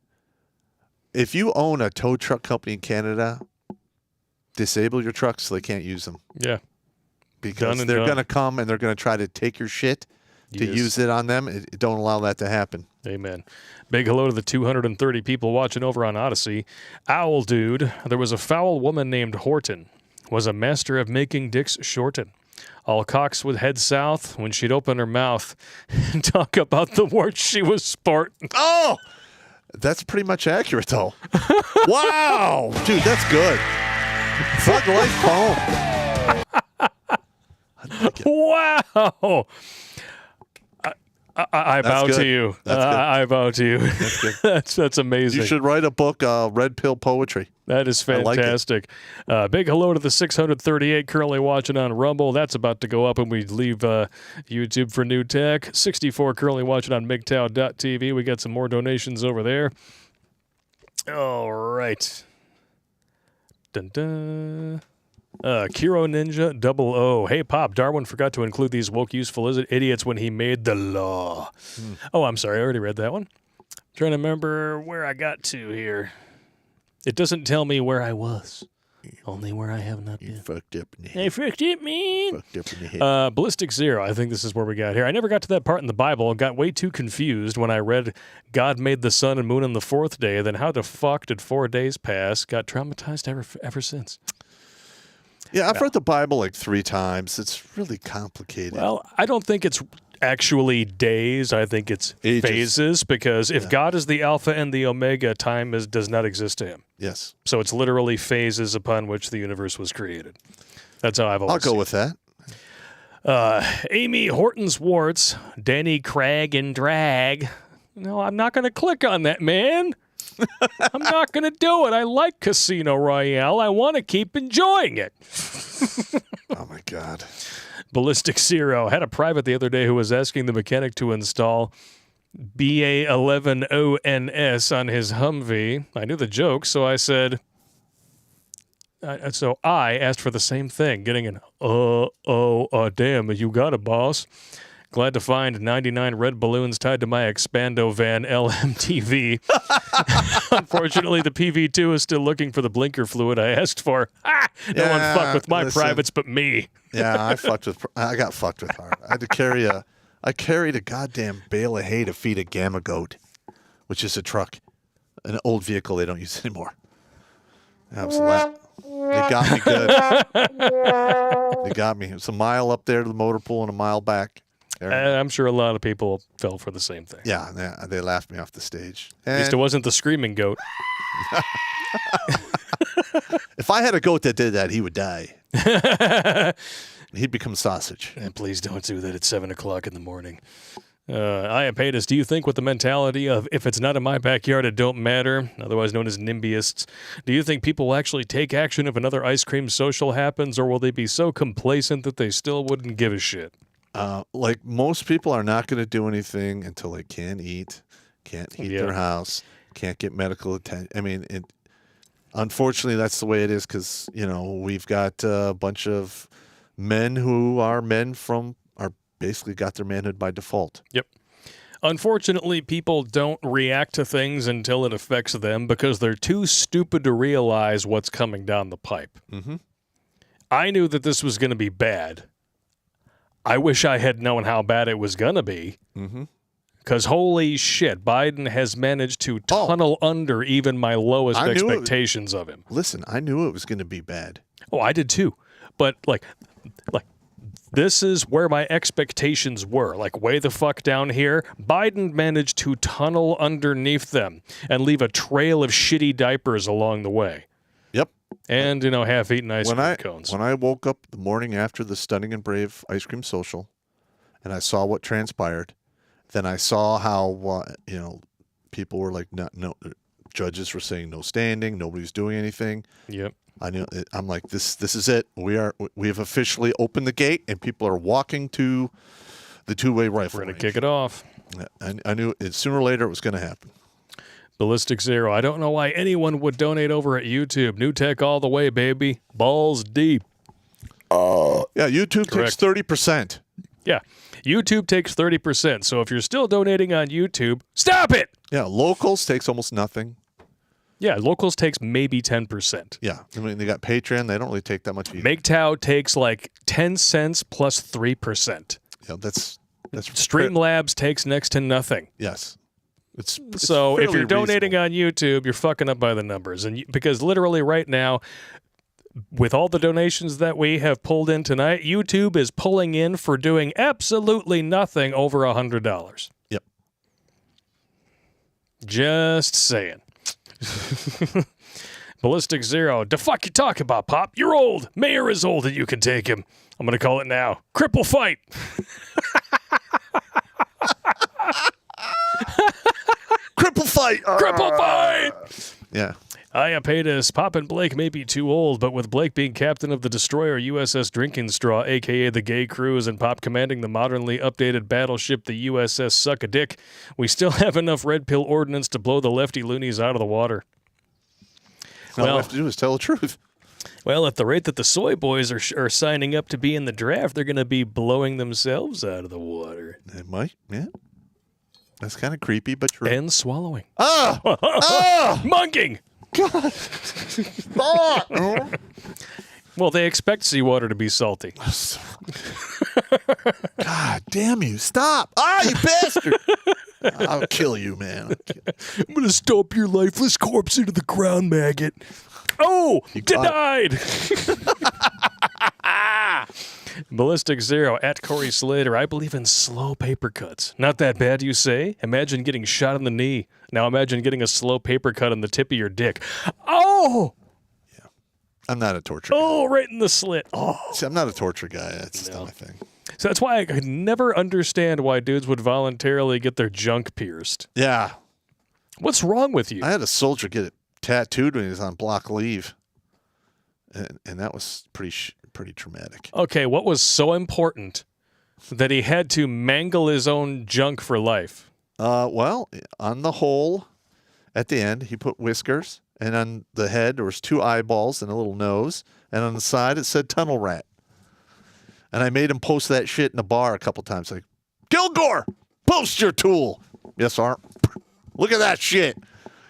If you own a tow truck company in Canada, disable your trucks so they can't use them. Yeah. Because they're going to come and they're going to try to take your shit to use it on them. Don't allow that to happen. Amen. Big hello to the 230 people watching over on Odyssey. Owl Dude. There was a foul woman named Horton. Was a master of making dicks shorten. All cocks would head south when she'd open her mouth and talk about the warts she was sporting. Oh! That's pretty much accurate, though. Wow! Dude, that's good. Thug life poem. Wow! I bow to you. I bow to you. That's good. That's amazing. You should write a book, Red Pill Poetry. That is fantastic. Big hello to the 638 currently watching on Rumble. That's about to go up when we leave YouTube for new tech. 64 currently watching on MGTOW.tv. We got some more donations over there. All right. Dun dun. Kiro Ninja 00. Hey, Pop, Darwin forgot to include these woke useful idiots when he made the law. Oh, I'm sorry. I already read that one. Trying to remember where I got to here. It doesn't tell me where I was. Only where I have not been. Fucked up in the head. I fucked it, man. Fucked up in the head. Ballistic Zero. I think this is where we got here. I never got to that part in the Bible and got way too confused when I read God made the sun and moon on the fourth day. Then how the fuck did 4 days pass? Got traumatized ever since. Yeah, I've read the Bible like 3 times. It's really complicated. Well, I don't think it's actually days. I think it's phases because if God is the Alpha and the Omega, time does not exist to him. Yes. So it's literally phases upon which the universe was created. That's how I've always I'll go with that. Amy Horton's warts, Danny Craig and drag. No, I'm not going to click on that, man. I'm not going to do it. I like Casino Royale. I want to keep enjoying it. Oh, my God. Ballistic Zero. Had a private the other day who was asking the mechanic to install BA11ONS on his Humvee. I knew the joke, so I said... So I asked for the same thing, getting an, damn, you got it, boss. Glad to find 99 red balloons tied to my Expando van LMTV. Unfortunately, the PV2 is still looking for the blinker fluid I asked for. No one fucked with my privates but me. Yeah, I got fucked with hard. I carried a goddamn bale of hay to feed a gamma goat, which is a truck, an old vehicle they don't use anymore. That was They got me good. They got me. It was a mile up there to the motor pool and a mile back. I'm sure a lot of people fell for the same thing. Yeah, they laughed me off the stage. At least it wasn't the screaming goat. If I had a goat that did that, he would die. He'd become sausage. And please don't do that at 7 o'clock in the morning. Iapetus, do you think with the mentality of if it's not in my backyard, it don't matter, otherwise known as NIMBYists, do you think people will actually take action if another ice cream social happens, or will they be so complacent that they still wouldn't give a shit? Like most people are not going to do anything until they can't heat their house, can't get medical attention. I mean, unfortunately, that's the way it is because, we've got a bunch of men who are basically got their manhood by default. Yep. Unfortunately, people don't react to things until it affects them because they're too stupid to realize what's coming down the pipe. Mm-hmm. I knew that this was going to be bad. I wish I had known how bad it was going to be. Mm-hmm. Because holy shit, Biden has managed to tunnel under even my lowest expectations of him. Listen, I knew it was going to be bad. Oh, I did too. But like this is where my expectations were. Like way the fuck down here, Biden managed to tunnel underneath them and leave a trail of shitty diapers along the way. Yep. And, half-eaten ice cream cones. When I woke up the morning after the Stunning and Brave ice cream social and I saw what transpired, then I saw how, people were like, no, judges were saying no standing, nobody's doing anything. Yep. I knew. I'm like, this is it. We have officially opened the gate, and people are walking to the two-way rifle. We're going to kick it off. I knew sooner or later it was going to happen. Ballistic Zero. I don't know why anyone would donate over at YouTube. New tech all the way, baby. Balls deep. Yeah, YouTube takes 30%. Yeah, YouTube takes 30%. So if you're still donating on YouTube, stop it! Yeah, Locals takes almost nothing. Yeah, Locals takes maybe 10%. Yeah, I mean, they got Patreon. They don't really take that much either. MGTOW takes like 10 cents plus 3%. Yeah, that's Streamlabs takes next to nothing. Yes. It's so if you're donating on YouTube, you're fucking up by the numbers. And because literally right now, with all the donations that we have pulled in tonight, YouTube is pulling in for doing absolutely nothing over $100. Yep. Just saying. Ballistic Zero. The fuck you talking about, Pop? You're old. Mayor is old and you can take him. I'm going to call it now. Cripple fight. Cripple fight. Cripple fight. Yeah. Iapetus, Pop and Blake may be too old, but with Blake being captain of the destroyer USS Drinking Straw, a.k.a. the Gay Cruise, and Pop commanding the modernly updated battleship the USS Suck-a-Dick, we still have enough red pill ordnance to blow the lefty loonies out of the water. All we have to do is tell the truth. Well, at the rate that the soy boys are signing up to be in the draft, they're going to be blowing themselves out of the water. They might, yeah. That's kind of creepy, but true. And swallowing. Munking! God. Well, they expect seawater to be salty. God damn you. Stop. You bastard. I'll kill you, man. I'm going to stomp your lifeless corpse into the ground, maggot. Oh, denied. Ballistic Zero at Corey Slater. I believe in slow paper cuts. Not that bad, you say? Imagine getting shot in the knee. Now imagine getting a slow paper cut on the tip of your dick. Oh! Yeah. I'm not a torture guy. Oh, right in the slit. Oh. See, I'm not a torture guy. That's not my thing. So that's why I could never understand why dudes would voluntarily get their junk pierced. Yeah. What's wrong with you? I had a soldier get it tattooed when he was on block leave. And that was pretty traumatic. Okay, what was so important that he had to mangle his own junk for life? Well, on the hole at the end, he put whiskers, and on the head there was 2 eyeballs and a little nose, and on the side it said tunnel rat. And I made him post that shit in the bar a couple times, like, Kilgore, post your tool. Yes, sir. Look at that shit.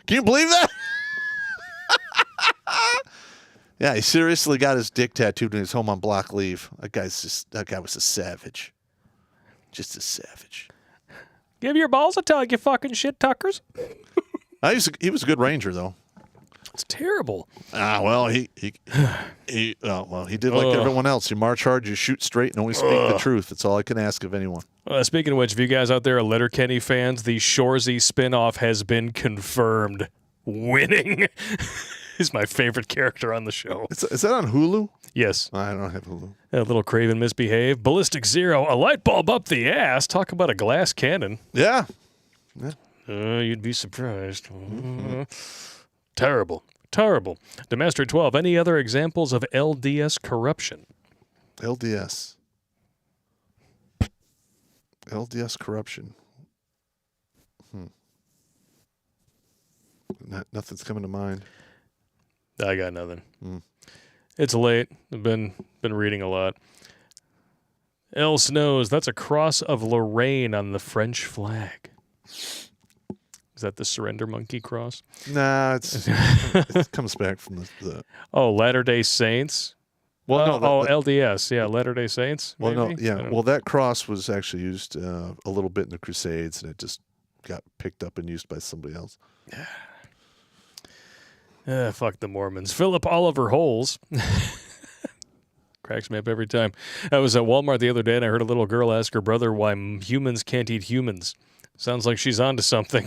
Can you believe that? Yeah, he seriously got his dick tattooed when he was home on block leave. That guy was a savage. Just a savage. Give your balls a tug, you fucking shit tuckers. He was a good ranger, though. It's terrible. Well, he did like everyone else. You march hard, you shoot straight, and only speak the truth. That's all I can ask of anyone. Speaking of which, if you guys out there are Letterkenny fans, the Shoresy spinoff has been confirmed. Winning. He's my favorite character on the show. Is that on Hulu? Yes. I don't have Hulu. A little Craven Misbehave. Ballistic Zero, a light bulb up the ass. Talk about a glass cannon. Yeah. You'd be surprised. Terrible. Terrible. Demaster 12, any other examples of LDS corruption? LDS corruption. Nothing's coming to mind. I got nothing. It's late. I've been reading a lot. L Snows, that's a cross of Lorraine on the French flag. Is that the surrender monkey cross? Nah, it comes back from the Oh, Latter-day Saints? Well, no. LDS. Yeah, Latter-day Saints. Well, maybe? no, yeah. Well, that cross was actually used a little bit in the Crusades, and it just got picked up and used by somebody else. Fuck the Mormons. Philip Oliver Holes. Cracks me up every time. I was at Walmart the other day, and I heard a little girl ask her brother why humans can't eat humans. Sounds like she's onto something.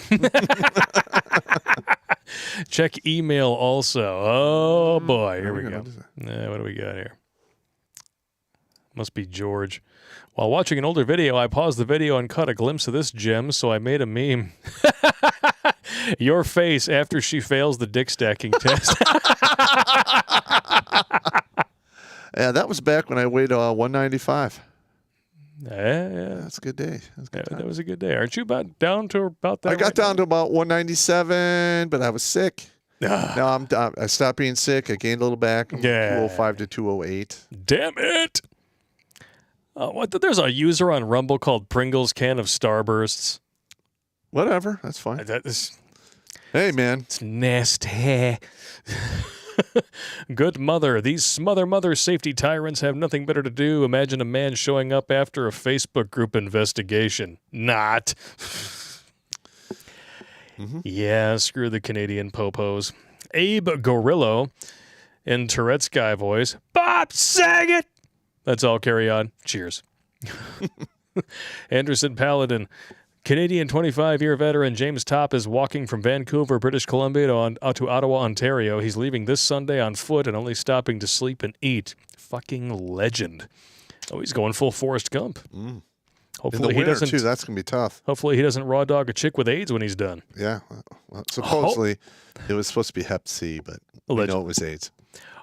Check email also. Oh, boy. Here we go. What do we got here? Must be George. While watching an older video, I paused the video and caught a glimpse of this gem, so I made a meme. Your face after she fails the dick stacking test. Yeah, that was back when I weighed 195. Yeah. That's a good day. That was a good day. Aren't you down to about that? I got down to about 197, but I was sick. No, I stopped being sick. I gained a little back. I'm 205 to 208. Damn it! There's a user on Rumble called Pringles Can of Starbursts. Whatever, that's fine. Hey, man. It's nasty. Good mother. These smother safety tyrants have nothing better to do. Imagine a man showing up after a Facebook group investigation. Not. Yeah, screw the Canadian popos. Abe Gorillo in Tourette's guy voice. Bob, sang it! That's all. Carry on. Cheers. Anderson Paladin. Canadian 25-year veteran James Topp is walking from Vancouver, British Columbia to Ottawa, Ontario. He's leaving this Sunday on foot and only stopping to sleep and eat. Fucking legend. Oh, he's going full Forrest Gump. Hopefully he doesn't. Too, that's going to be tough. Hopefully he doesn't raw dog a chick with AIDS when he's done. Yeah. Well, supposedly it was supposed to be Hep C, but we know it was AIDS.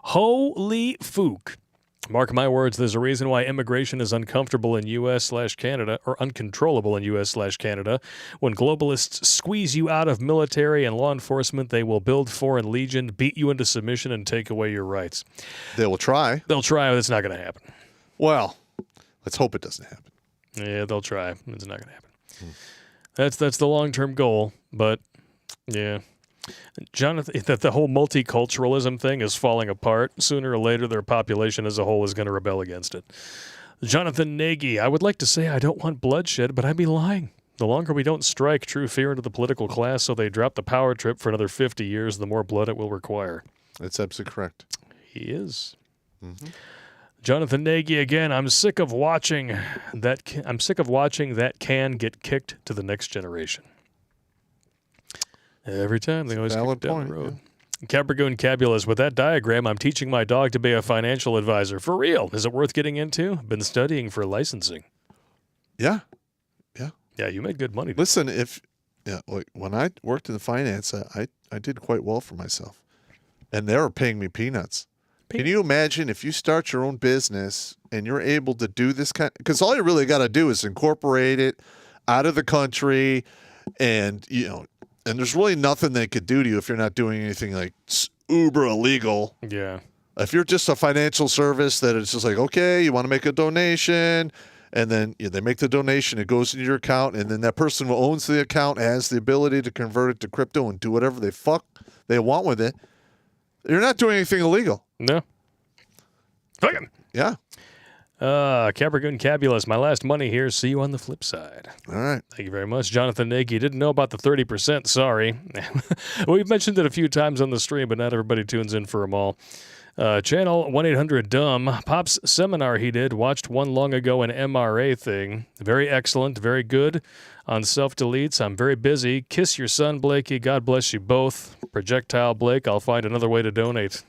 Holy fook. Mark my words, there's a reason why immigration is uncomfortable in U.S./Canada, or uncontrollable in U.S./Canada. When globalists squeeze you out of military and law enforcement, they will build foreign legion, beat you into submission, and take away your rights. They will try. They'll try, but it's not going to happen. Well, let's hope it doesn't happen. Yeah, they'll try. It's not going to happen. That's the long-term goal, but yeah. Jonathan, that the whole multiculturalism thing is falling apart. Sooner or later, their population as a whole is going to rebel against it. Jonathan Nagy, I would like to say I don't want bloodshed, but I'd be lying. The longer we don't strike true fear into the political class so they drop the power trip for another 50 years, the more blood it will require. That's absolutely correct. He is. Jonathan Nagy again. I'm sick of watching that can get kicked to the next generation. Every time they always kick down the road. Yeah. Capricorn Cabulus, with that diagram, I'm teaching my dog to be a financial advisor. For real. Is it worth getting into? Been studying for licensing. Yeah. Yeah, you made good money. Listen, when I worked in the finance, I did quite well for myself. And they were paying me peanuts. Can you imagine if you start your own business and you're able to do this kind? Because all you really got to do is incorporate it out of the country, and and there's really nothing they could do to you if you're not doing anything like uber illegal. Yeah. If you're just a financial service that it's just like, okay, you want to make a donation, and then they make the donation, it goes into your account, and then that person who owns the account has the ability to convert it to crypto and do whatever they want with it. You're not doing anything illegal. No. Fuck him. Yeah. Capricorn Cabulus, my last money here. See you on the flip side. All right. Thank you very much. Jonathan Nagy, didn't know about the 30%. Sorry. We've mentioned it a few times on the stream, but not everybody tunes in for them all. Channel 1-800-DUMB. Pop's seminar he did. Watched one long ago, an MRA thing. Very excellent. Very good. On self-deletes, I'm very busy. Kiss your son, Blakey. God bless you both. Projectile Blake, I'll find another way to donate.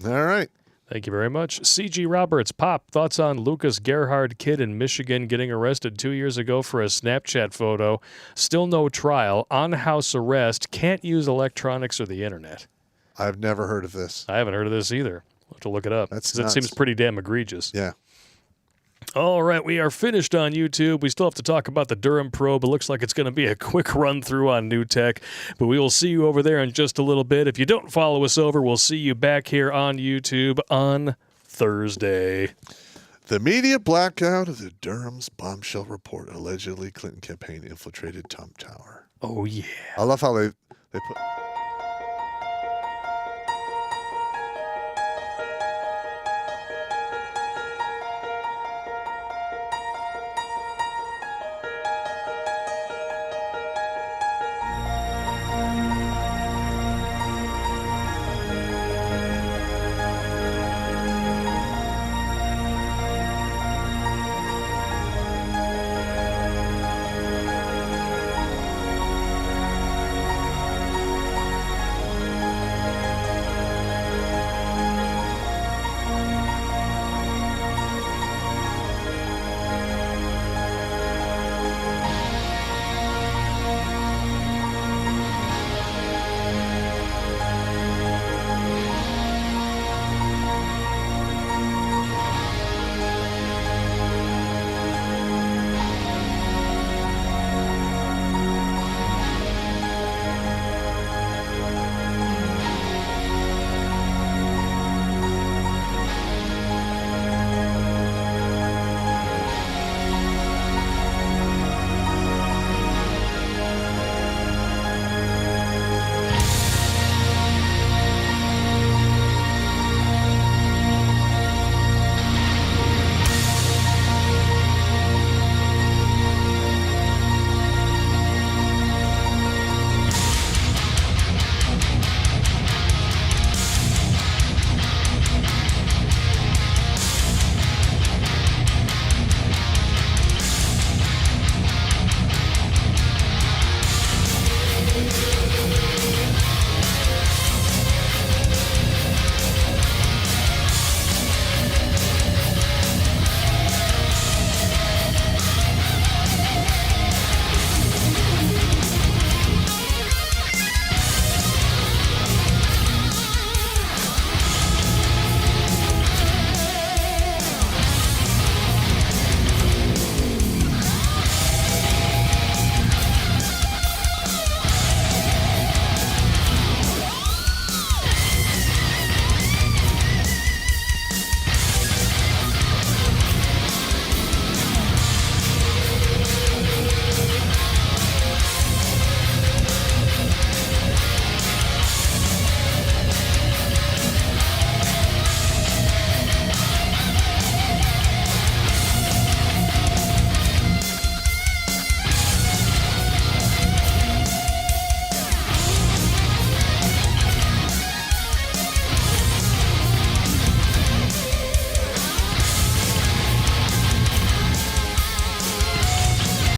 All right. Thank you very much. C.G. Roberts, Pop, thoughts on Lucas Gerhard kid in Michigan getting arrested 2 years ago for a Snapchat photo. Still no trial. On house arrest. Can't use electronics or the internet. I've never heard of this. I haven't heard of this either. We'll have to look it up. That seems pretty damn egregious. Yeah. All right, we are finished on YouTube. We still have to talk about the Durham probe. It looks like it's going to be a quick run through on new tech, but we will see you over there in just a little bit. If you don't follow us over, we'll see you back here on YouTube on Thursday. The media blackout of the Durham's bombshell report. Allegedly, Clinton campaign infiltrated Trump Tower. Oh, yeah. I love how they put...